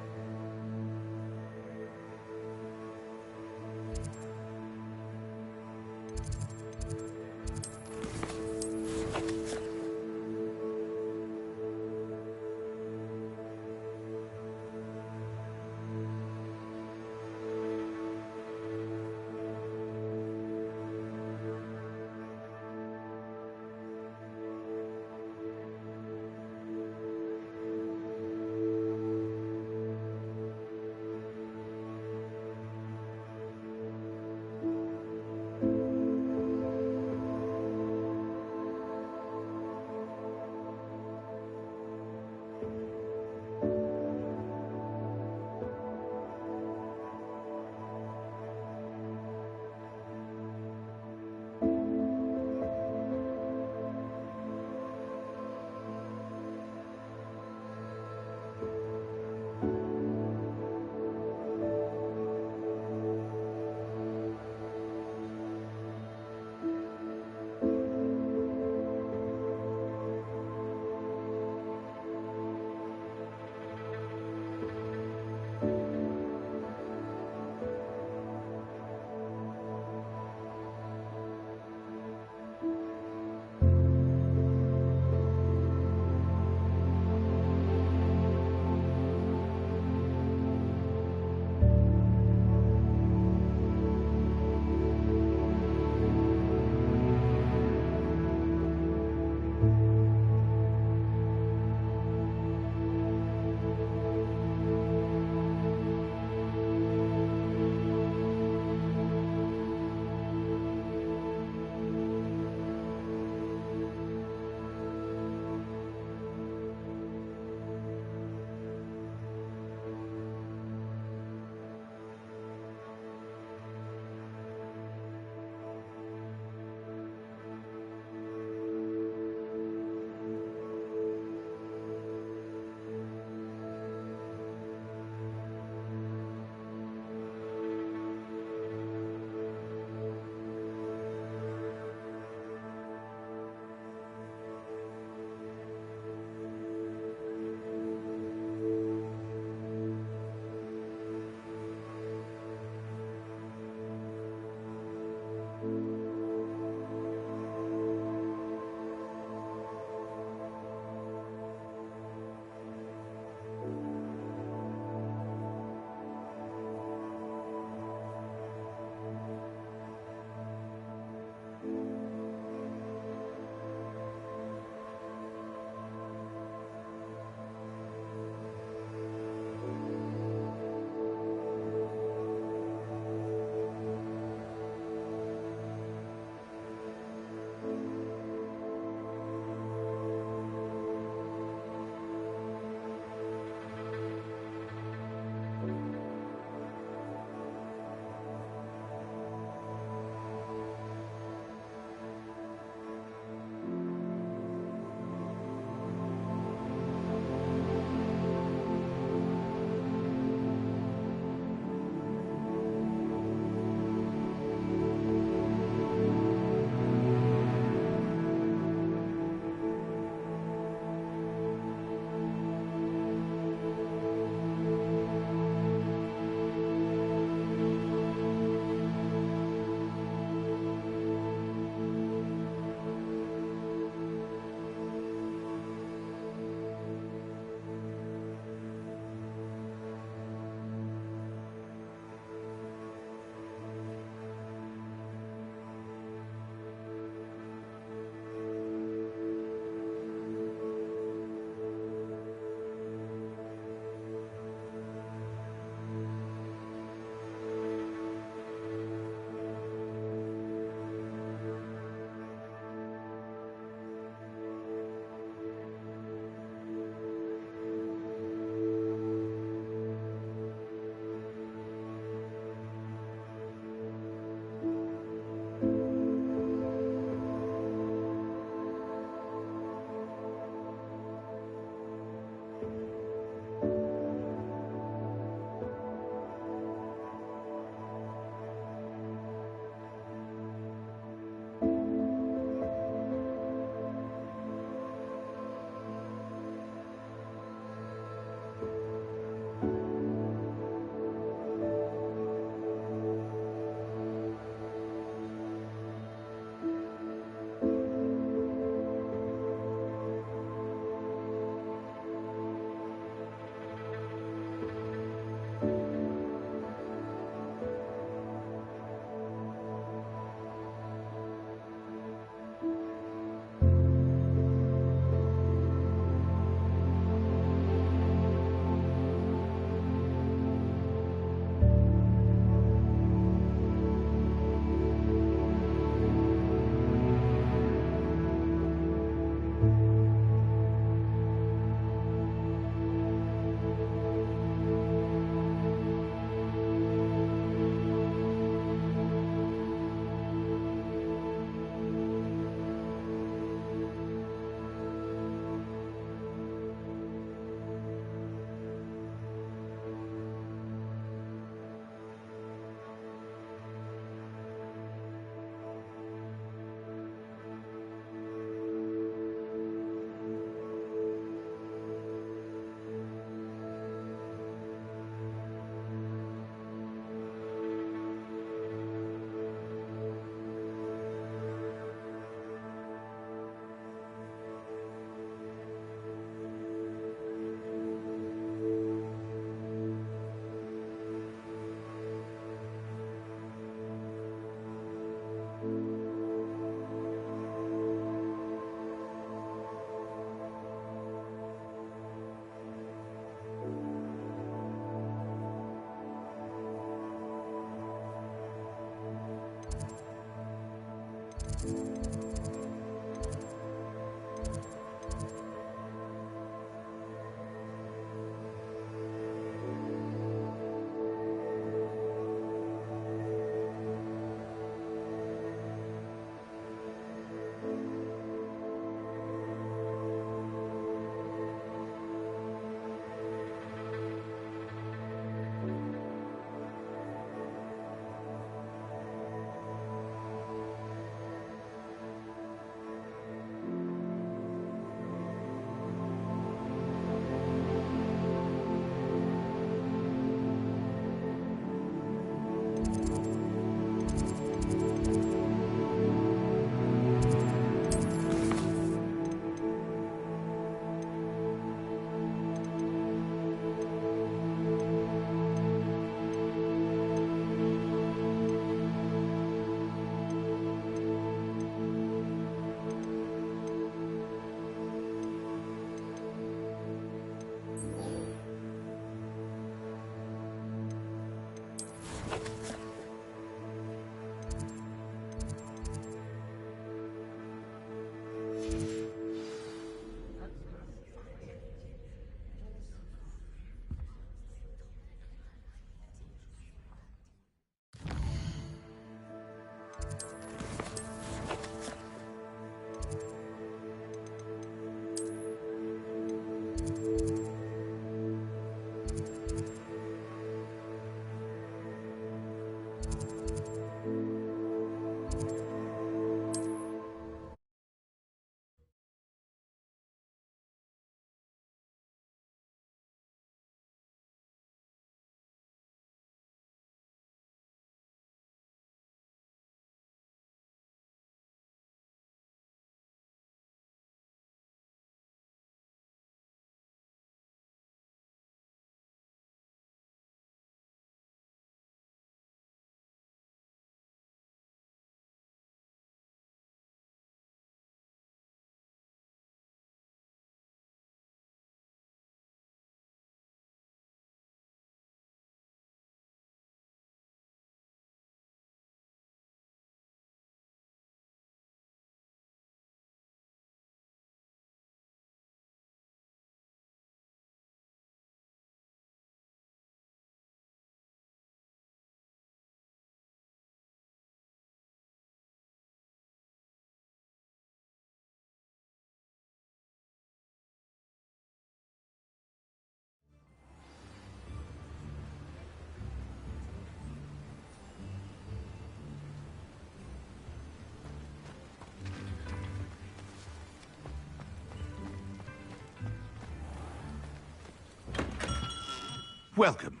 Welcome.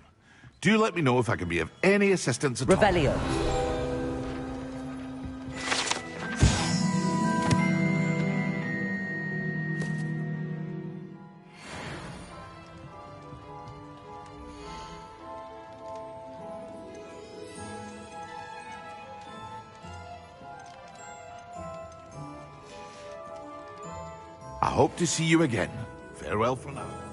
Do let me know if I can be of any assistance at all. Revelio. I hope to see you again. Farewell for now.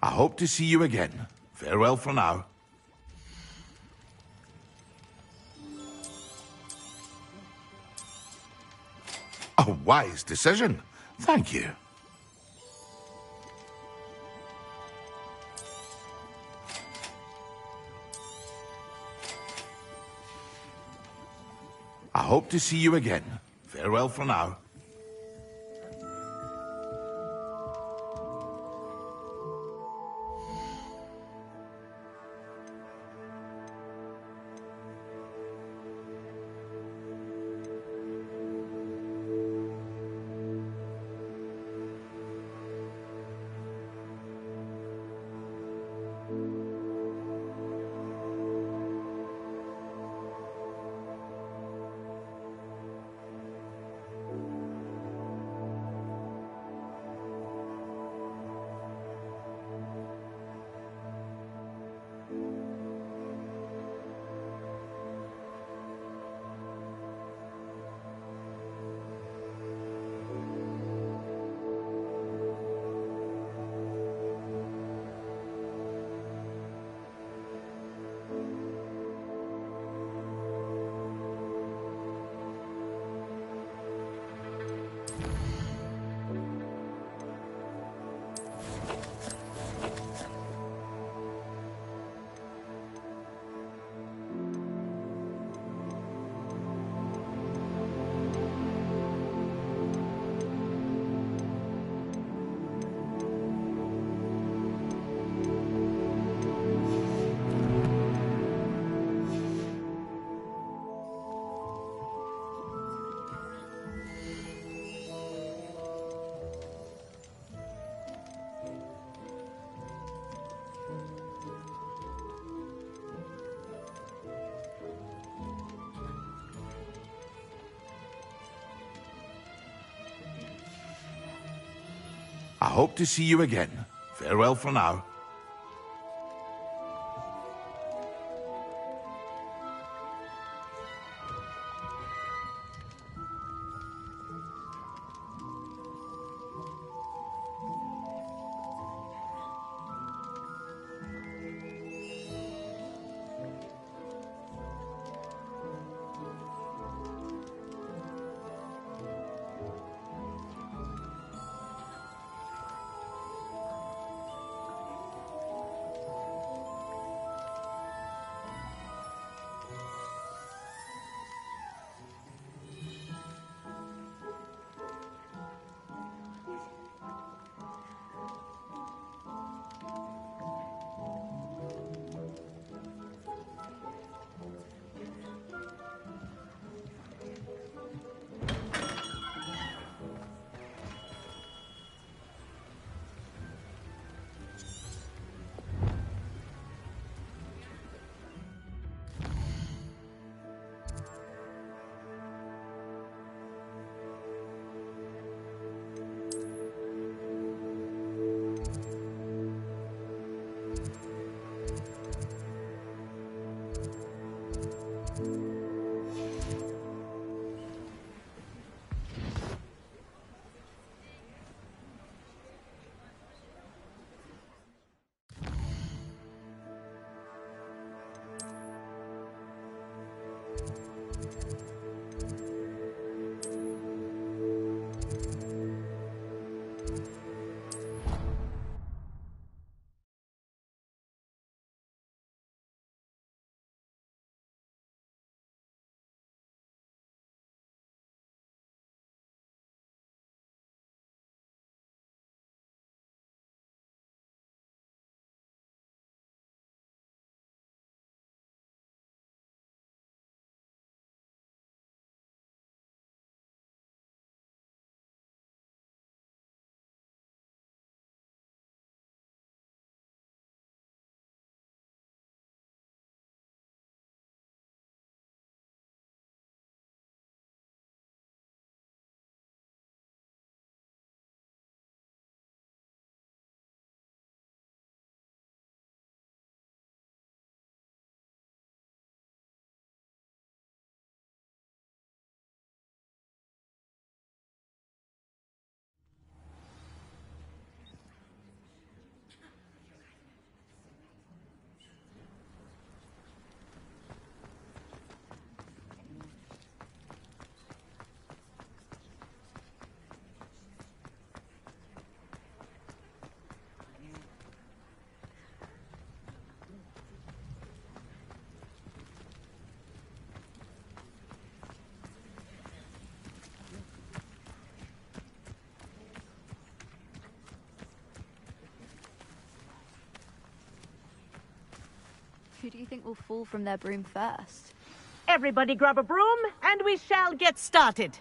I hope to see you again. Farewell for now. A wise decision. Thank you. I hope to see you again. Farewell for now. I hope to see you again. Farewell for now. Who do you think will fall from their broom first? Everybody grab a broom, and we shall get started.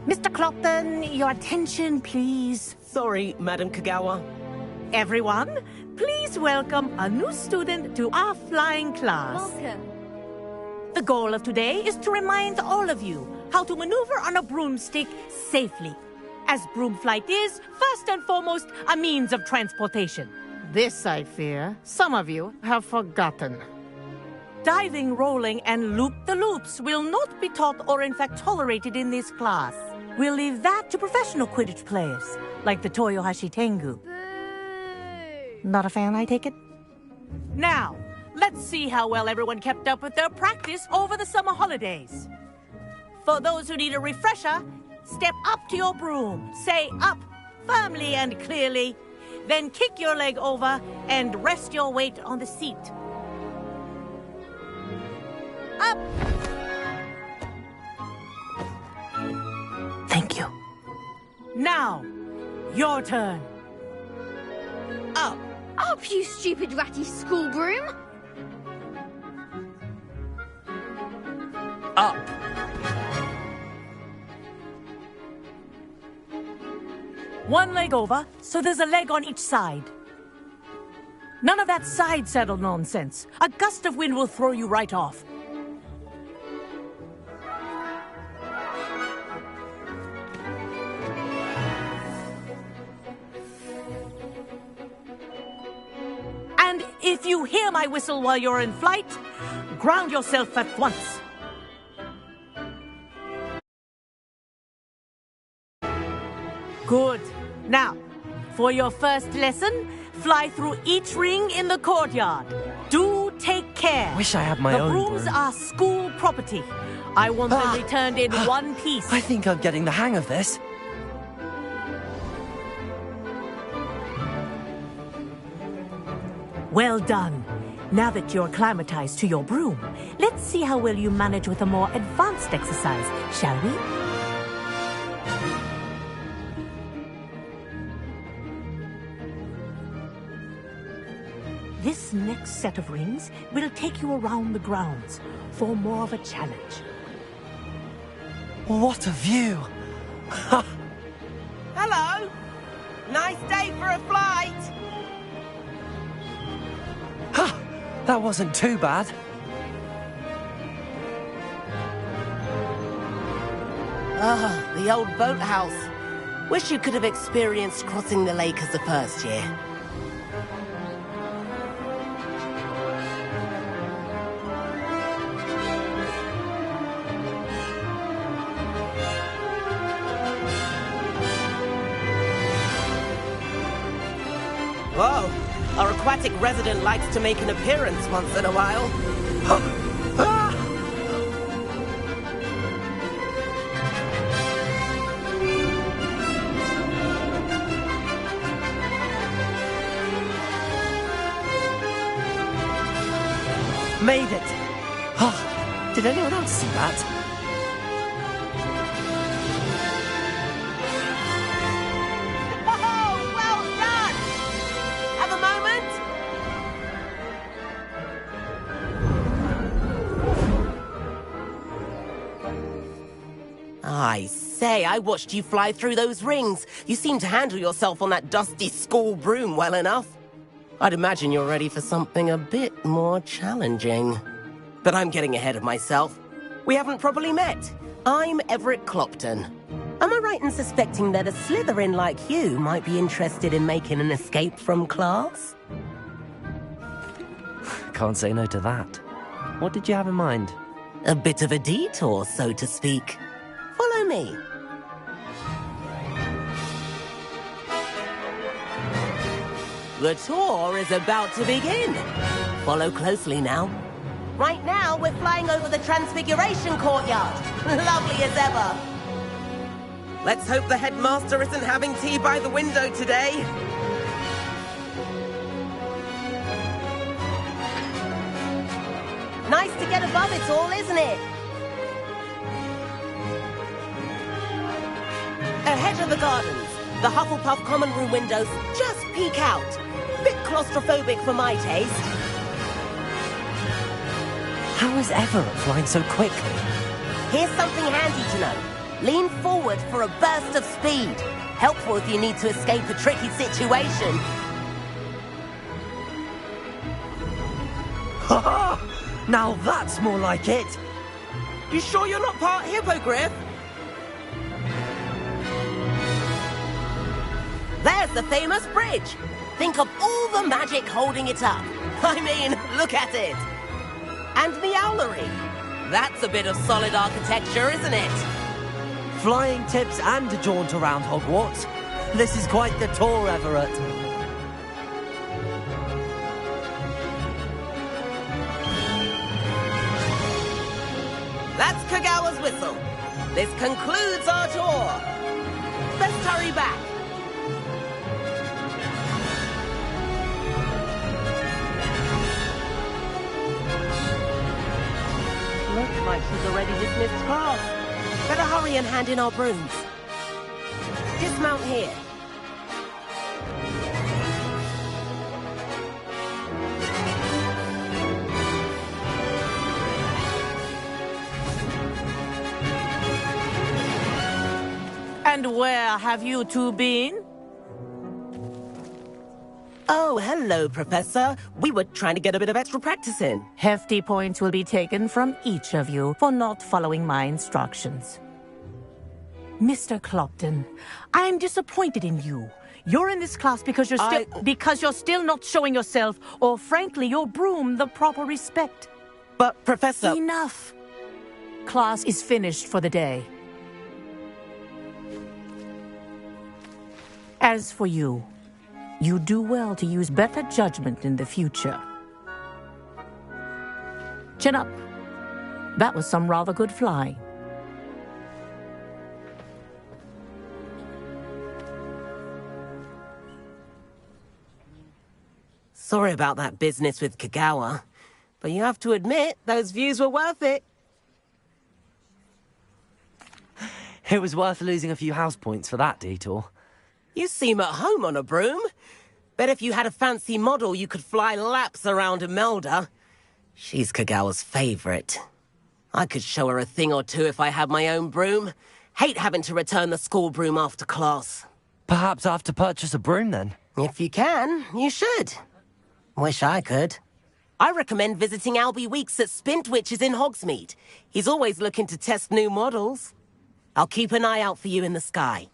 Mr. Clopton, your attention, please. Sorry, Madam Kagawa. Everyone, please welcome a new student to our flying class. Welcome. The goal of today is to remind all of you how to maneuver on a broomstick safely, as broom flight is, first and foremost, a means of transportation. This, I fear, some of you have forgotten. Diving, rolling, and loop-the-loops will not be taught or in fact tolerated in this class. We'll leave that to professional Quidditch players, like the Toyohashi Tengu. Not a fan, I take it? Now, let's see how well everyone kept up with their practice over the summer holidays. For those who need a refresher, step up to your broom, say up, firmly and clearly, then kick your leg over and rest your weight on the seat. Up! Thank you. Now, your turn. Up! Up, you stupid ratty school broom! Up! One leg over, so there's a leg on each side. None of that side saddle nonsense. A gust of wind will throw you right off. And if you hear my whistle while you're in flight, ground yourself at once. Good. Now, for your first lesson, fly through each ring in the courtyard. Do take care. Wish I had my own The brooms broom. are school property. I want them returned in one piece. I think I'm getting the hang of this. Well done. Now that you're acclimatized to your broom, let's see how well you manage with a more advanced exercise, shall we? This next set of rings will take you around the grounds for more of a challenge. What a view! Hello! Nice day for a flight! That wasn't too bad. Ah, the old boathouse. Wish you could have experienced crossing the lake as a first year. Whoa, our aquatic resident likes to make an appearance once in a while. Made it! Did anyone else see that? Oh, well done! Have a moment? I say, I watched you fly through those rings. You seem to handle yourself on that dusty school broom well enough. I'd imagine you're ready for something a bit more challenging. But I'm getting ahead of myself. We haven't properly met. I'm Everett Clopton. Am I right in suspecting that a Slytherin like you might be interested in making an escape from class? Can't say no to that. What did you have in mind? A bit of a detour, so to speak. Follow me. The tour is about to begin. Follow closely now. Right now, we're flying over the Transfiguration Courtyard. Lovely as ever. Let's hope the headmaster isn't having tea by the window today. Nice to get above it all, isn't it? Ahead of the gardens, The Hufflepuff common room windows just peek out. Bit claustrophobic for my taste. How is Everett flying so quickly? Here's something handy to know. Lean forward for a burst of speed. Helpful if you need to escape a tricky situation. Ha ha! Now that's more like it! You sure you're not part hippogriff? There's the famous bridge. Think of all the magic holding it up. I mean, look at it. And the owlery. That's a bit of solid architecture, isn't it? Flying tips and a jaunt around Hogwarts. This is quite the tour, Everett. That's Kagawa's whistle. This concludes our tour. Let's hurry back. Looks like she's already dismissed class. Better hurry and hand in our brooms. Dismount here. And where have you two been? Oh, hello, Professor. We were trying to get a bit of extra practice in. Hefty points will be taken from each of you for not following my instructions. Mr. Clopton, I'm disappointed in you. You're in this class because you're still not showing yourself, or frankly, your broom the proper respect. But, Professor... Enough. Class is finished for the day. As for you, you do well to use better judgment in the future. Chin up. That was some rather good flying. Sorry about that business with Kagawa, but you have to admit, those views were worth it. It was worth losing a few house points for that detour. You seem at home on a broom. Bet if you had a fancy model, you could fly laps around Imelda. She's Kagawa's favorite. I could show her a thing or two if I had my own broom. Hate having to return the school broom after class. Perhaps I have to purchase a broom then? If you can, you should. Wish I could. I recommend visiting Albie Weeks at Spintwitches in Hogsmeade. He's always looking to test new models. I'll keep an eye out for you in the sky.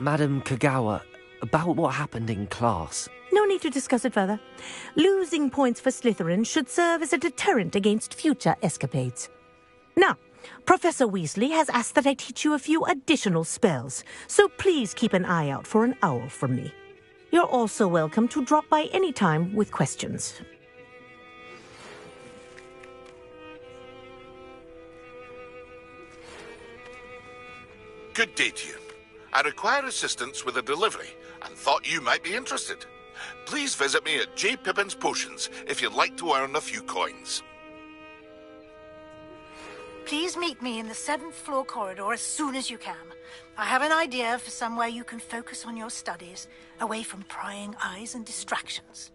Madam Kagawa, about what happened in class. No need to discuss it further. Losing points for Slytherin should serve as a deterrent against future escapades. Now, Professor Weasley has asked that I teach you a few additional spells, so please keep an eye out for an owl from me. You're also welcome to drop by any time with questions. Good day to you. I require assistance with a delivery and thought you might be interested. Please visit me at J. Pippin's Potions if you'd like to earn a few coins. Please meet me in the 7th floor corridor as soon as you can. I have an idea for somewhere you can focus on your studies, away from prying eyes and distractions.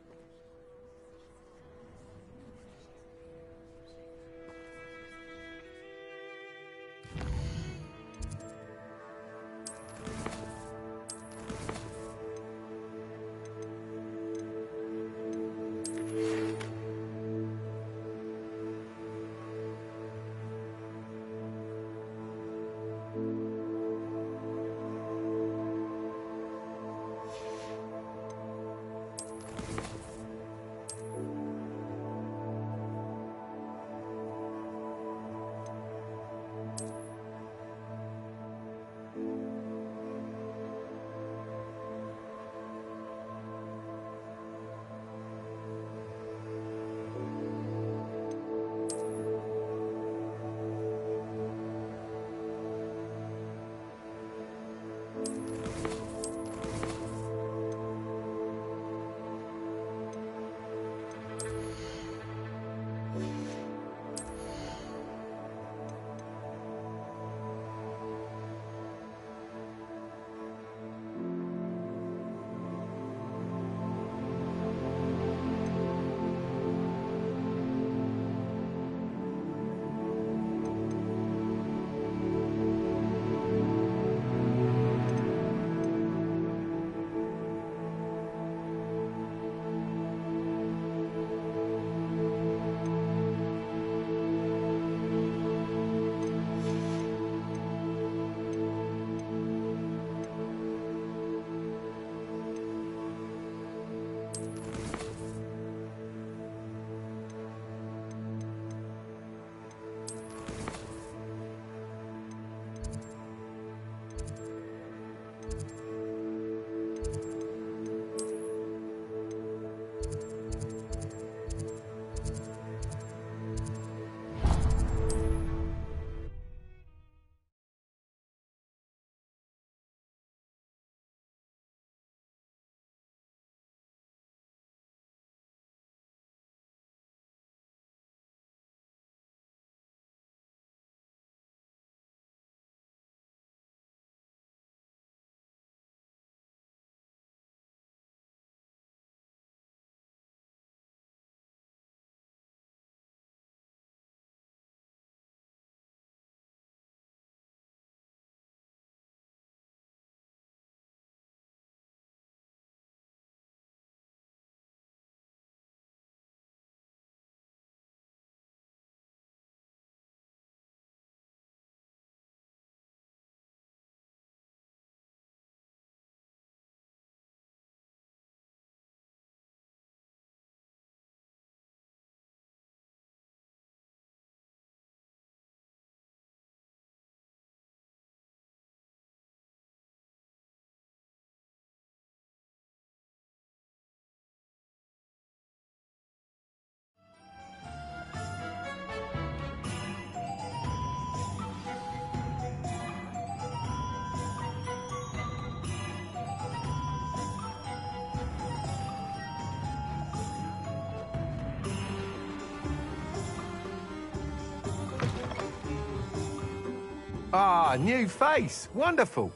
Ah, new face. Wonderful.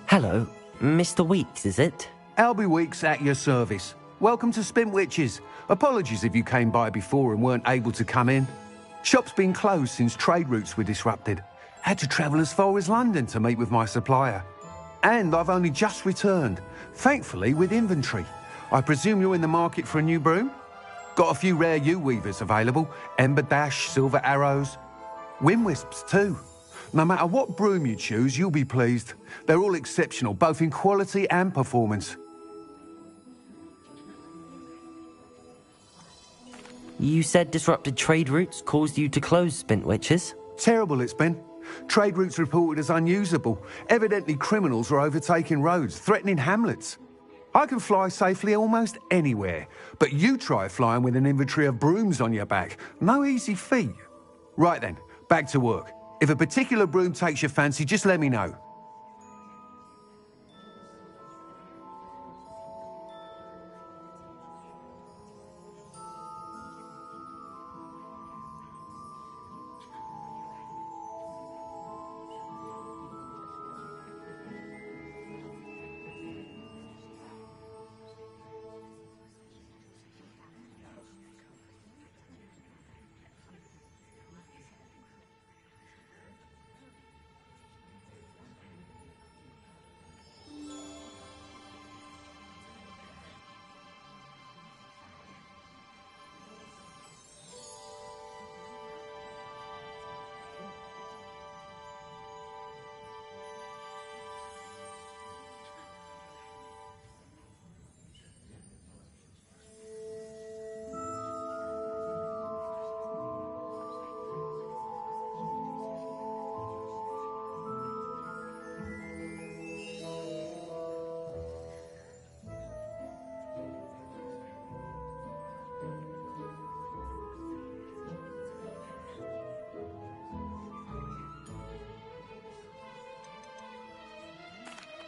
Hello, Mr. Weeks, is it? Albie Weeks at your service. Welcome to Spintwitches. Apologies if you came by before and weren't able to come in. Shop's been closed since trade routes were disrupted. Had to travel as far as London to meet with my supplier. And I've only just returned, thankfully with inventory. I presume you're in the market for a new broom? Got a few rare U-weavers available. Ember Dash, Silver Arrows. Wind Wisps too. No matter what broom you choose, you'll be pleased. They're all exceptional, both in quality and performance. You said disrupted trade routes caused you to close Spintwitches? Terrible it's been. Trade routes reported as unusable. Evidently criminals are overtaking roads, threatening hamlets. I can fly safely almost anywhere, but you try flying with an inventory of brooms on your back. No easy feat. Right then, back to work. If a particular broom takes your fancy, just let me know.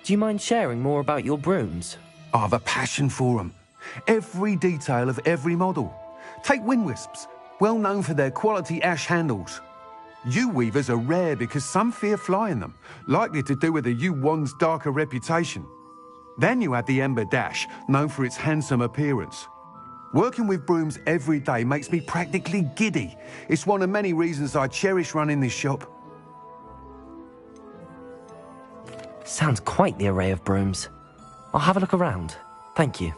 Do you mind sharing more about your brooms? I have a passion for them. Every detail of every model. Take Wind Wisps, well known for their quality ash handles. U-weavers are rare because some fear flying them, likely to do with the U-wand's darker reputation. Then you have the Ember Dash, known for its handsome appearance. Working with brooms every day makes me practically giddy. It's one of many reasons I cherish running this shop. Sounds quite the array of brooms. I'll have a look around. Thank you.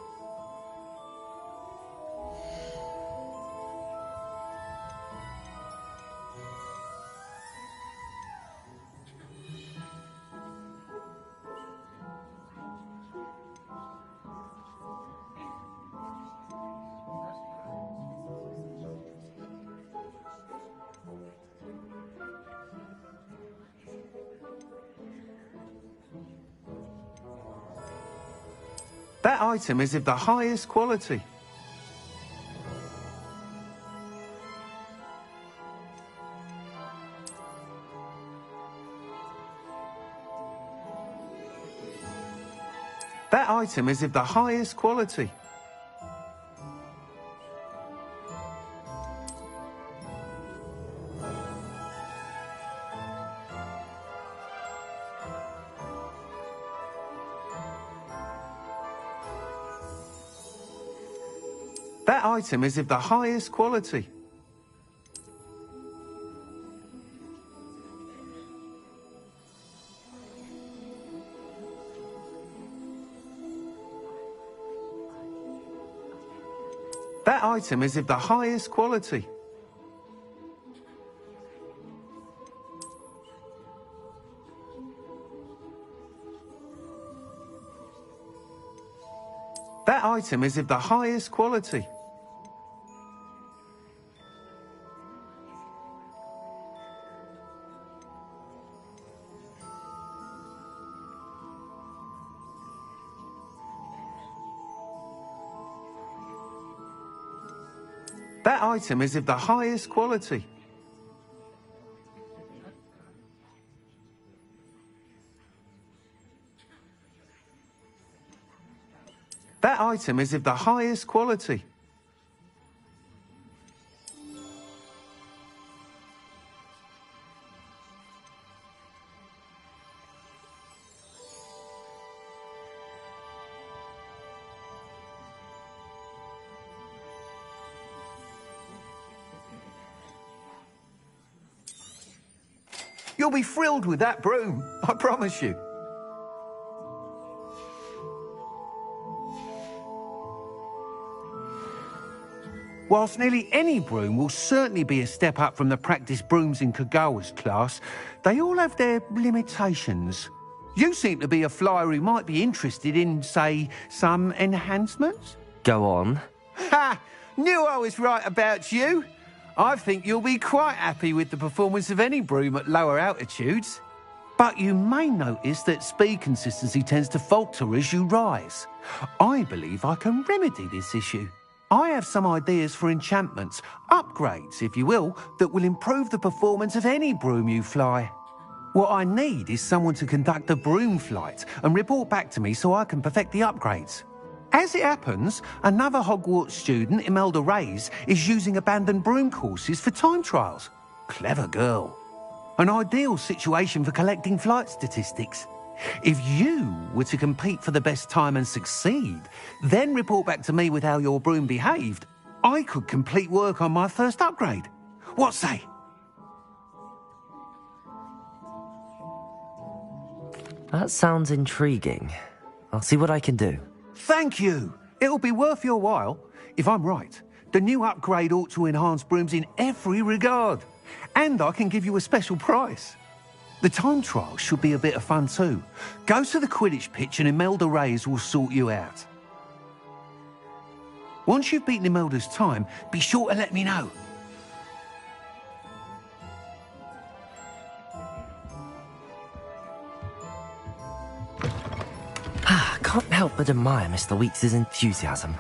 That item is of the highest quality. That item is of the highest quality. That item is of the highest quality. That item is of the highest quality. That item is of the highest quality. That item is of the highest quality. That item is of the highest quality. You'll be thrilled with that broom, I promise you. Whilst nearly any broom will certainly be a step up from the practice brooms in Kagawa's class, they all have their limitations. You seem to be a flyer who might be interested in, say, some enhancements? Go on. Ha! Knew I was right about you. I think you'll be quite happy with the performance of any broom at lower altitudes. But you may notice that speed consistency tends to falter as you rise. I believe I can remedy this issue. I have some ideas for enchantments, upgrades, if you will, that will improve the performance of any broom you fly. What I need is someone to conduct a broom flight and report back to me so I can perfect the upgrades. As it happens, another Hogwarts student, Imelda Reyes, is using abandoned broom courses for time trials. Clever girl. An ideal situation for collecting flight statistics. If you were to compete for the best time and succeed, then report back to me with how your broom behaved, I could complete work on my first upgrade. What say? That sounds intriguing. I'll see what I can do. Thank you. It'll be worth your while. If I'm right, the new upgrade ought to enhance brooms in every regard. And I can give you a special price. The time trial should be a bit of fun too. Go to the Quidditch pitch and Imelda Reyes will sort you out. Once you've beaten Imelda's time, be sure to let me know. Can't help but admire Mr. Weekes' enthusiasm.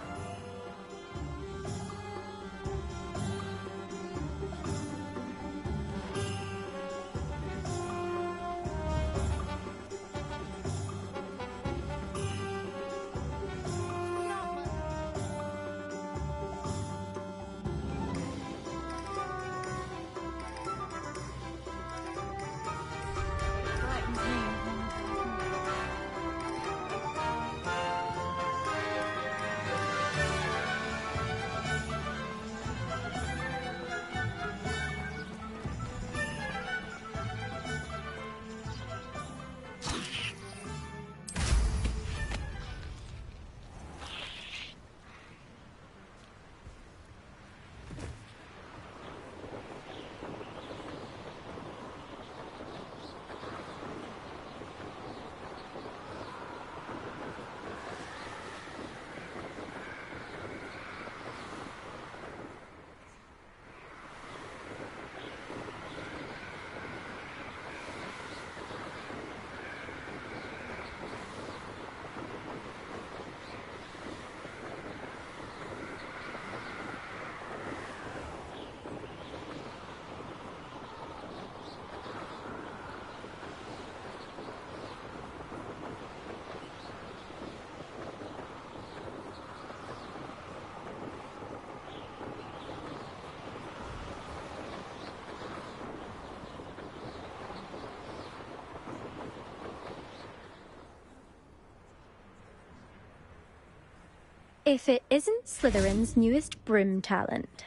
If it isn't Slytherin's newest broom talent.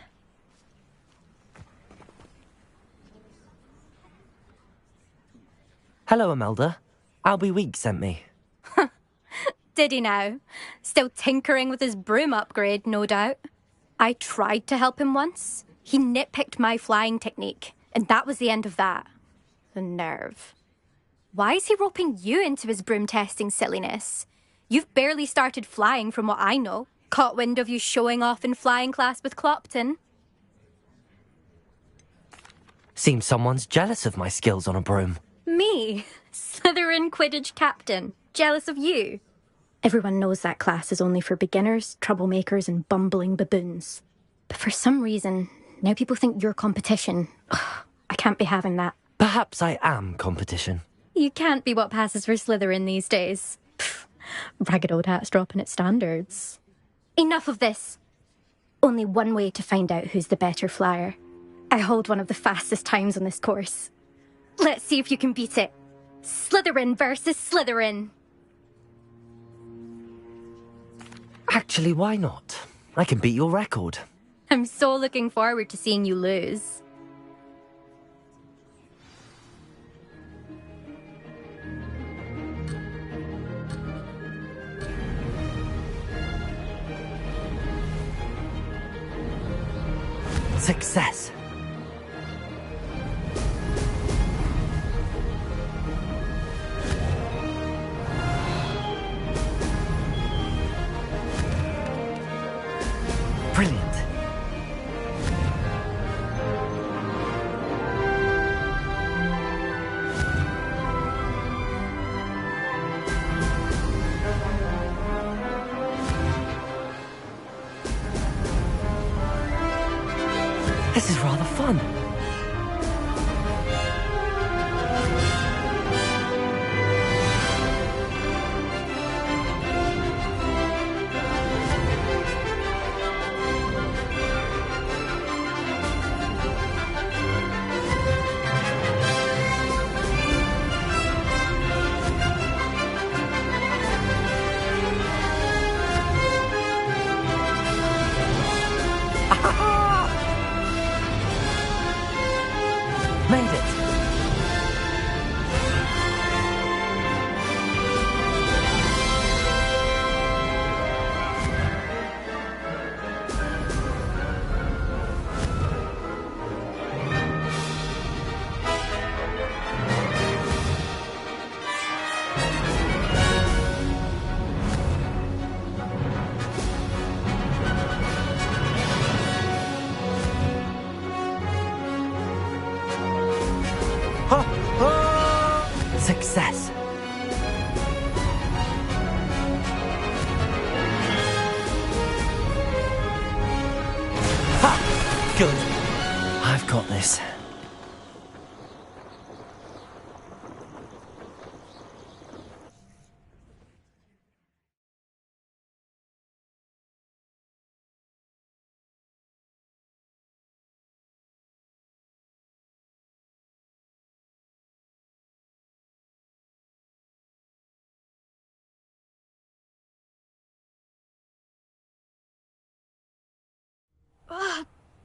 Hello, Imelda. Albie Weeks sent me. Did he now? Still tinkering with his broom upgrade, no doubt. I tried to help him once. He nitpicked my flying technique, and that was the end of that. The nerve. Why is he roping you into his broom testing silliness? You've barely started flying from what I know. Caught wind of you showing off in flying class with Clopton. Seems someone's jealous of my skills on a broom. Me? Slytherin Quidditch captain. Jealous of you? Everyone knows that class is only for beginners, troublemakers and bumbling baboons. But for some reason, now people think you're competition. Ugh, I can't be having that. Perhaps I am competition. You can't be what passes for Slytherin these days. Pfft, ragged old hat's dropping its standards. Enough of this. Only one way to find out who's the better flyer. I hold one of the fastest times on this course. Let's see if you can beat it. Slytherin versus Slytherin. Actually, why not? I can beat your record. I'm so looking forward to seeing you lose. Success. Brilliant. This is rather fun. Made it. Success. Ha! Good. I've got this.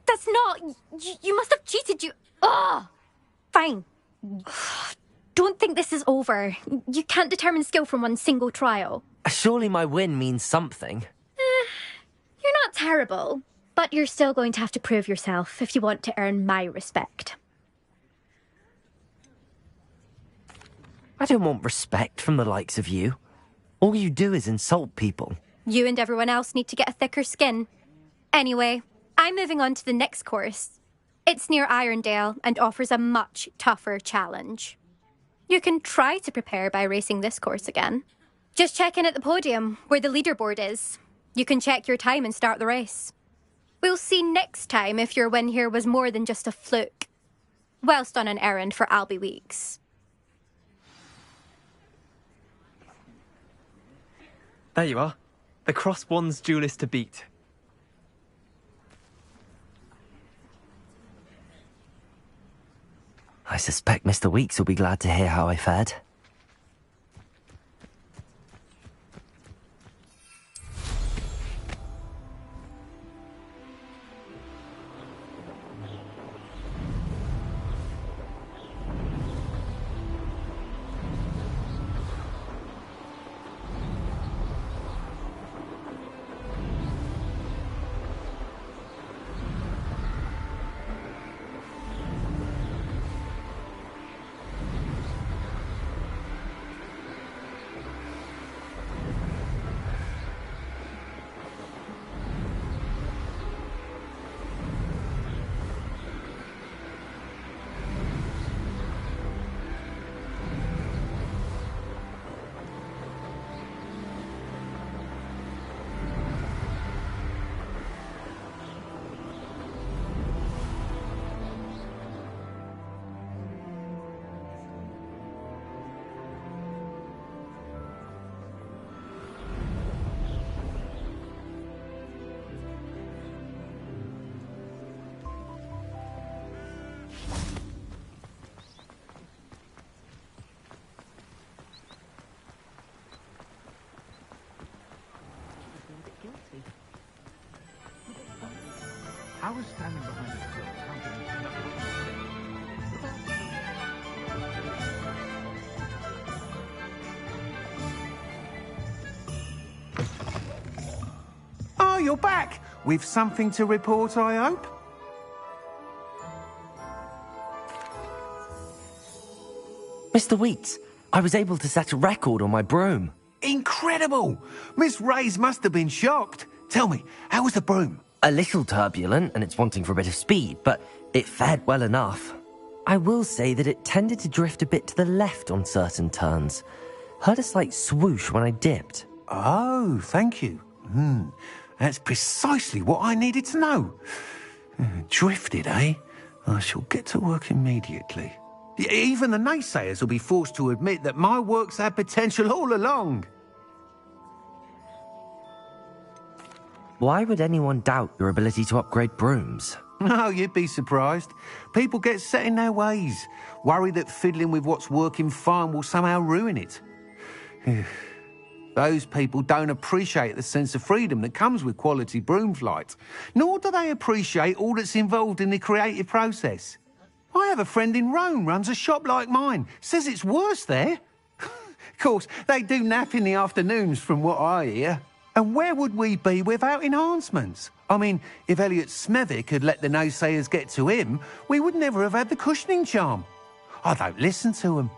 That's not... You must have cheated, you... Ugh! Fine. Don't think this is over. You can't determine skill from one single trial. Surely my win means something. You're not terrible, but you're still going to have to prove yourself if you want to earn my respect. I don't want respect from the likes of you. All you do is insult people. You and everyone else need to get a thicker skin. Anyway, I'm moving on to the next course. It's near Irondale and offers a much tougher challenge. You can try to prepare by racing this course again. Just check in at the podium, where the leaderboard is. You can check your time and start the race. We'll see next time if your win here was more than just a fluke, whilst on an errand for Albie Weeks. There you are. The Cross Wands duelist to beat. I suspect Mr. Weeks will be glad to hear how I fared. I was standing behind the grill, counting Oh, you're back! With something to report, I hope? Mr. Weeks, I was able to set a record on my broom. Incredible! Miss Reyes must have been shocked. Tell me, how was the broom? A little turbulent, and it's wanting for a bit of speed, but it fared well enough. I will say that it tended to drift a bit to the left on certain turns. Heard a slight swoosh when I dipped. Oh, thank you. That's precisely what I needed to know. Drifted, eh? I shall get to work immediately. Even the naysayers will be forced to admit that my work's had potential all along. Why would anyone doubt your ability to upgrade brooms? Oh, you'd be surprised. People get set in their ways, worry that fiddling with what's working fine will somehow ruin it. Those people don't appreciate the sense of freedom that comes with quality broom flight, nor do they appreciate all that's involved in the creative process. I have a friend in Rome runs a shop like mine, says it's worse there. Of course, they do nap in the afternoons from what I hear. And where would we be without enhancements? I mean, if Elliot Smethwick had let the naysayers get to him, we would never have had the cushioning charm. I don't listen to them.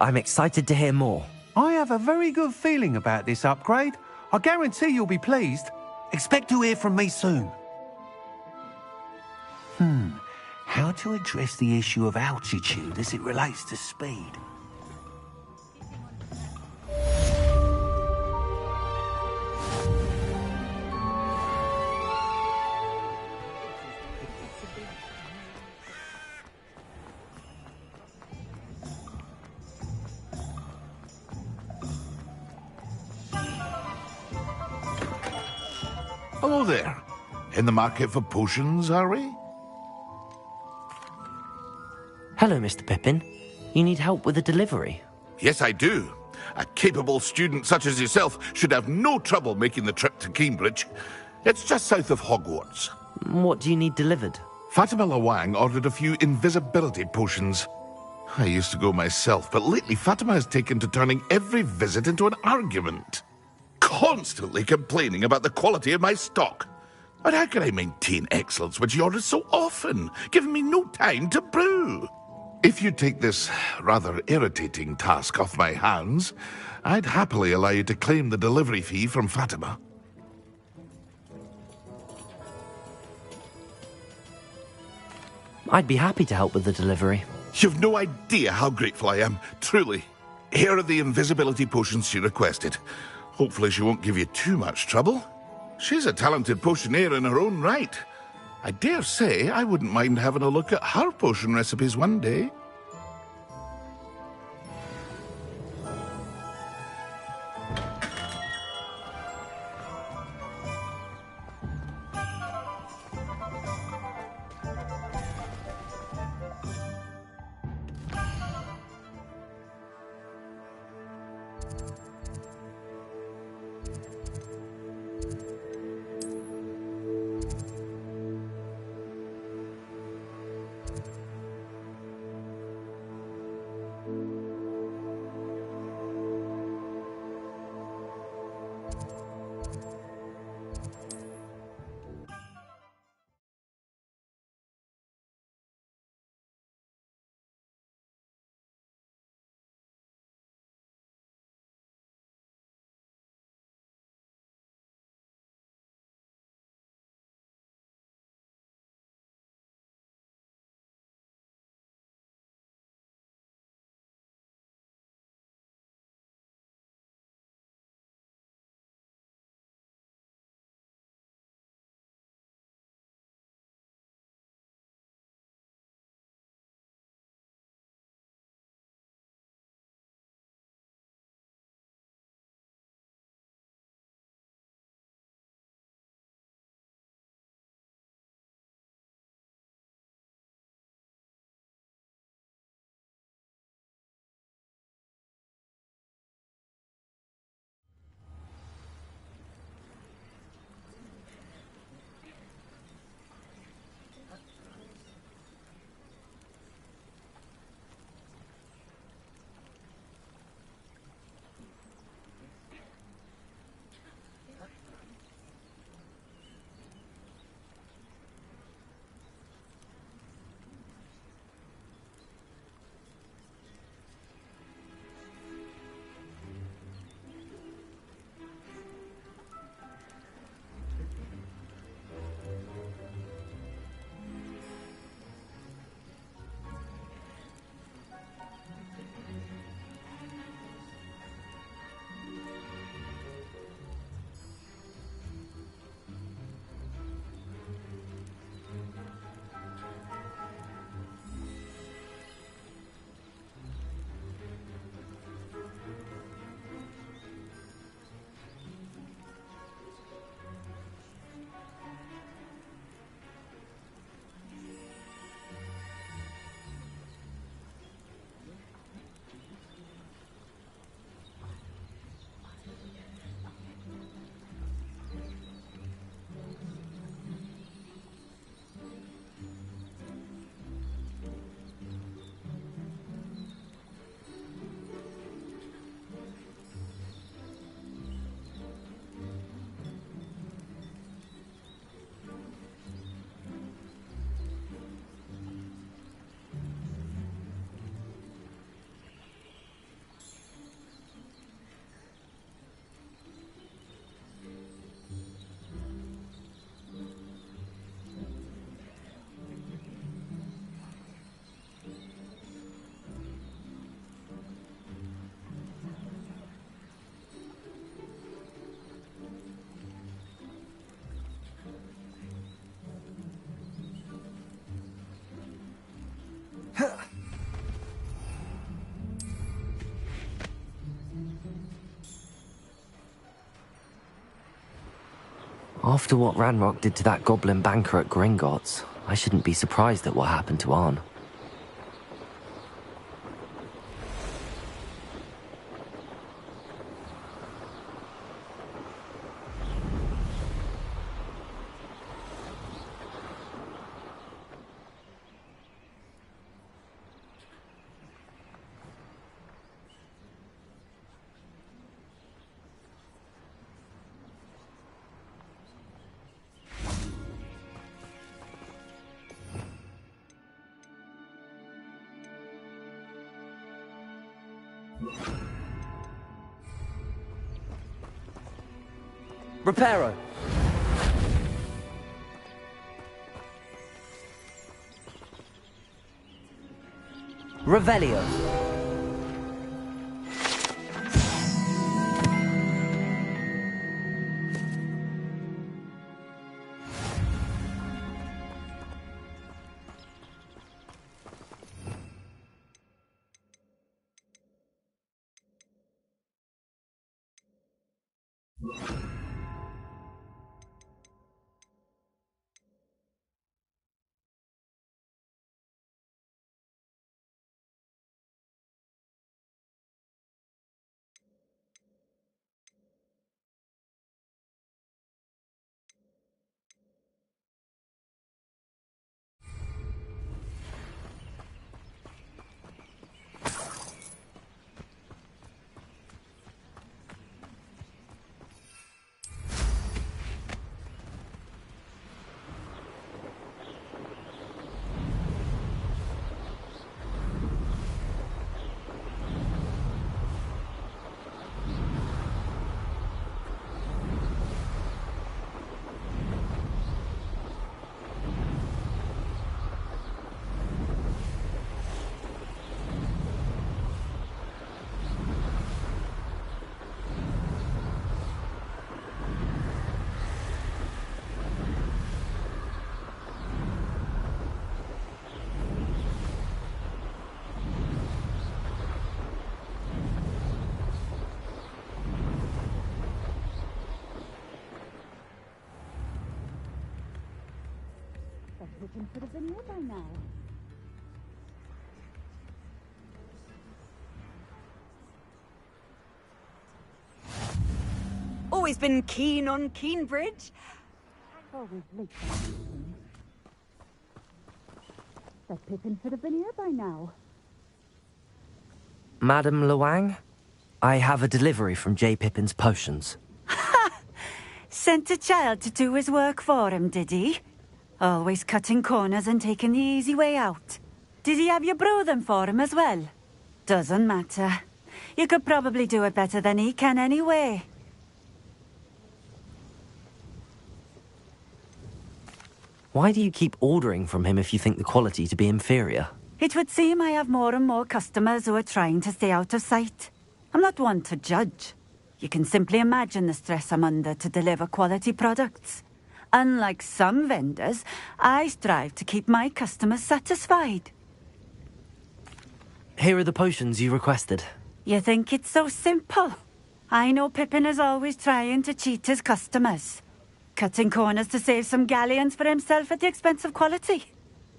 I'm excited to hear more. I have a very good feeling about this upgrade. I guarantee you'll be pleased. Expect to hear from me soon. How to address the issue of altitude as it relates to speed? Hello there. In the market for potions, are we? Hello, Mr. Pippin. You need help with a delivery? Yes, I do. A capable student such as yourself should have no trouble making the trip to Cambridge. It's just south of Hogwarts. What do you need delivered? Fatima Lawang ordered a few invisibility potions. I used to go myself, but lately Fatima has taken to turning every visit into an argument. Constantly complaining about the quality of my stock. But how can I maintain excellence when she orders so often, giving me no time to brew? If you take this rather irritating task off my hands, I'd happily allow you to claim the delivery fee from Fatima. I'd be happy to help with the delivery. You've no idea how grateful I am, truly. Here are the invisibility potions she requested. Hopefully she won't give you too much trouble. She's a talented potioneer in her own right. I dare say I wouldn't mind having a look at her potion recipes one day. After what Ranrock did to that goblin banker at Gringotts, I shouldn't be surprised at what happened to Arn. Reparo! Revelio! Pippin could have been here by now. Always been keen on Keenbridge. Always late for things. That Pippin should have been here by now. Madame Luang, I have a delivery from J. Pippin's potions. Sent a child to do his work for him, did he? Always cutting corners and taking the easy way out. Did he have you brew them for him as well? Doesn't matter. You could probably do it better than he can anyway. Why do you keep ordering from him if you think the quality to be inferior? It would seem I have more and more customers who are trying to stay out of sight. I'm not one to judge. You can simply imagine the stress I'm under to deliver quality products. Unlike some vendors, I strive to keep my customers satisfied. Here are the potions you requested. You think it's so simple? I know Pippin is always trying to cheat his customers. Cutting corners to save some galleons for himself at the expense of quality.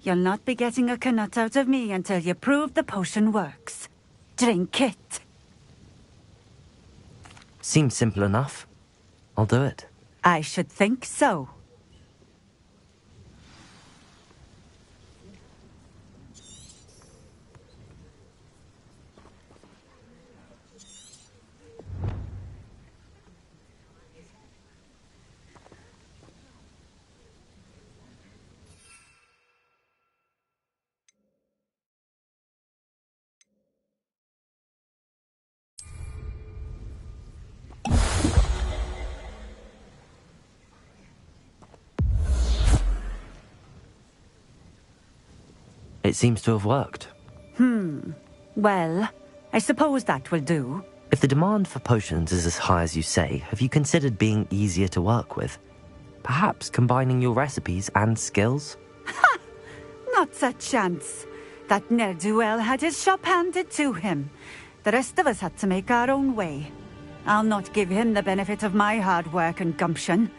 You'll not be getting a canut out of me until you prove the potion works. Drink it. Seems simple enough. I'll do it. I should think so. It seems to have worked. Well, I suppose that will do. If the demand for potions is as high as you say, have you considered being easier to work with? Perhaps combining your recipes and skills? Not a chance. That ne'er-do-well had his shop handed to him. The rest of us had to make our own way. I'll not give him the benefit of my hard work and gumption.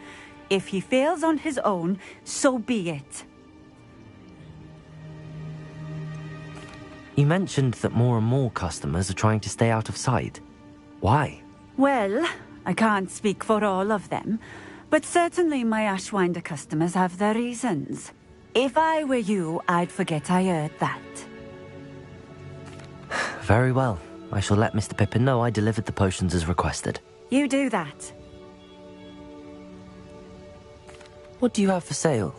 If he fails on his own, so be it. You mentioned that more and more customers are trying to stay out of sight. Why? Well, I can't speak for all of them, but certainly my Ashwinder customers have their reasons. If I were you, I'd forget I heard that. Very well. I shall let Mr. Pippin know I delivered the potions as requested. You do that. What do you have for sale?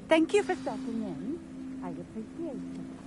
Thank you for stopping in. I appreciate it.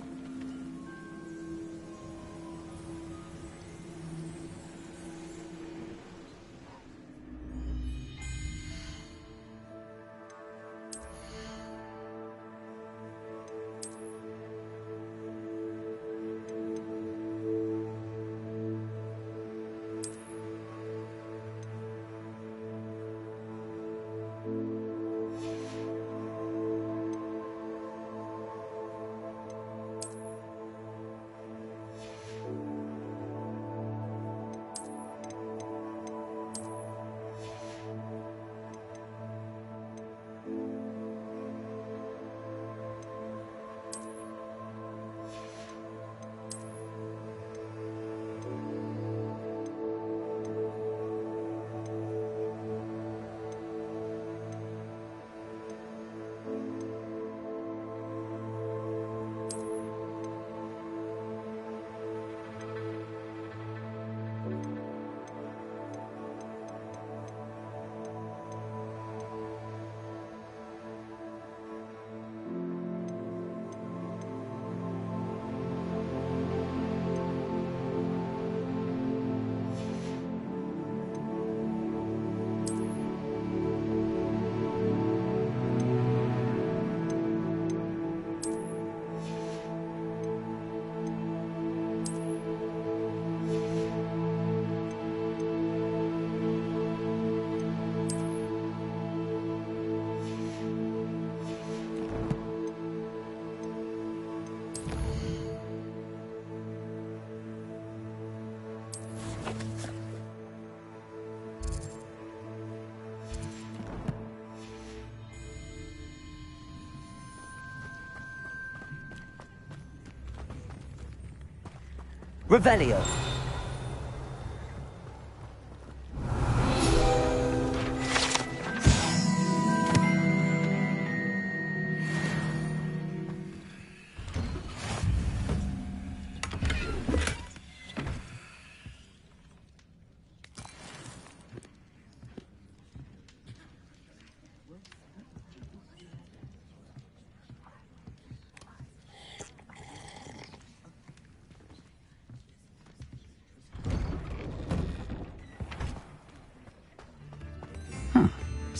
Revelio.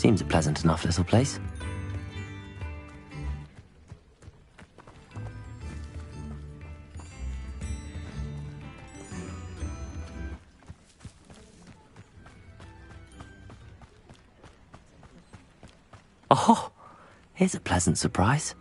Seems a pleasant enough little place. Oh, here's a pleasant surprise.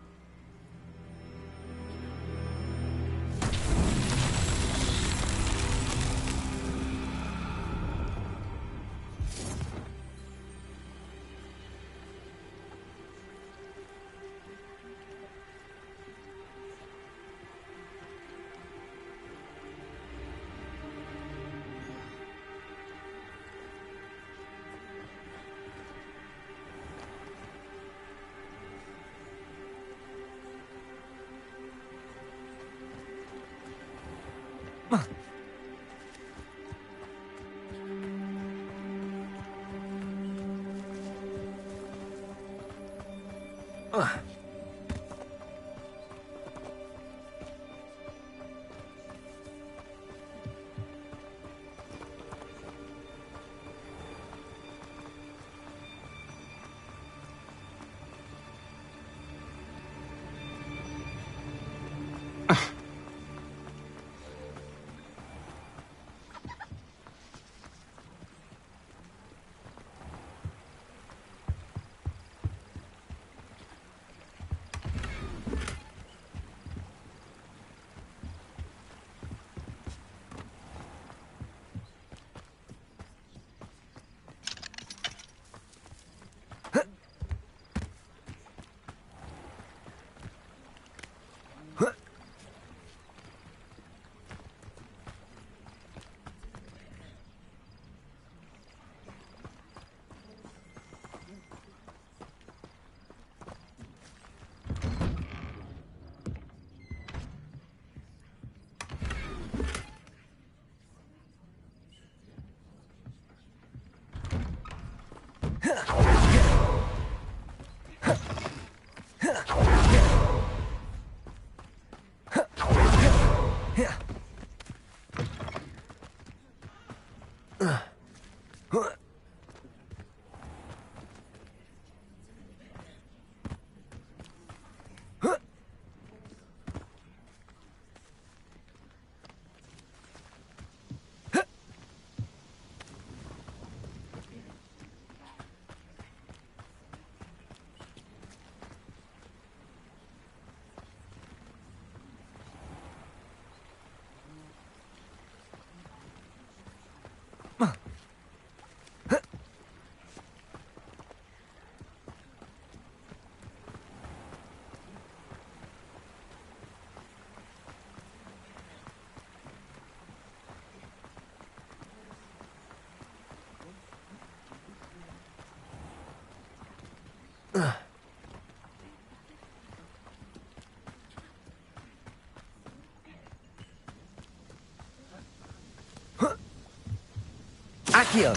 Accio!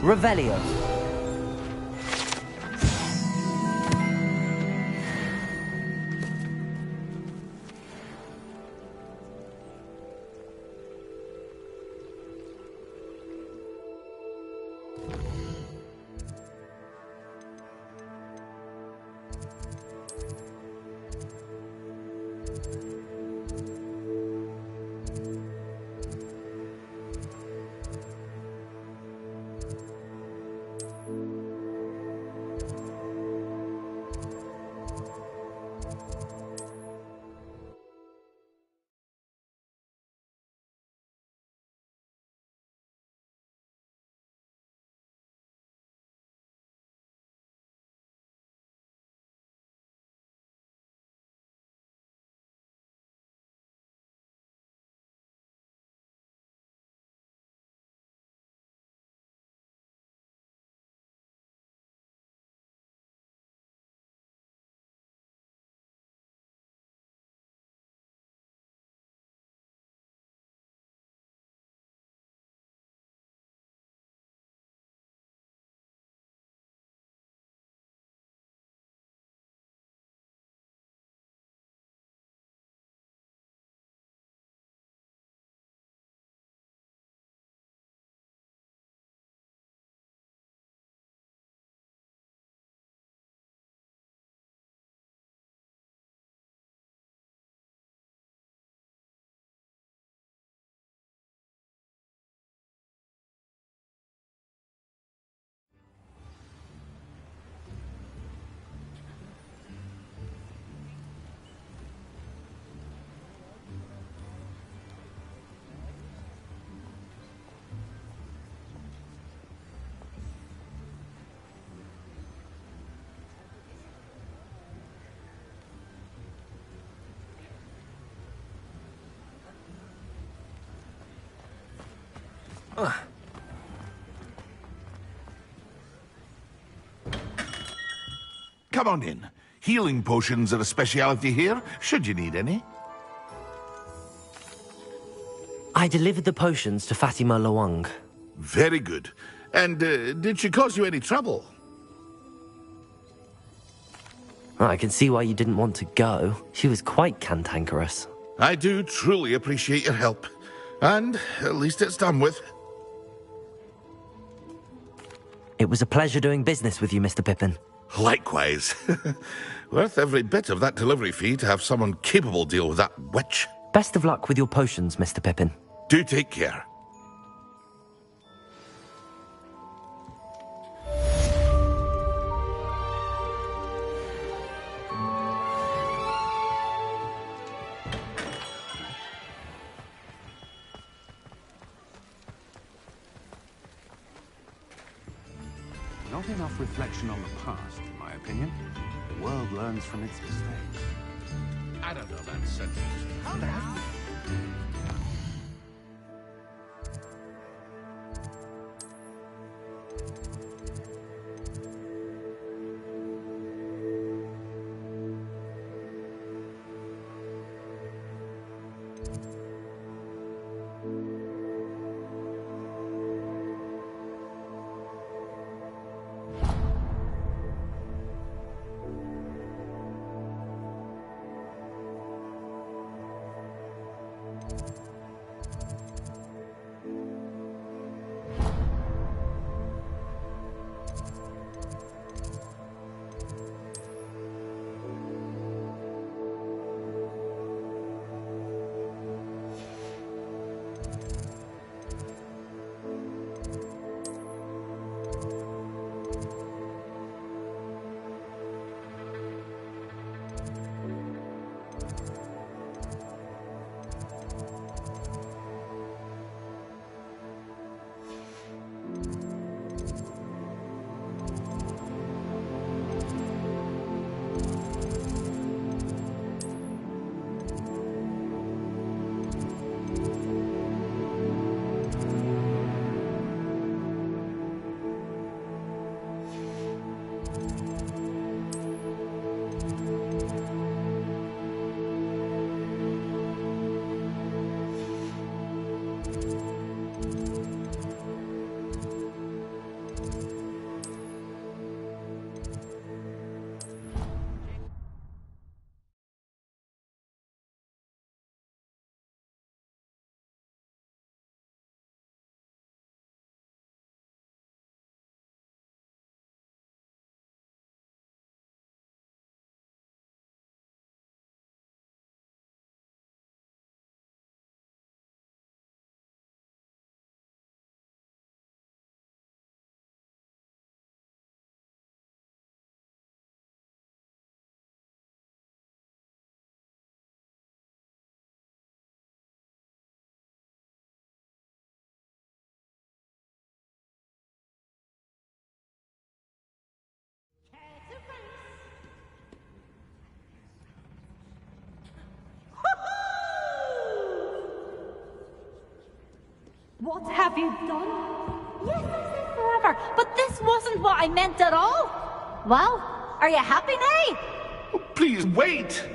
Revelio. Come on in. Healing potions are a speciality here, should you need any. I delivered the potions to Fatima Lawang. Very good. And did she cause you any trouble? I can see why you didn't want to go. She was quite cantankerous. I do truly appreciate your help. And at least it's done with. It was a pleasure doing business with you, Mr. Pippin. Likewise. Worth every bit of that delivery fee to have someone capable deal with that witch. Best of luck with your potions, Mr. Pippin. Do take care. Not enough reflection on the past, in my opinion. The world learns from its mistakes. I don't know that sentence. What have you done? Yes, I said forever, but this wasn't what I meant at all. Well, are you happy now? Oh, please, wait!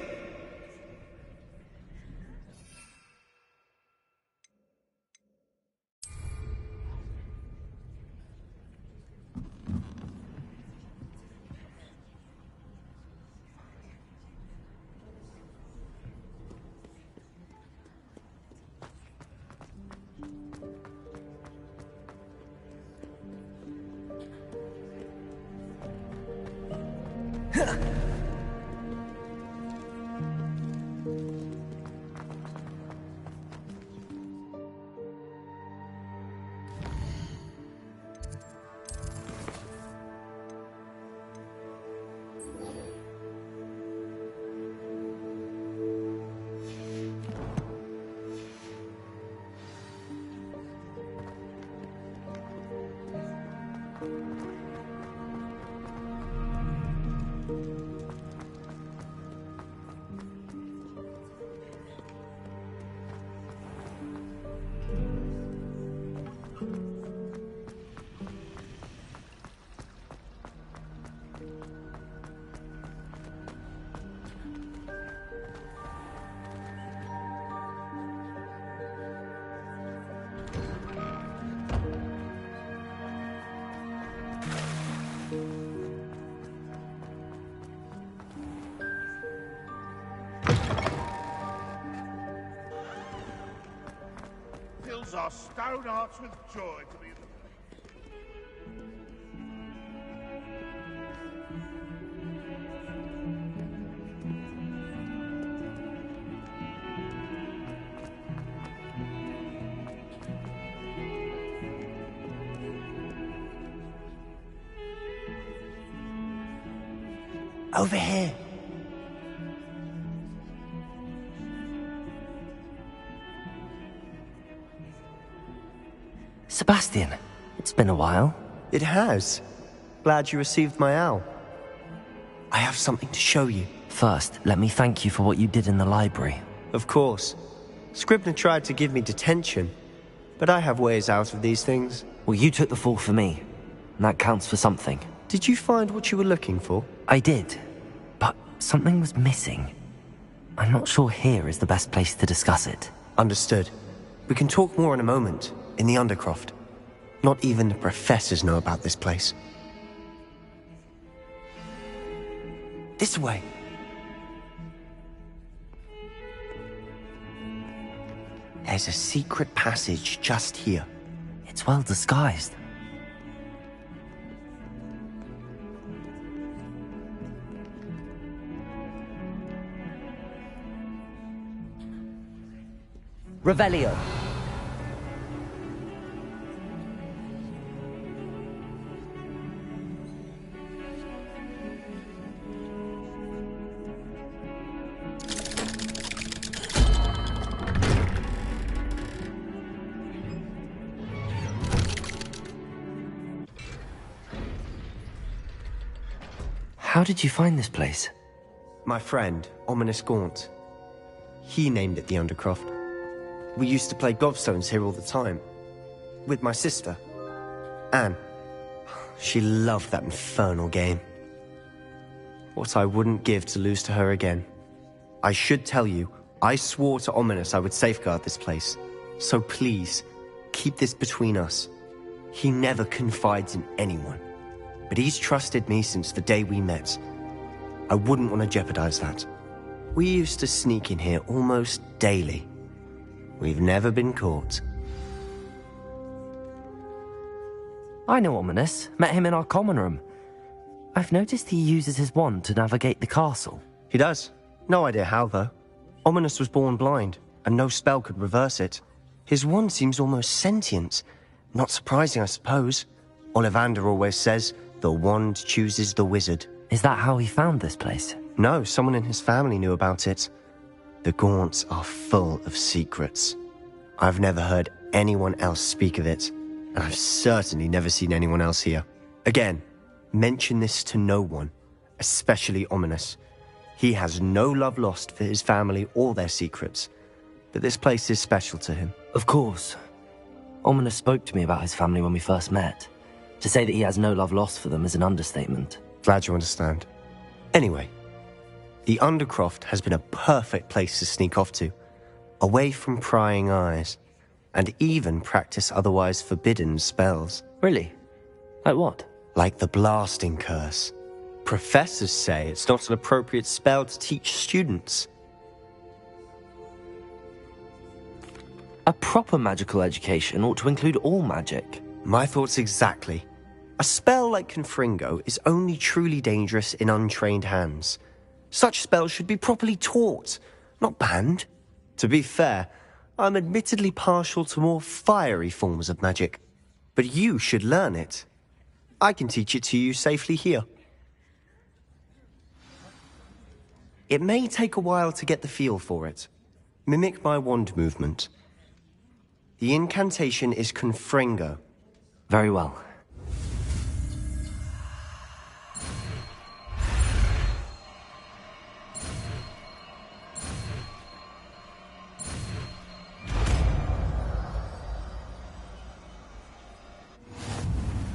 Fills our stout hearts with joy to be in the place. Over here. Sebastian, it's been a while. It has. Glad you received my owl. I have something to show you. First, let me thank you for what you did in the library. Of course. Scribner tried to give me detention, but I have ways out of these things. Well, you took the fall for me, and that counts for something. Did you find what you were looking for? I did, but something was missing. I'm not sure here is the best place to discuss it. Understood. We can talk more in a moment, in the Undercroft. Not even the professors know about this place. This way. There's a secret passage just here. It's well disguised. Revelio. How did you find this place? My friend, Ominous Gaunt. He named it the Undercroft. We used to play gobstones here all the time. With my sister, Anne. She loved that infernal game. What I wouldn't give to lose to her again. I should tell you, I swore to Ominous I would safeguard this place. So please, keep this between us. He never confides in anyone. But he's trusted me since the day we met. I wouldn't want to jeopardize that. We used to sneak in here almost daily. We've never been caught. I know Ominous. Met him in our common room. I've noticed he uses his wand to navigate the castle. He does. No idea how, though. Ominous was born blind, and no spell could reverse it. His wand seems almost sentient. Not surprising, I suppose. Ollivander always says, the wand chooses the wizard. Is that how he found this place? No, someone in his family knew about it. The Gaunts are full of secrets. I've never heard anyone else speak of it, and I've certainly never seen anyone else here. Again, mention this to no one, especially Ominous. He has no love lost for his family or their secrets, but this place is special to him. Of course. Ominous spoke to me about his family when we first met. To say that he has no love lost for them is an understatement. Glad you understand. Anyway, the Undercroft has been a perfect place to sneak off to, away from prying eyes, and even practice otherwise forbidden spells. Really? Like what? Like the Blasting Curse. Professors say it's not an appropriate spell to teach students. A proper magical education ought to include all magic. My thoughts exactly. A spell like Confringo is only truly dangerous in untrained hands. Such spells should be properly taught, not banned. To be fair, I'm admittedly partial to more fiery forms of magic. But you should learn it. I can teach it to you safely here. It may take a while to get the feel for it. Mimic my wand movement. The incantation is Confringo. Very well.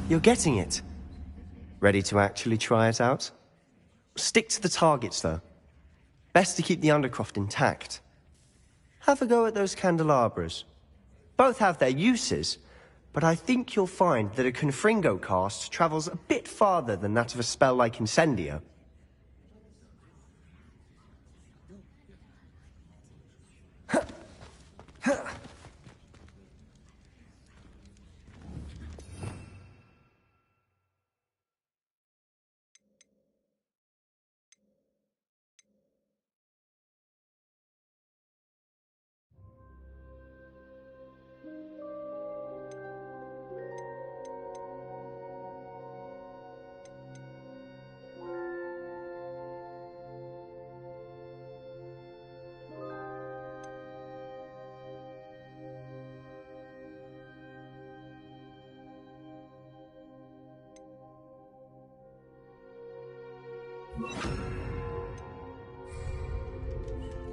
You're getting it. Ready to actually try it out? Stick to the targets, though. Best to keep the Undercroft intact. Have a go at those candelabras. Both have their uses, but I think you'll find that a Confringo cast travels a bit farther than that of a spell like Incendio.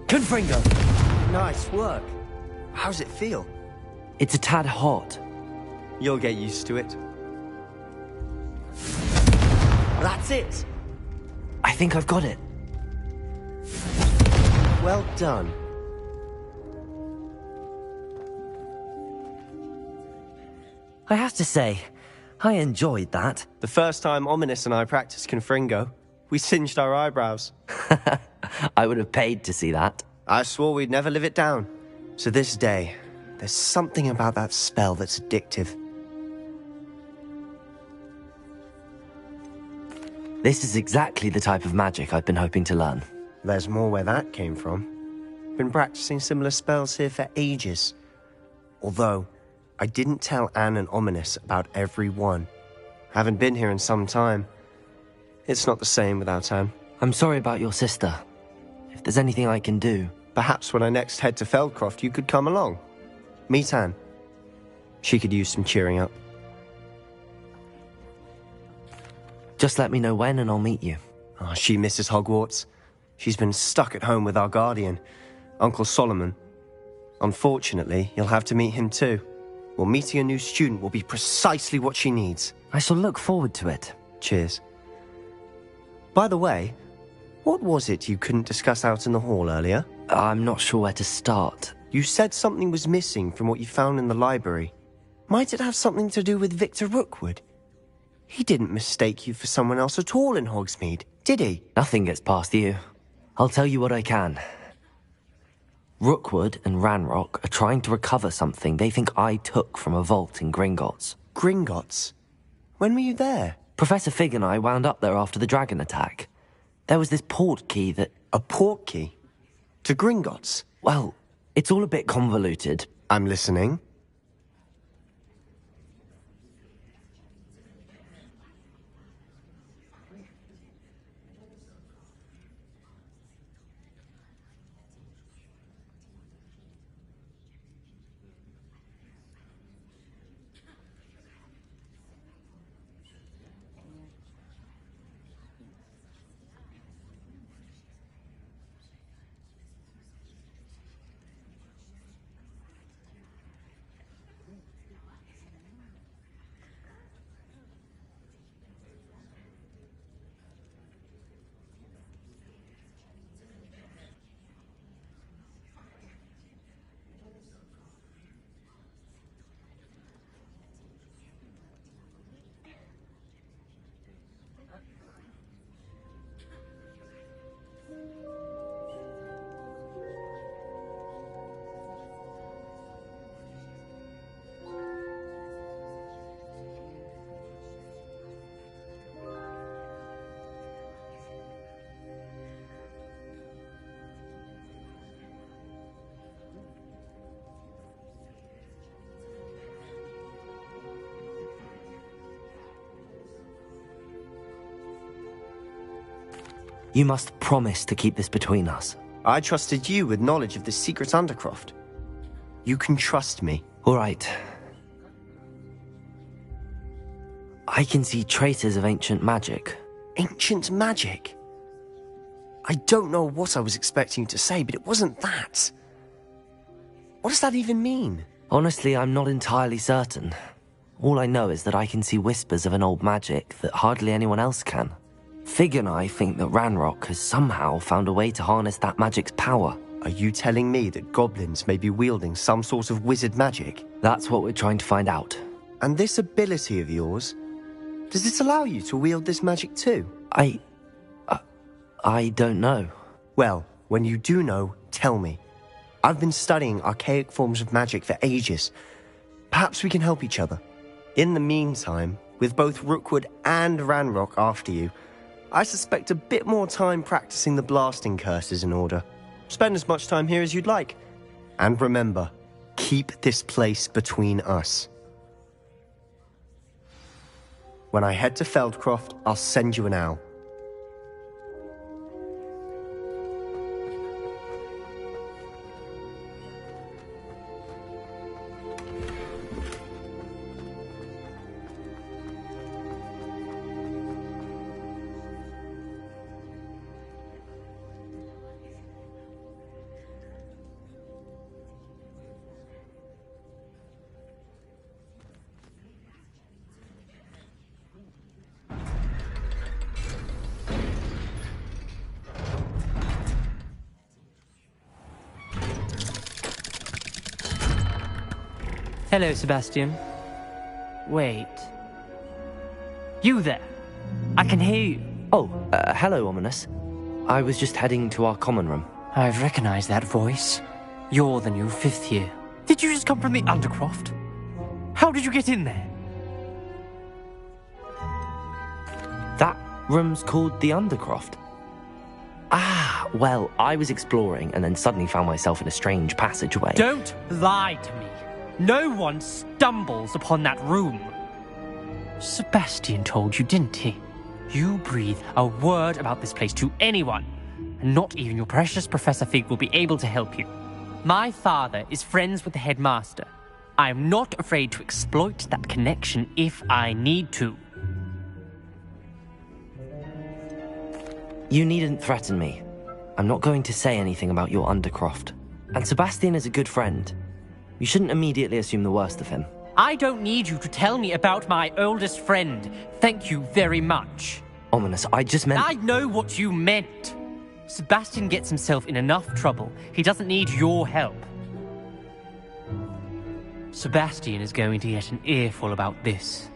Confringo! Nice work. How's it feel? It's a tad hot. You'll get used to it. That's it! I think I've got it. Well done. I have to say, I enjoyed that. The first time Ominous and I practiced Confringo, we singed our eyebrows. I would have paid to see that. I swore we'd never live it down. So this day, there's something about that spell that's addictive. This is exactly the type of magic I've been hoping to learn. There's more where that came from. Been practicing similar spells here for ages. Although, I didn't tell Anne and Ominous about every one. Haven't been here in some time. It's not the same without Anne. I'm sorry about your sister. If there's anything I can do... Perhaps when I next head to Feldcroft, you could come along. Meet Anne. She could use some cheering up. Just let me know when and I'll meet you. Oh, she misses Hogwarts. She's been stuck at home with our guardian, Uncle Solomon. Unfortunately, you'll have to meet him too. Well, meeting a new student will be precisely what she needs. I shall look forward to it. Cheers. By the way, what was it you couldn't discuss out in the hall earlier? I'm not sure where to start. You said something was missing from what you found in the library. Might it have something to do with Victor Rookwood? He didn't mistake you for someone else at all in Hogsmeade, did he? Nothing gets past you. I'll tell you what I can. Rookwood and Ranrock are trying to recover something they think I took from a vault in Gringotts. Gringotts? When were you there? Professor Fig and I wound up there after the dragon attack. There was this port key that... A port key? To Gringotts? Well, it's all a bit convoluted. I'm listening. You must promise to keep this between us. I trusted you with knowledge of the secret Undercroft. You can trust me. All right. I can see traces of ancient magic. Ancient magic? I don't know what I was expecting you to say, but it wasn't that. What does that even mean? Honestly, I'm not entirely certain. All I know is that I can see whispers of an old magic that hardly anyone else can. Fig and I think that Ranrock has somehow found a way to harness that magic's power. Are you telling me that goblins may be wielding some sort of wizard magic? That's what we're trying to find out. And this ability of yours, does it allow you to wield this magic too? I don't know. Well, when you do know, tell me. I've been studying archaic forms of magic for ages. Perhaps we can help each other. In the meantime, with both Rookwood and Ranrock after you, I suspect a bit more time practicing the blasting curse is in order. Spend as much time here as you'd like. And remember, keep this place between us. When I head to Feldcroft, I'll send you an owl. Hello, Sebastian. Wait. You there? I can hear you. Oh, hello, Ominous. I was just heading to our common room. I've recognized that voice. You're the new 5th year. Did you just come from the Undercroft? How did you get in there? That room's called the Undercroft. Ah, well, I was exploring and then suddenly found myself in a strange passageway. Don't lie to me. No one stumbles upon that room. Sebastian told you, didn't he? You breathe a word about this place to anyone, and not even your precious Professor Fig will be able to help you. My father is friends with the headmaster. I am not afraid to exploit that connection if I need to. You needn't threaten me. I'm not going to say anything about your Undercroft. And Sebastian is a good friend. You shouldn't immediately assume the worst of him. I don't need you to tell me about my oldest friend. Thank you very much. Ominous, I just meant... I know what you meant. Sebastian gets himself in enough trouble. He doesn't need your help. Sebastian is going to get an earful about this.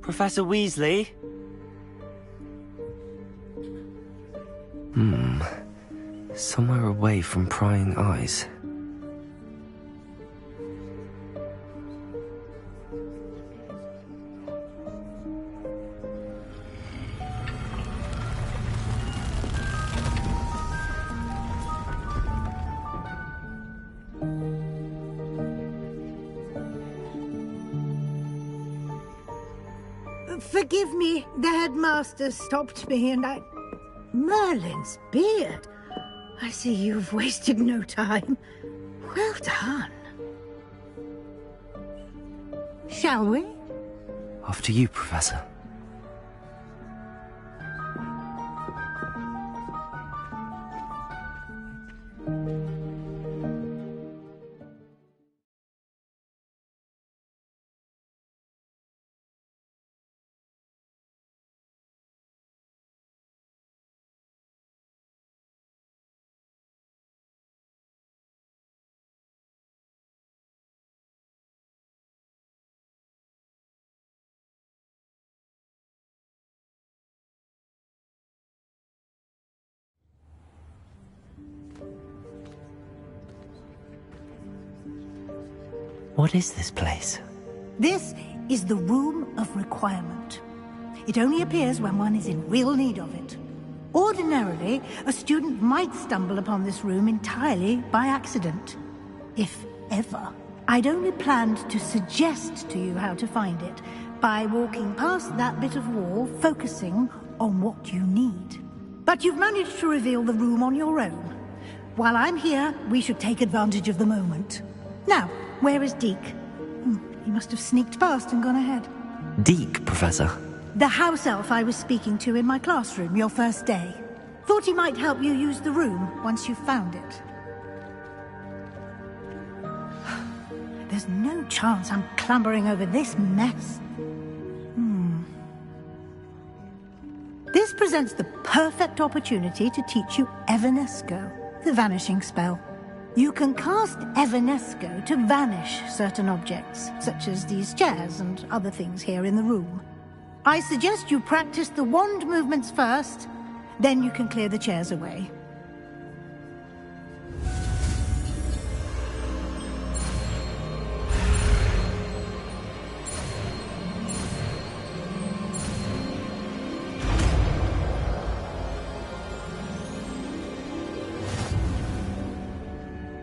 Professor Weasley? Somewhere away from prying eyes. Forgive me, the headmaster stopped me and I... Merlin's beard. I see you've wasted no time. Well done. Shall we? After you, Professor. What is this place? This is the Room of Requirement. It only appears when one is in real need of it. Ordinarily, a student might stumble upon this room entirely by accident. If ever. I'd only planned to suggest to you how to find it by walking past that bit of wall, focusing on what you need. But you've managed to reveal the room on your own. While I'm here, we should take advantage of the moment. Now, where is Deke? He must have sneaked past and gone ahead. Deke, Professor. The house elf I was speaking to in my classroom your first day. Thought he might help you use the room once you found it. There's no chance I'm clambering over this mess. This presents the perfect opportunity to teach you Evanesco, the vanishing spell. You can cast Evanesco to vanish certain objects, such as these chairs and other things here in the room. I suggest you practice the wand movements first, then you can clear the chairs away.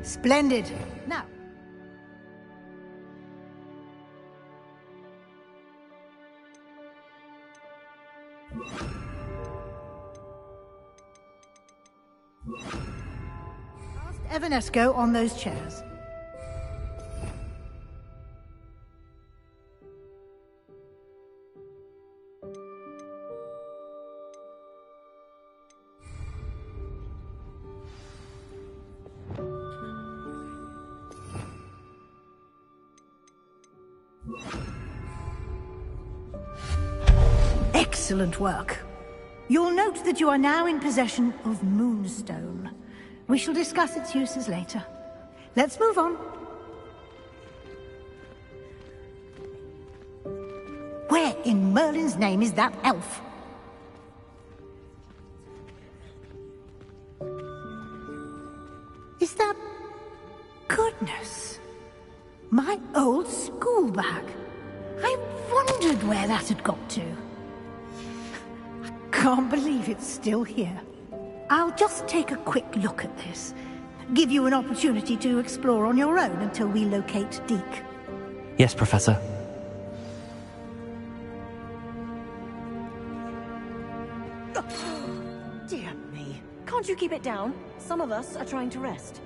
Splendid. Now. Cast Evanesco on those chairs. Excellent work. You'll note that you are now in possession of Moonstone. We shall discuss its uses later. Let's move on. Where in Merlin's name is that elf? Is that... Goodness. My old school bag. I wondered where that had got to. Can't believe it's still here. I'll just take a quick look at this. Give you an opportunity to explore on your own until we locate Deke. Yes, Professor. Dear me. Can't you keep it down? Some of us are trying to rest.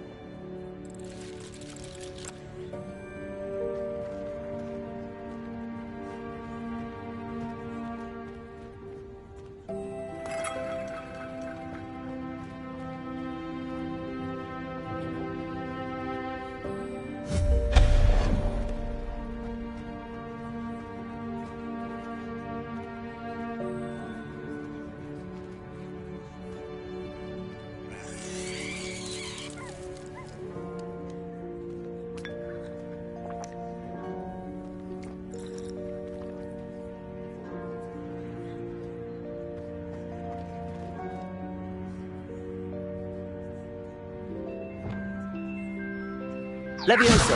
Levioso!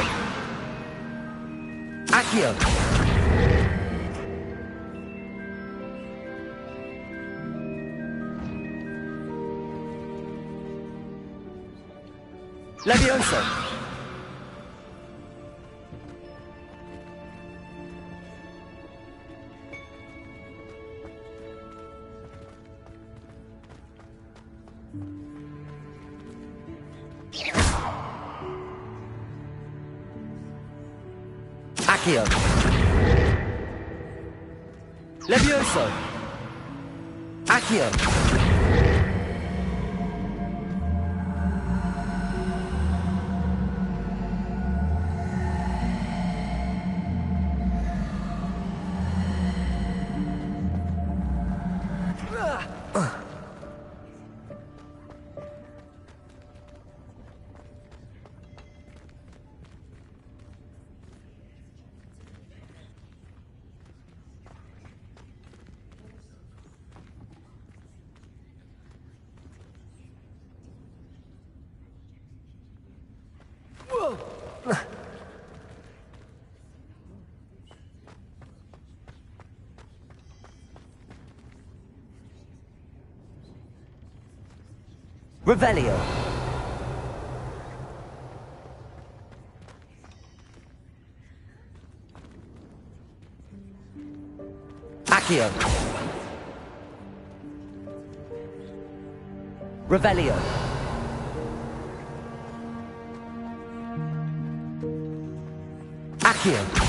Accio! Levioso! Accio! Levioso! Accio! Revelio. Accio. Revelio. Accio.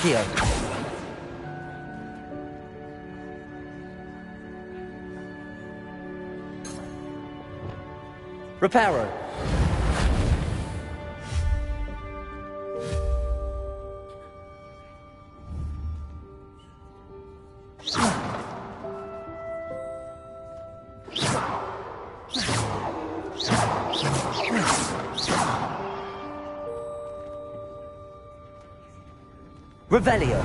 Accio. Reparo. Revelio.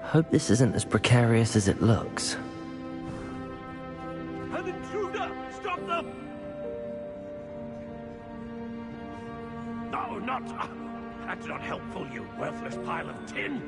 Hope this isn't as precarious as it looks. An intruder! Stop them! No, not... That's not helpful, you worthless pile of tin!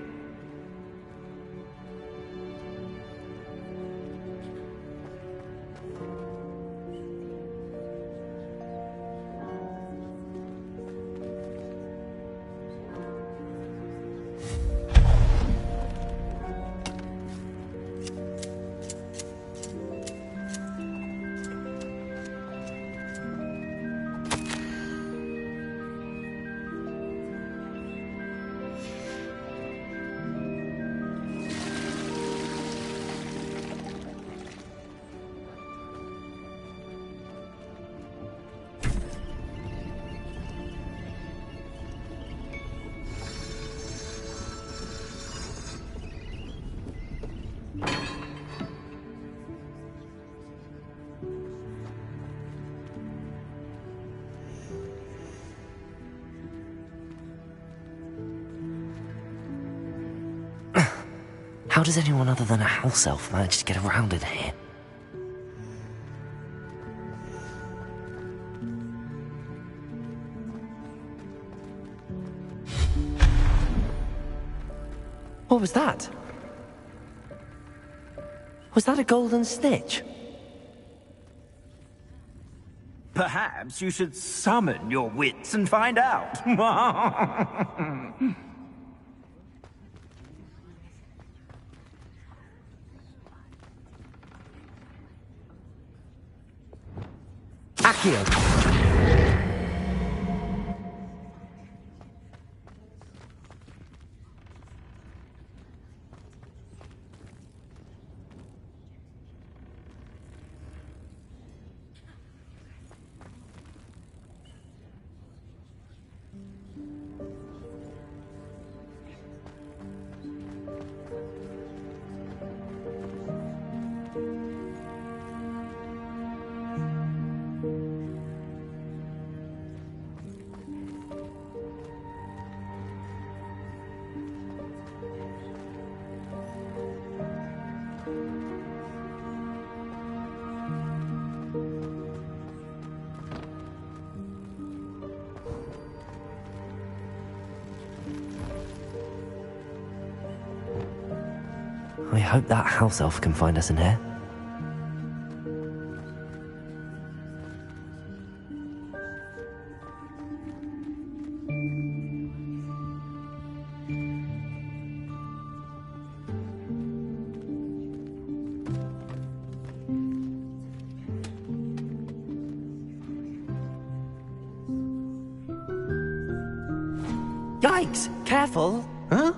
How does anyone other than a house elf manage to get around in here? What was that? Was that a golden snitch? Perhaps you should summon your wits and find out. Accio! I hope that house elf can find us in here. Yikes! Careful! Huh?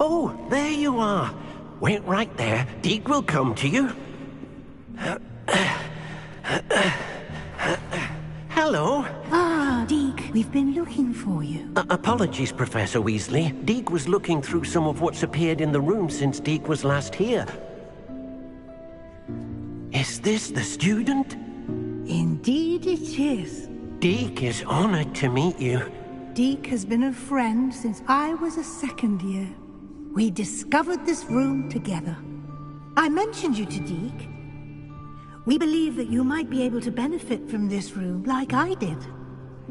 Oh, there you are. Wait right there. Deke will come to you. Hello. Ah, Deke, we've been looking for you. Apologies, Professor Weasley. Deke was looking through some of what's appeared in the room since Deke was last here. Is this the student? Indeed it is. Deke is honored to meet you. Deke has been a friend since I was a second year. We discovered this room together. I mentioned you to Deke. We believe that you might be able to benefit from this room, like I did.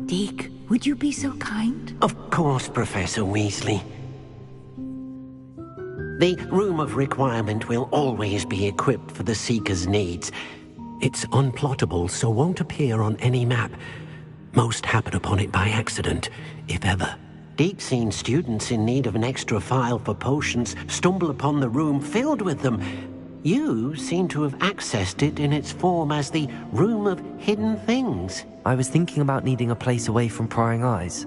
Deke, would you be so kind? Of course, Professor Weasley. The Room of Requirement will always be equipped for the Seeker's needs. It's unplottable, so won't appear on any map. Most happen upon it by accident, if ever. Deke's seen students in need of an extra file for potions stumble upon the room filled with them. You seem to have accessed it in its form as the Room of Hidden Things. I was thinking about needing a place away from prying eyes.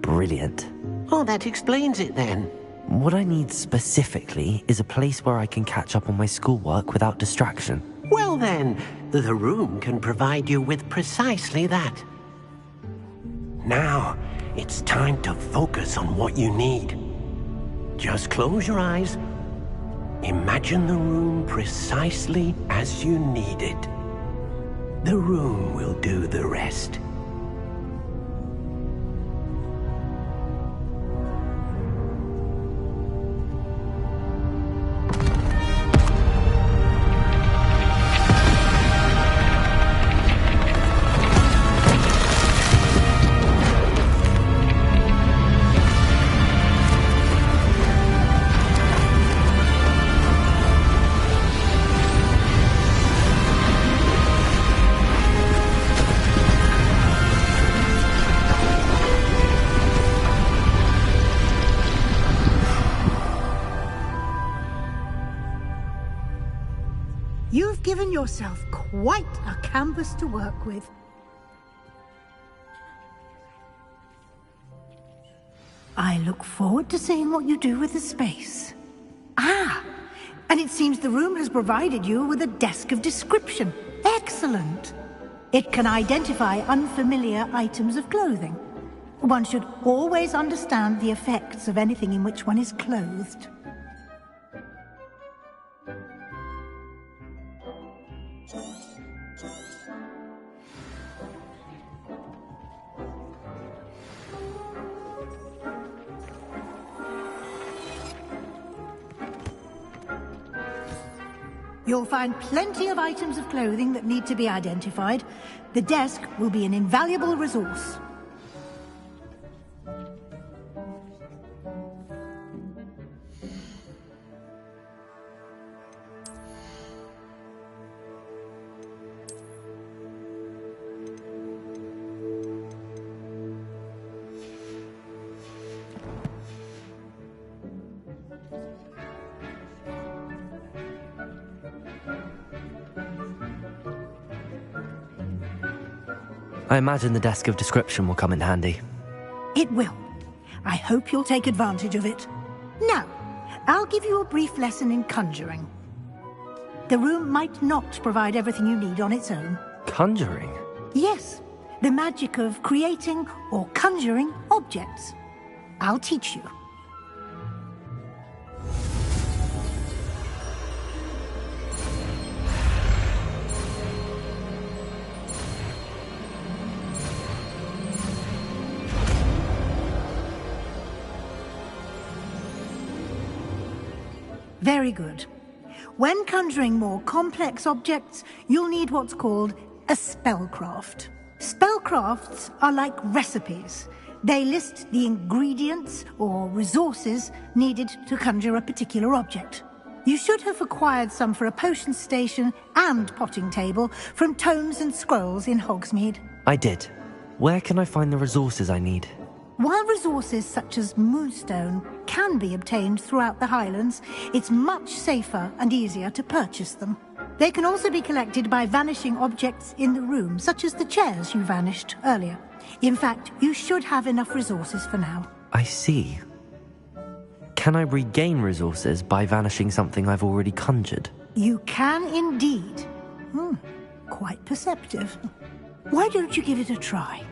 Brilliant. Oh, that explains it then. What I need specifically is a place where I can catch up on my schoolwork without distraction. Well then, the room can provide you with precisely that. Now, it's time to focus on what you need. Just close your eyes. Imagine the room precisely as you need it. The room will do the rest. You've given yourself quite a canvas to work with. I look forward to seeing what you do with the space. Ah, and it seems the room has provided you with a desk of description. Excellent. It can identify unfamiliar items of clothing. One should always understand the effects of anything in which one is clothed. You'll find plenty of items of clothing that need to be identified. The desk will be an invaluable resource. I imagine the desk of description will come in handy. It will. I hope you'll take advantage of it. Now, I'll give you a brief lesson in conjuring. The room might not provide everything you need on its own. Conjuring? Yes, the magic of creating or conjuring objects. I'll teach you. Very good. When conjuring more complex objects, you'll need what's called a spellcraft. Spellcrafts are like recipes. They list the ingredients or resources needed to conjure a particular object. You should have acquired some for a potion station and potting table from tomes and scrolls in Hogsmeade. I did. Where can I find the resources I need? While resources such as Moonstone can be obtained throughout the Highlands, it's much safer and easier to purchase them. They can also be collected by vanishing objects in the room, such as the chairs you vanished earlier. In fact, you should have enough resources for now. I see. Can I regain resources by vanishing something I've already conjured? You can indeed. Quite perceptive. Why don't you give it a try?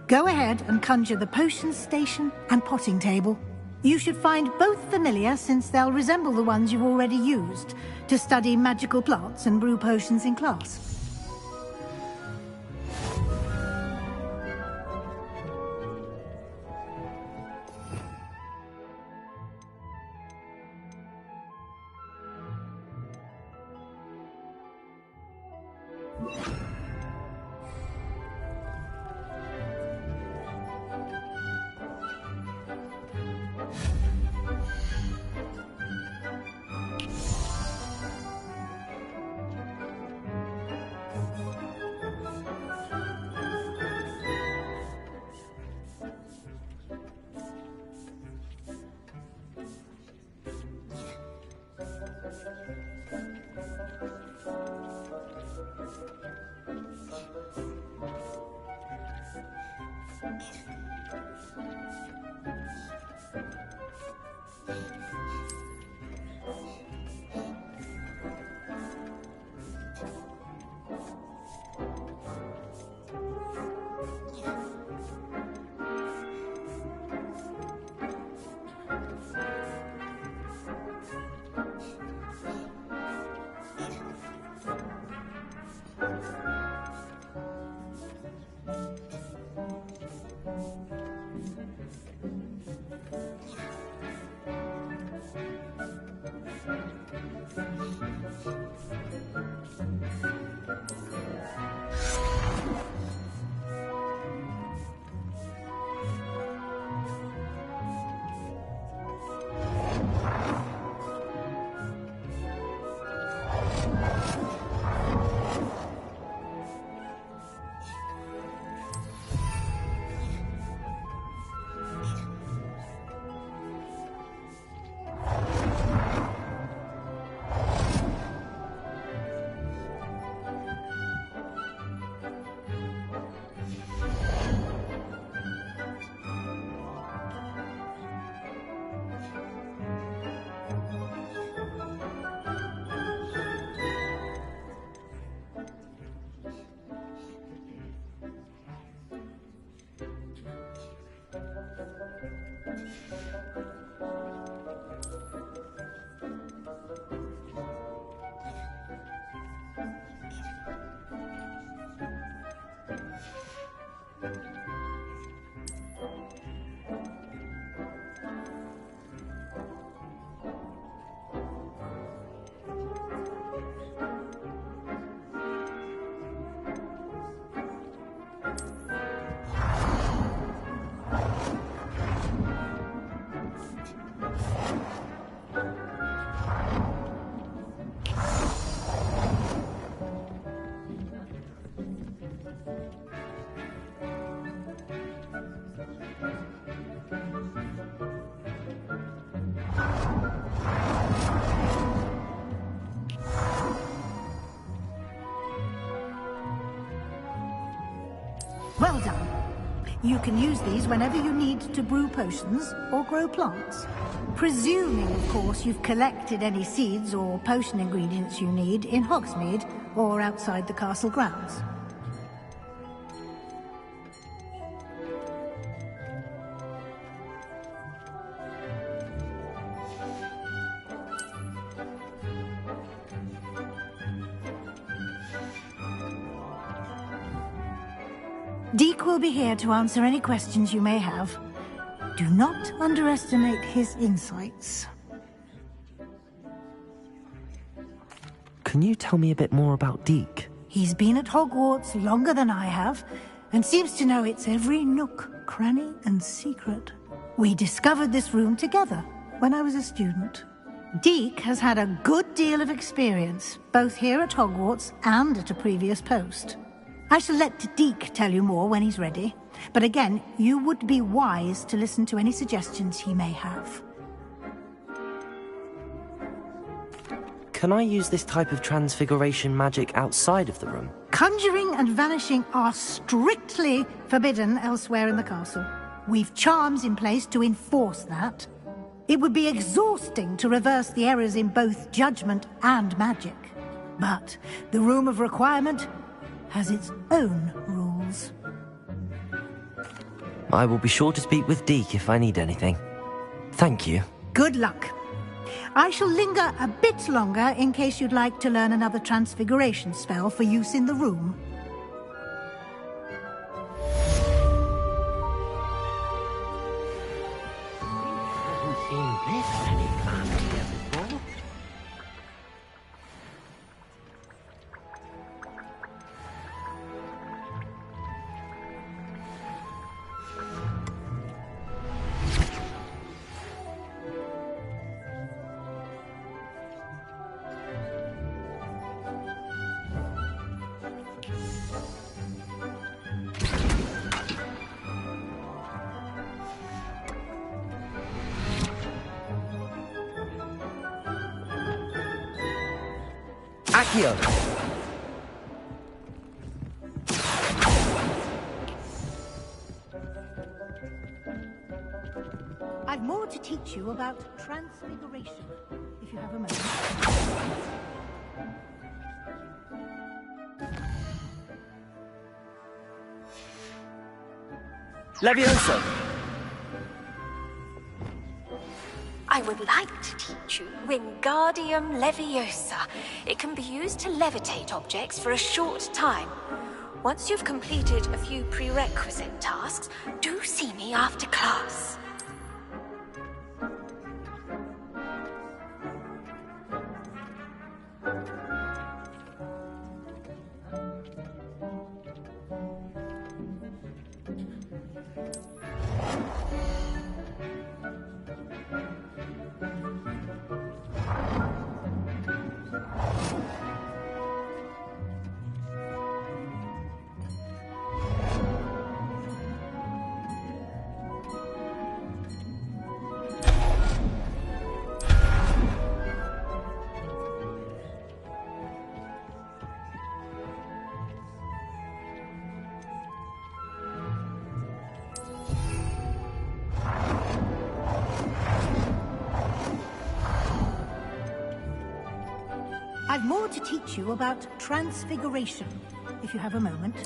Go ahead and conjure the potion station and potting table. You should find both familiar, since they'll resemble the ones you've already used to study magical plants and brew potions in class. Well done. You can use these whenever you need to brew potions or grow plants. Presuming, of course, you've collected any seeds or potion ingredients you need in Hogsmeade or outside the castle grounds. Deek will be here to answer any questions you may have. Do not underestimate his insights. Can you tell me a bit more about Deek? He's been at Hogwarts longer than I have, and seems to know its every nook, cranny, and secret. We discovered this room together when I was a student. Deek has had a good deal of experience, both here at Hogwarts and at a previous post. I shall let Deek tell you more when he's ready, but again, you would be wise to listen to any suggestions he may have. Can I use this type of transfiguration magic outside of the room? Conjuring and vanishing are strictly forbidden elsewhere in the castle. We've charms in place to enforce that. It would be exhausting to reverse the errors in both judgment and magic. But the Room of Requirement has its own rules. I will be sure to speak with Deek if I need anything. Thank you. Good luck. I shall linger a bit longer in case you'd like to learn another transfiguration spell for use in the room. Accio! I've more to teach you about transfiguration, if you have a moment. Leviosa! I would like to teach you Wingardium Leviosa. It can be used to levitate objects for a short time. Once you've completed a few prerequisite tasks, do see me after class. I've more to teach you about transfiguration, if you have a moment.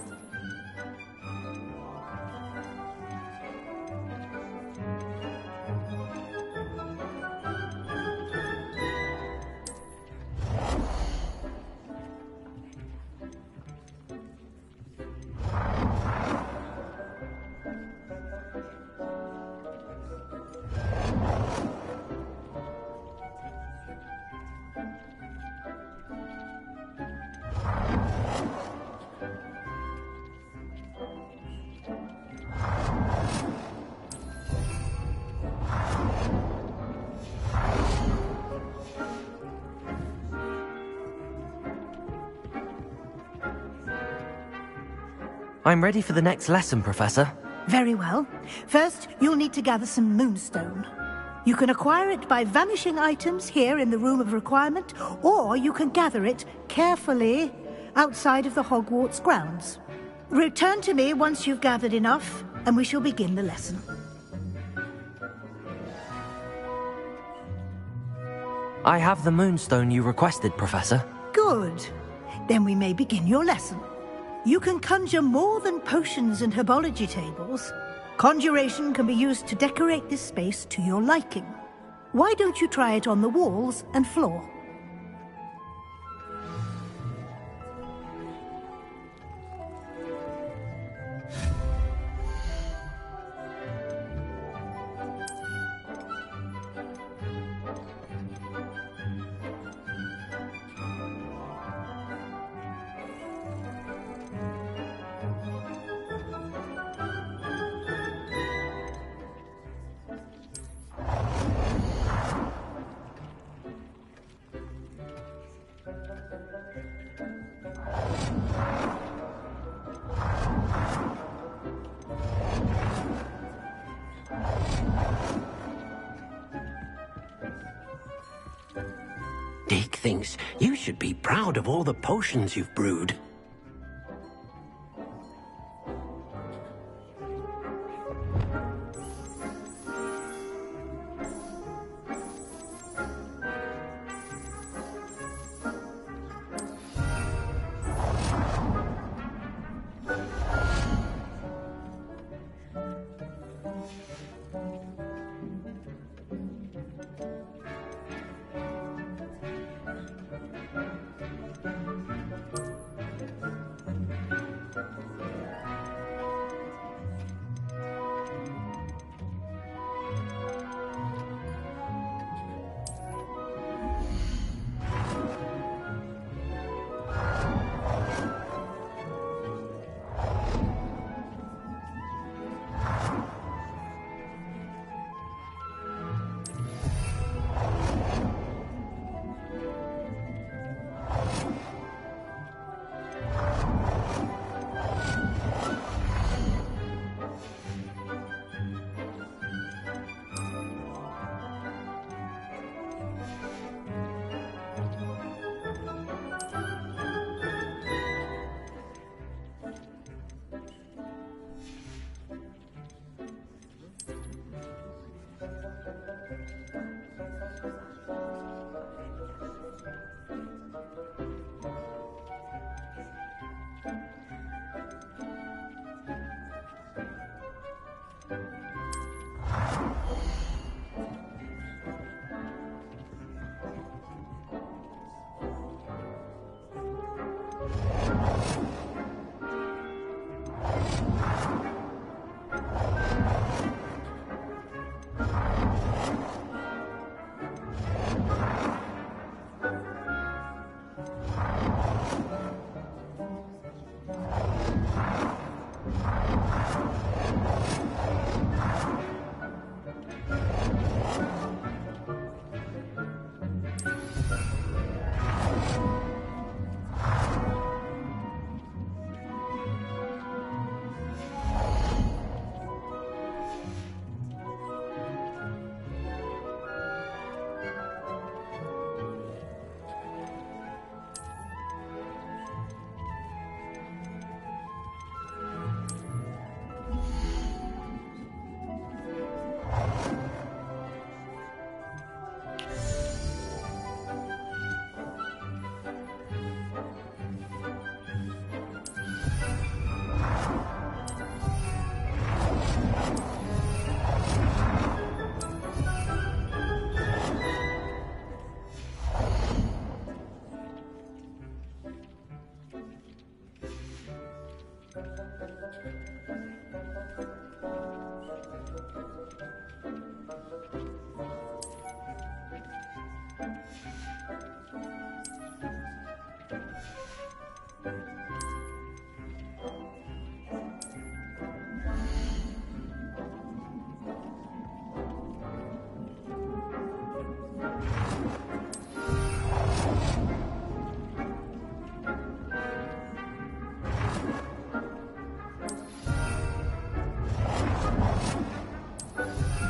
I'm ready for the next lesson, Professor. Very well. First, you'll need to gather some moonstone. You can acquire it by vanishing items here in the Room of Requirement, or you can gather it carefully outside of the Hogwarts grounds. Return to me once you've gathered enough, and we shall begin the lesson. I have the moonstone you requested, Professor. Good. Then we may begin your lesson. You can conjure more than potions and herbology tables. Conjuration can be used to decorate this space to your liking. Why don't you try it on the walls and floor? Dick thinks you should be proud of all the potions you've brewed.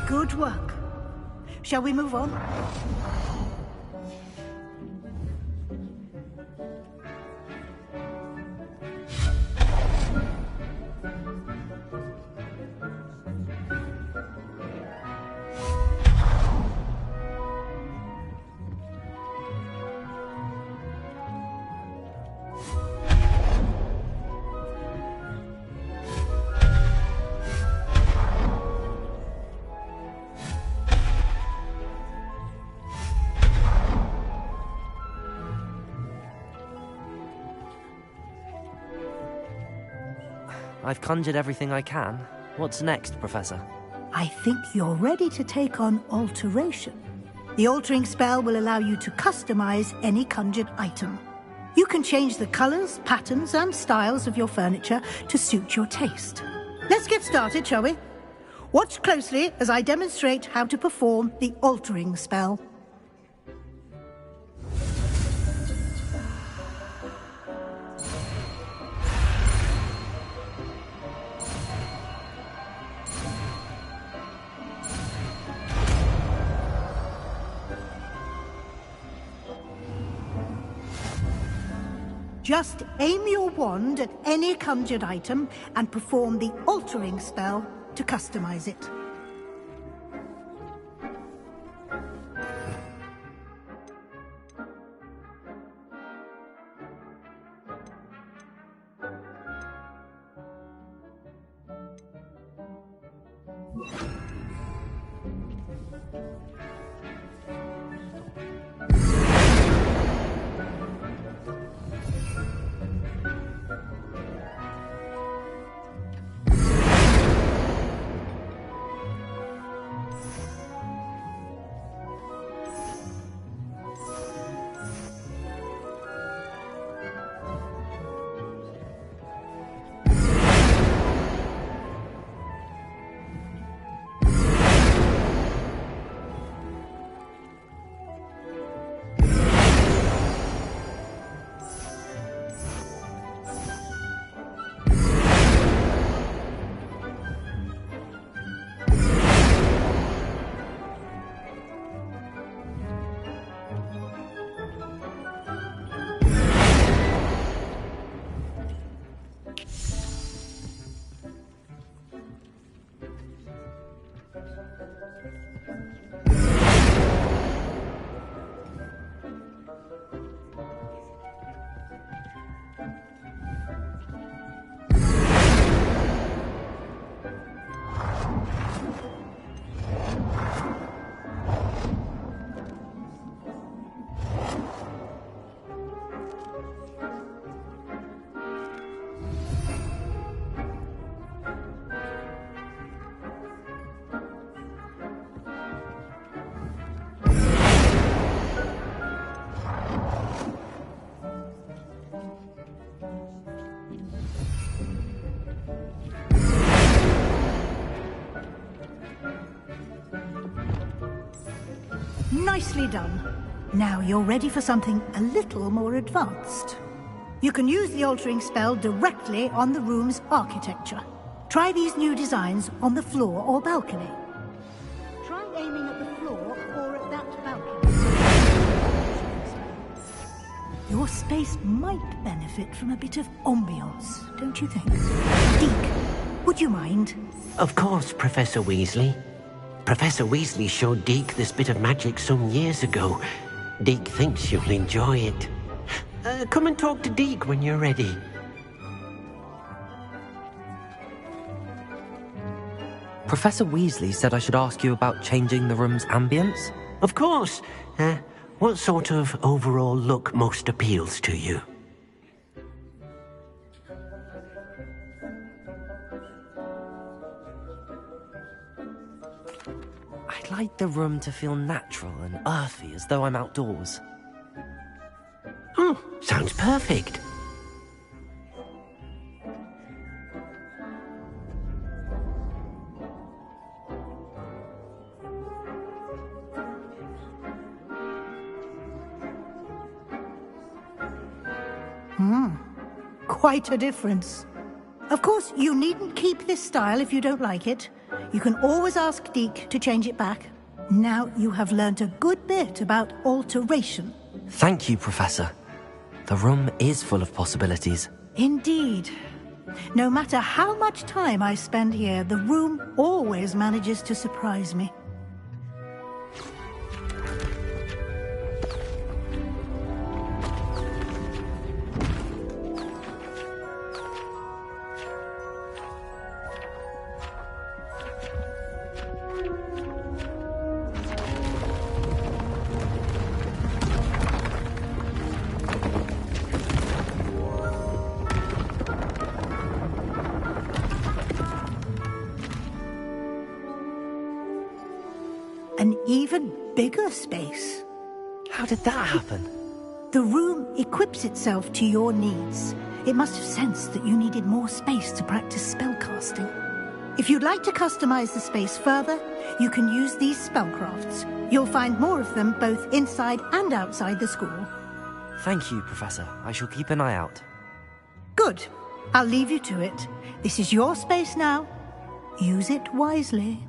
Good work. Shall we move on? I've conjured everything I can. What's next, Professor? I think you're ready to take on alteration. The altering spell will allow you to customize any conjured item. You can change the colors, patterns, and styles of your furniture to suit your taste. Let's get started, shall we? Watch closely as I demonstrate how to perform the altering spell. Just aim your wand at any conjured item and perform the altering spell to customize it. Nicely done. Now you're ready for something a little more advanced. You can use the altering spell directly on the room's architecture. Try these new designs on the floor or balcony. Try aiming at the floor or at that balcony. Your space might benefit from a bit of ambiance, don't you think? Deke, would you mind? Of course, Professor Weasley. Professor Weasley showed Deke this bit of magic some years ago. Deke thinks you'll enjoy it. Come and talk to Deke when you're ready. Professor Weasley said I should ask you about changing the room's ambience? Of course. What sort of overall look most appeals to you? I'd like the room to feel natural and earthy, as though I'm outdoors. Oh, sounds perfect. Quite a difference. Of course, you needn't keep this style if you don't like it. You can always ask Deke to change it back. Now you have learnt a good bit about alteration. Thank you, Professor. The room is full of possibilities. Indeed. No matter how much time I spend here, the room always manages to surprise me. An even bigger space. How did that happen? The room equips itself to your needs. It must have sensed that you needed more space to practice spellcasting. If you'd like to customize the space further, you can use these spellcrafts. You'll find more of them both inside and outside the school. Thank you, Professor. I shall keep an eye out. Good. I'll leave you to it. This is your space now. Use it wisely.